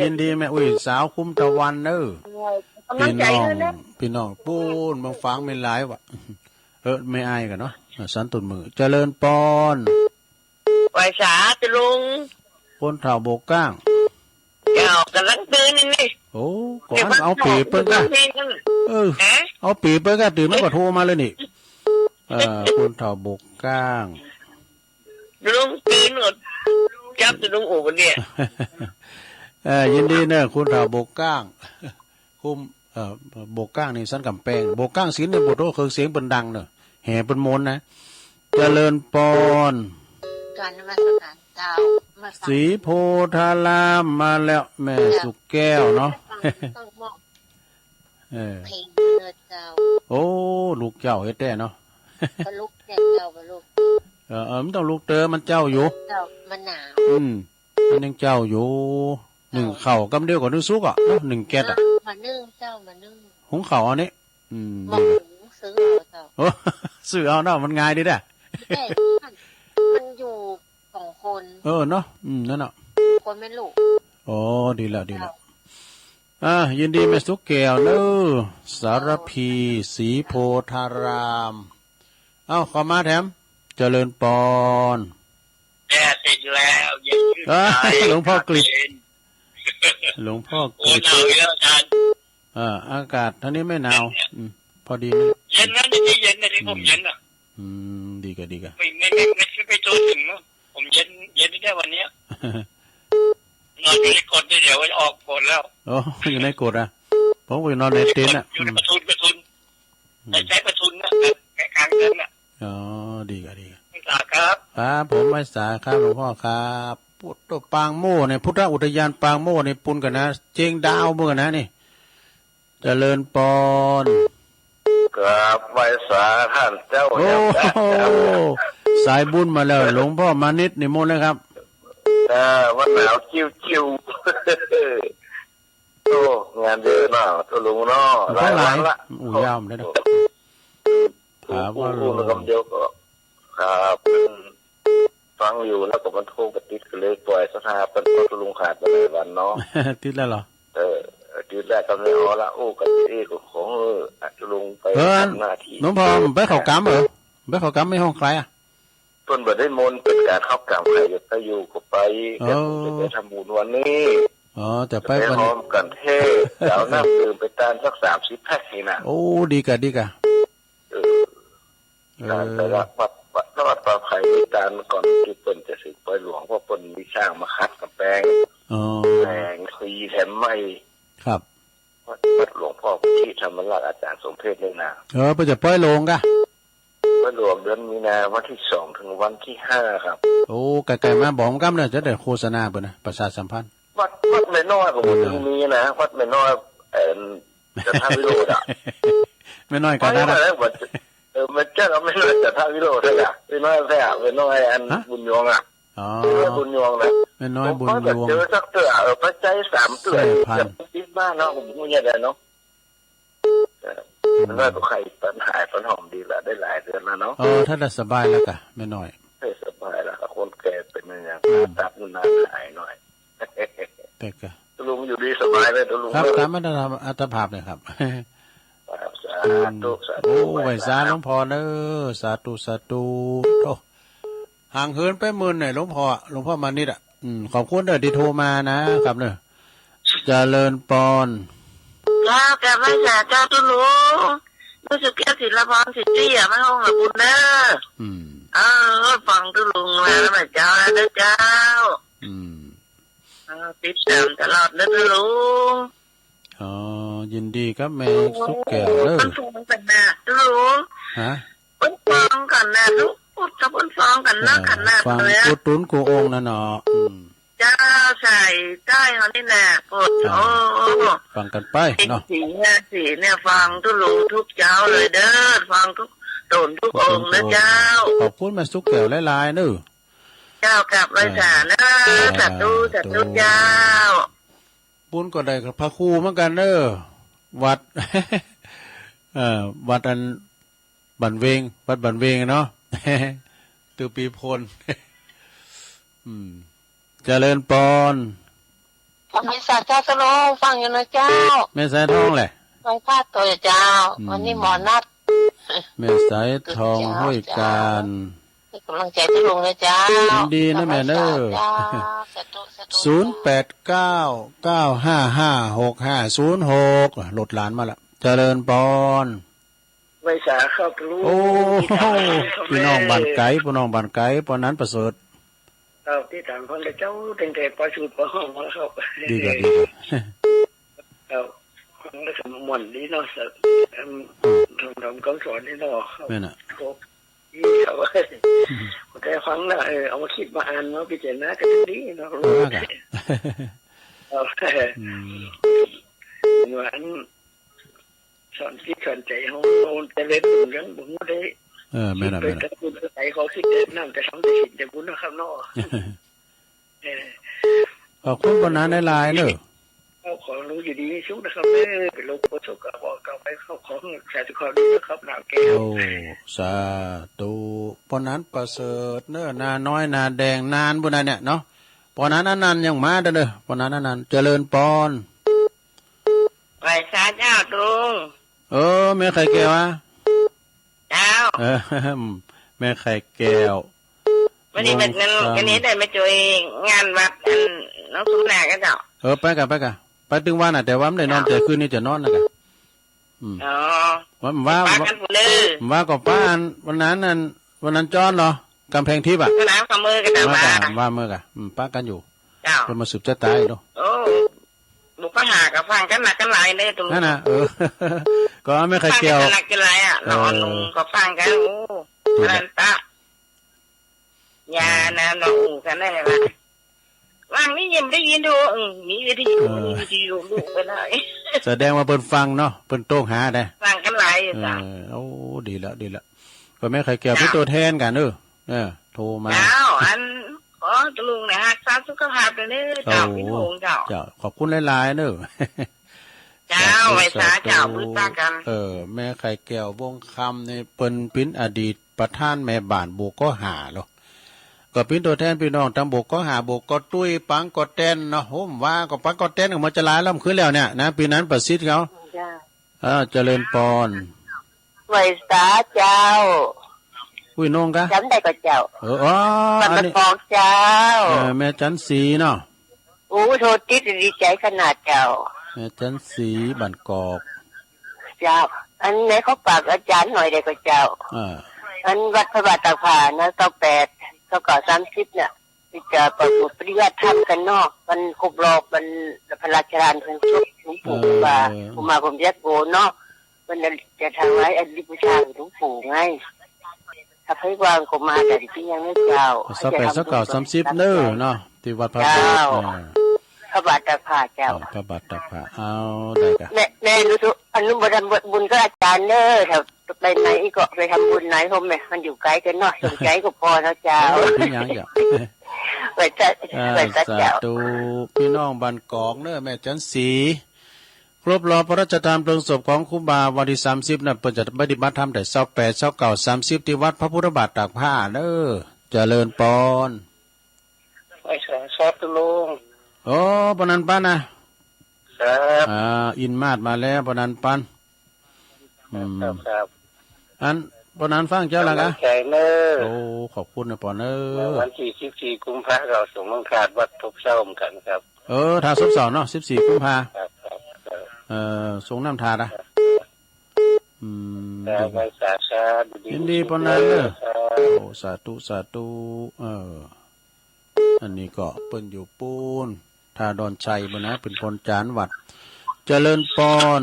ยินดีแม่อุ้ยสาวคุ้มตะวันเด้อพี่น้องปูนบางฟังไม่หลายวะไม่อายกันเนาะสันตุนมือเจริญปอนไหวสาจะลุงคนเฒ่าโบกก้างเจ้ากำลังตื่นนี่โอ้ก่อนเอาปีเปิ้ลกันเอาปีเปิ้ลกันตื่นไม่ก็โทรมาเลยนี่คนเฒ่าโบกก้างลุงตื่นหมดจับจะลุงโอ้เนี่ยยินดีเนอะคนเฒ่าโบกก้างคุ้มโบกก้างนี่สั้นกำแพงโบกก้างศิลป์ในบทโต้เครื่องเสียงเป็นดังเนอะแห่เป็นมนนะเจริญปอนการนมัสการเจ้าสีโพธารามมาแล้วแม่สุกแก้วเนาะเพลงเจ้าโอ้ลูกเจ้าเฮ็ดแต่เนาะลูกเจ้าลูกมันต้องลูกเตอมันเจ้าอยู่เจ้ามันหนาวมันยังเจ้าอยู่1ข้าวกำเดียวกับ1ซุกอ่ะเนาะ1แก๊สอ่ะมานึ่งเจ้ามานึ่งหุงข้าวอันนี้ซื้อเอาเจ้าซื้อเอาเนาะมันง่ายดีเด้อมันอยู่2 คนเนาะนั่นน่ะคนเป็นลูกดีแล้วยินดีแม่สุกแก้วเด้อสารพีศรีโพธารามขอมาแถมเจริญปอนติดแล้วยังหลวงพ่อกฤษหลวงพ่อกฤษหนาวเยอะอาจารย์อากาศท่านี้ไม่หนาวพอดีนะเย็นนะที่เย็นนะที่ผมเย็นอ่ะดีกะไม่โทษถึงนะผมเย็นได้วันนี้นอนอยู่ในกดเดี๋ยวออกกดแล้วอยู่ในกดอ่ะผมก็นอนในเต็นท์อ่ะอยู่ในประทุนใช้ประทุนนะกลางเต็นท์อ่ะดีกะไม่สาครับผมไม่สาครับหลวงพ่อครับพุทธปางโม่เนี่ยพุทธอุทยานปางโม่ในปุ่นกันนะเจงดาวเมื่อนะนี่เจริญปอนกราบไหว้สาท่านเจ้าสายบุญมาแล้วหลวงพ่อมานิดนิมนต์นะครับวันหนาวจิ้วโอ้งานเยอะเนาะตัวลุงเนาะหลายวันละยาวเลยนะว่าลุงกำเดียวก็ครับฟังอยู่แล้วก็มันโทรกระติดกันเลยปล่อยสถาเป็นตัวลุงขาดไปหลายวันเนาะติดแล้วเหรอติดแล้วก็ไม่เอาละโอ้กับที่ของลุงไปทำหน้าที่น้องพอไปเขากำไปเขากำไม่ห้องใครอ่ะต้นบ่ได้มนเป็นการเข้ากำใครจะอยู่ก็ไปแต่จะไปทำบุญวันนี้จะไปพร้อมกันเทศแล้วน้ำดื่มไปตามสัก30 แพ็คนี่นะโอ้ดีกะการไปรับวัดปลาไผ่มีตามก่อนที่เปิ้นจะสึกไปหลวงเพราะเปิ้นมีช่างมาคัดกับแปลงคุยแถมไม่ครับวัดหลวงพ่อที่ธรรมราชอาจารย์สมเพชรเลยนะไปจะปล่อยลงกะวัดหลวงเดือนมีนาวันที่2 ถึงวันที่ 5ครับโอ้ไกลๆมาบอกกันเนี่ยจะได้โฆษณาเปิ้นนะประชาสัมพันธ์วัดไม่น้อยของมึงมีนะวัดไม่น้อยจะท่าวิโรจน์อ่ะไม่น้อยกันนะมันเจ้าเราไม่น้อยจะท่าวิโรจน์เลยอ่ะไม่น้อยแท้ไม่น้อยอันบุญยงอ่ะบุญยงนะไม่น้อยบุญยงเจอสักเตือปัจจัย3 เตือจะติดบ้านเนาะผมไม่แย่เลยเนาะมันว่าตัวใครปัญหาปัญหาดีละได้หลายเดือนแล้วเนาะถ้าได้สบายแล้วกะไม่น้อยสบายแล้วคนแก่เป็นอย่างตัดนานหายหน่อยแต่กะลุงอยู่ดีสบายเลยลุงครับตามมาตรฐานอัตภาพเลยครับโอ้ไหวสาหลวงพ่อเนอสาธุโตห่างเหินไปมื่นหน่อยหลวงพ่อมานิดอ่ะขอบคุณที่โทรมานะครับเนอะเจริญปอนแล้วแกไม่แก่เจ้าตุลุงรู้สึกแก่ศิลปศิลป์อ่ะไม่ห้องกับคุณเนอะฟังตุลุงแล้วนะเจ้านะเจ้าติดตามตลอดนะตุลุง อ๋อยินดีครับแม่สุกแก้วเด้อ มันสูงกันนะรู้ ฮะ ปนฟองกันนะลูกพูดกับปนฟองกันนะกันนะ ฟัง เลย กูตุนกูองค์นั่นเนาะ เจ้าใส่ได้เขานี่แหละปวดโอ้ ฟังกันไปเนาะ สีเนี่ยฟังทุลุทุกเจ้าเลยเด้อฟังทุกตนทุกองค์นะเจ้า ขอบคุณแม่สุกแก้วหลายๆเด้อ เจ้ากลับเลยจ้านะสัตว์ดูเจ้า ปุ้นก็ได้กับพระครูเหมือนกันเด้อวัด วัดอันบันเวงวัดบันเวงเนาะ ตือปีพล เจริญปอน ฟังมิสาเจ้าสโลฟังอยู่นะเจ้า แม่สายทองแหละ ฟังพาดตัวเจ้า วันนี้หมอนัด แม่สายทองห้วยการ ให้กำลังใจที่ลุงนะเจ้า ยินดีนะแม่เด้อ 0899555650 หลดหลานมาละเจริญปอน ไว้สาครับลูก โอ้พี่น้องบ้านไก่พี่น้องบ้านไก่ปอนนั้นประเสริฐ ครับที่ต่างคนเจ้าตั้งแต่ประชุมประห้องมาครับ ดีกว่า ครับแล้วก็ม่วนดีเนาะสักทำคำสอนนี่เนาะ แม่น่ะ ครับนี่ครับแต่ฟังนะเอามาคิดมาอ่านมาพิจารณากันดีเนาะรู้ว่าอันสอนที่สอนใจเขาจะเล่นเรื่องบุญได้แม่น่ะ แต่บุญใจเขาคิดนั่งแต่ทำแต่สิ่งแต่บุญนะครับเนาะ ขอบคุณปอนนั้นหลายๆเด้อ ขอรู้อยู่ดีชุกนะครับแม่เป็นโรคโคชกก็บอกกลับไปเข้าของแสนสุขดีนะครับหนาวแก้ว โอ้สาธุปอนนั้นประเสริฐเน้อนาน้อยนาแดงนานบุญนั้นเนี่ยเนาะปอนนั้นนันยังมาเด้อปอนนั้นนันเจริญปอน ไหว้สาเจ้าตรง แม่ไข่แก้วอ่ะ เจ้า แม่ไข่แก้ว วันนี้แบบนั้นวันนี้ได้มาช่วยงานวัดน้องสุนากันเจ้าไปกันไปถึงวันน่ะแต่ว่าไม่ได้นอนแต่คืนนี้จะนอนนะกันอ๋อว่ากันเลยว่ากับป้าวันนั้นจอนเหรอกำแพงทิพย์อ่ะสนามกับมือกันแต่ว่าเมื่อกะป้ากันอยู่ เจ้า คนมาสืบจะตายเนาะโอ้บุกก็หากับฟังกันหนักกันหลายเลยตรงนั่นนะก็ไม่ใครเกี่ยวหนักกันหลายอ่ะนอนลงก็ฟังกันโอ้นันตะยานะนอนกันได้ไหมว่างนี่ยังได้ยินดูมีวิธีอยู่ลูกไปเลยแสดงว่าเปิ้นฟังเนาะเปิ้นโต้งหาได้ฟังกันหลายจ้ะโอ้ดีแล้วก็ไม่ใครเกี่ยวเป็นตัวแทนกันโทรมาเจ้าอันตลุงเนี่ยฮะสร้างสุขภาพเลยเจ้าพี่หงเจ้าขอบคุณหลายๆเจ้าไว้สาเจ้ามือตากันแม่ไข่แก้ววงคำนี่เปิ้นเป็นอดีตประธานแม่บ้านบุกก็หาหรอก็เป็นตัวแทนพี่น้องตำบกก็หาบกก็ตุ้ยปังก็เต้นเนาะโหมว่าก็ปังก็เต้นก็มาจะลายล่ำขึ้นแล้วเนี่ยนะปีนั้นประสิทธิ์เขาเจริญปอนไว้สาเจ้าอุ้ยน้องกะจำได้ก็เจ้าอันนี้บอกเจ้าแม่จันสีเนาะโอ้โทษติดดีใจขนาดเจ้าแม่จันสีบันกอกเจ้าอันไหนเขาฝากอาจารย์หน่อยได้ก็เจ้าอันวัดพระบาทตากผ้านะ28 30เนี่ยที่จะประกวดปริยัติธรรมกันเนาะมันครบรอบมันพระราชทานเพลิงศพหลวงปู่มาผมยัดโบเนาะมันจะทางไว้อดีตผู้ชายหลวงปู่ไงถ้าให้วางก็มาแต่ที่ยังไม่เจ้า29 30เนาะที่วัดพระบาทพระบาทตากผ้าเจ้าพระบาทตากผ้าเอาได้กะแม่รู้สึกอนุโมทนาบุญก็อาจารย์เด้อแถวไปไหนก็ไปทำบุญไหนผมแม่มันอยู่ไกลกันเนาะสนใจก็พอแล้วเจ้าพี่ยังอย่าไปเจ้าตูพี่น้องบ้านกอกเด้อแม่จันสีครบรอบพระราชทานเพลิงศพของครูบาวันที่30น่ะเพิ่นจะปฏิบัติธรรมแต่28 29 30ที่วัดพระพุทธบาทตากผ้าเด้อเจริญปอนไว้สาธุลุงปนันปันนะครับอินมาดมาแล้วปนันปันครับอันปนันฟังเจ้าละกะแข็งเนอขอบคุณนะปอนวันที่14กุมภาพันธ์เราส่งมังคาดวัดทบเศร้ากันครับทาศพเสาเนาะ14กุมภาส่งน้ำทาดยินดีปนันเนอสาธุอันนี้ก็เปิ้นอยู่ปูนทาดอนชัยบ่นะเป็นคนจานวัด เจริญปอน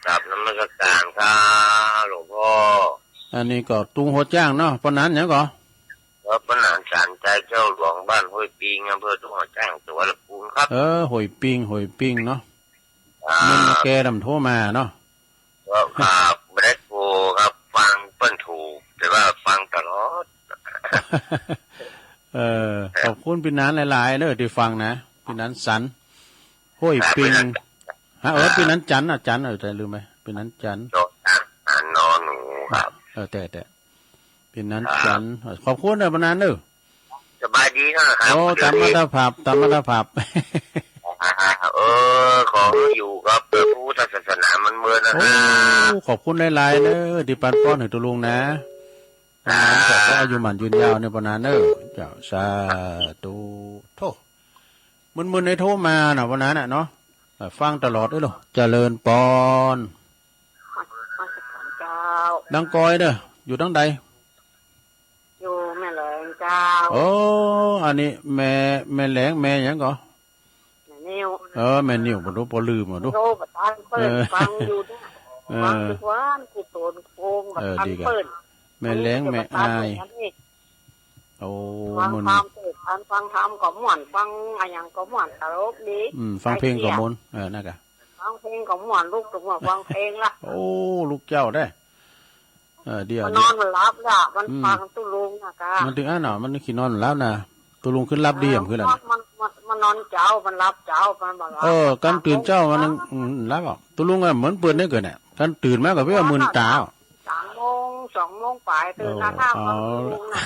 กราบนมัสการครับหลวงพ่ออันนี้ก็ตุงหัวจ้างเนาะปนนั้นหยังก่อปนนั้นศาลใจเจ้าหลวงบ้านห้วยปิงอำเภอตุงหัวจ้างจังหวัดลำพูนครับห้วยปิงเนาะมันแกดำโทรมาเนาะครับไม่ได้โทรครับฟังเปิ้นถูกแต่ว่าฟังตลอดขอบคุณพี่นันหลายๆเด้อที่ฟังนะพี่นันสันห้วยปิงพี่นันจันแต่ลืมไหมพี่นันจันนอนหนูครับแต่พี่นันจันขอบคุณเด้อพี่นันเด้อสบายดีนะครับตามมาตรภาพขออยู่กับพุทธศาสนามันเมื่อนะขอบคุณหลายๆเด้อที่ปันป้อนให้ตัวลุงนะขอให้อายุหมันยืนยาวในปนานเด้อเจ้าสาธุโทมึนในโทรมาน่ะวันนั้นน่ะเนาะฟังตลอดด้วยหรอเจริญปอนดังกอยเด้ออยู่ดังใดอยู่แม่แหลงเจ้าอันนี้แม่แหลงแม่หยังก่อแม่นิ่วบ่รู้บ่ลืมบ่รู้ฟังอยู่ด้วยฟังทุกวันกูโตนโกงแบบฟังเปิดแม่แหลงแม่อายมันฟังทำก็ม่วนฟังอะไรอย่างก็ม่วนตลกดีฟังเพลงก็ม่วนนั่นกะฟังเพลงก็ม่วนลูกตัวฟังเพลงละลูกเจ้าได้เดี๋ยวนอนมันรับละมันฟังตุลุงนะกะมันถึงเนาะมันขี้นอนแล้วนะตุลุงขึ้นรับดีคืออะไรมันนอนเจ้ามันรับเจ้ามันบอกกันตื่นเจ้ามันรับอ่ะตุลุงเหมือนเปิดได้เกินเนี่ยกันตื่นมากับเพื่อมึนตา3 โมง 2 โมงปลายตื่นหน้าท่ามันลุงนะ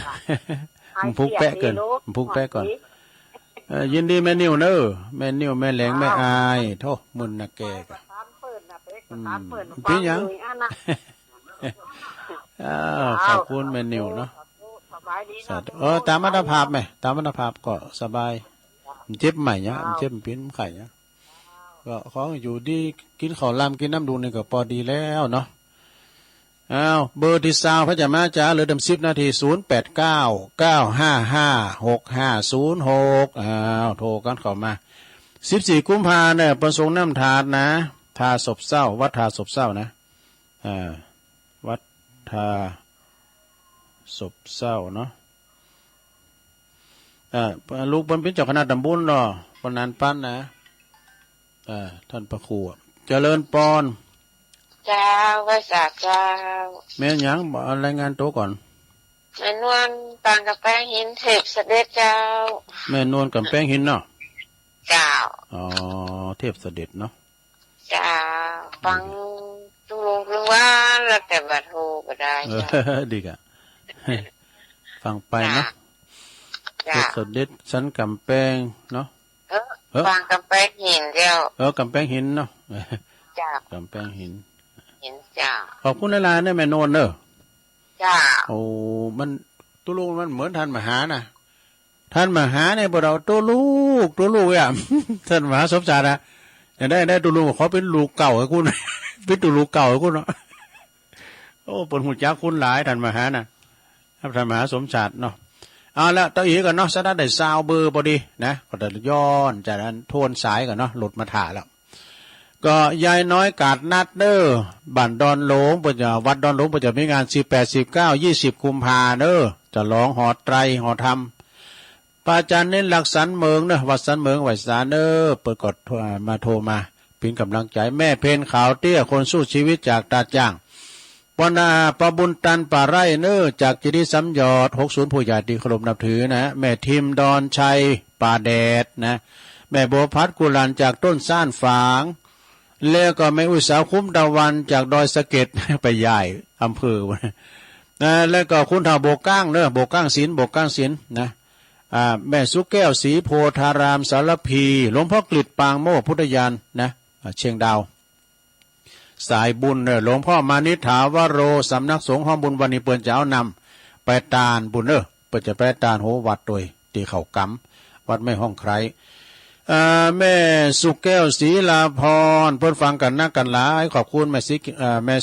มันพุกแปะเกินพุกแปะก่อนยินดีแม่นิ่วเนอะแม่นิ่วแม่แหลงแม่อายโธ่มุนนะแกกันพี่ยังขอบคุณแม่นิ่วเนาะตามมาตรภาพไหมตามมาตรภาพก็สบายเจ็บใหม่เนี้ยเจ็บปิ้นไข่เนี้ยก็ของอยู่ดีกินข้าวลำกินน้ำดูนี่ก็พอดีแล้วเนาะเบอร์ที่ซาวพระจะมาจ้าเหลือ10 นาที0899556506โทรกันเข้ามา14 กุมภาเนี่ยประสงค์น้ำทานนะทาศพเศร้าวัดทาศพเศร้านะวัดทาศพเศร้าเนาะลูกเป็นเจ้าคณะตำบลเนาะปนานปั้นนะท่านพระครูเจริญปอนเจ้าภาษาเจ้าแม่ยังบอกรายงานตัวก่อนแม่นวลปางกับแป้งหินเทพเสด็จเจ้าแม่นวลกับแป้งหินเนาะเจ้าเทพเสด็จเนาะเจ้าฟังตุลงคือว่าแล้วแต่บัดโหก็ได้ดีกะฟังไปเนาะเทพเสด็จชั้นกำแพงเนาะฟังกำแพงหินเดียวกำแพงหินเนาะจ้ากำแพงหินจ้าขอบคุณหลายๆเนี่ยแม่นวลเนอะจ้ามันตุลุงมันเหมือนท่านมหานะท่านมหาเนี่ยพวกเราตัวลูกอ่ะท่านมหาสมศาสตร์นะได้ตุลุงเขาเป็นลูกเก่าให้คุณเป็นตุลุงเก่าให้คุณเนาะปนหุ่นยักษ์คุณหลายท่านมหานะท่านมหาสมศาสตร์เนาะแล้วต่ออีกกันเนาะสตาร์ทได้ซาวเบอร์พอดีนะก็จะย้อนจากนั้นโทนสายกันเนาะหลุดมาถ่าแล้วก็ยายน้อยกาดนัดเด้อบ้านดอนหลงปัจจุวัดดอนหลงปัจจุมีงาน18 19 20 กุมภาเด้อจะร้องหอไตรหอธรรมพระอาจารย์เน้นหลักสันเมืองเด้อวัดสันเมืองไหวสารเด้อเปิดกดมาโทรมาเป็นกำลังใจแม่เพนขาวเตี้ยคนสู้ชีวิตจากตาจ้างปนาปบุญตันป่าไร่เน้อจากจิริสัมยอด60ผู้ใหญ่ที่เคารพนับถือนะแม่ทิมดอนชัยป่าแดดนะแม่บัวพัดกุลันจากต้นซ่านฝางแล้วก็แม่อุตสาคุ้มดาวันจากดอยสะเก็ดไปใหญ่อำเภอแล้วก็คุณท่าโบก้างเนอะโบก้างศิลนะแม่สุแก้วศรีโพธารามสารพีหลวงพ่อกฤษปางโมพุทธยานนะเชียงดาวสายบุญเนอะหลวงพ่อมานิถาวโรสำนักสงฆ์ห้องบุญวันนี้เปิ่นจะเอานำไปตานบุญเนอะเปิ่นจะไปตานโหวัดโดยตีเข่ากำวัดไม่ห้องใครแม่สุแก้วศรีลาพรเพิ่นฟังกันนักกันหลายขอบคุณแม่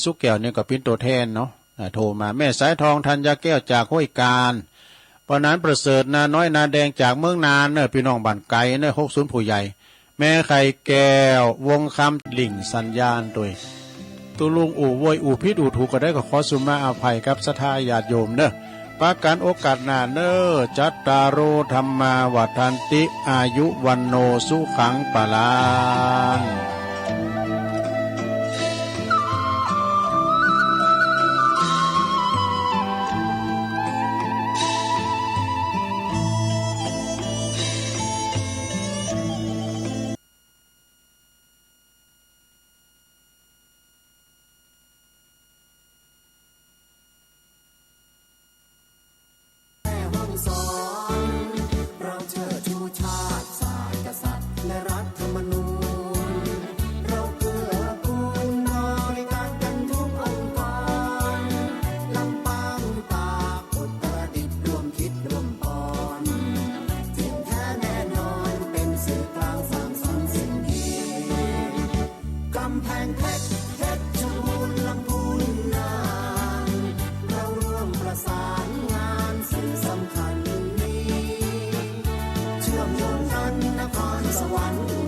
สุแก้วเนี่ยก็เป็นตัวแทนเนาะโทรมาแม่สายทองธัญแก้วจากห้วยการปนั้นประเสริฐนาน้อยนาแดงจากเมืองนานเนอะพี่น้องบ้านไกลเนอะ60ผู้ใหญ่แ แม่ไข่แก้ววงคำหลิ่งสัญญาณตัวตุลุงอู่โวยอู่พิษอู่ถูกก็ได้ก็ขอสุมาอภัยครับศรัทธาญาติโยมเนอะปาการโอกาสหน้าเนอจัตตารโอธรรมาวัฏันติอายุวันโนสุขังปะลานสวรรค์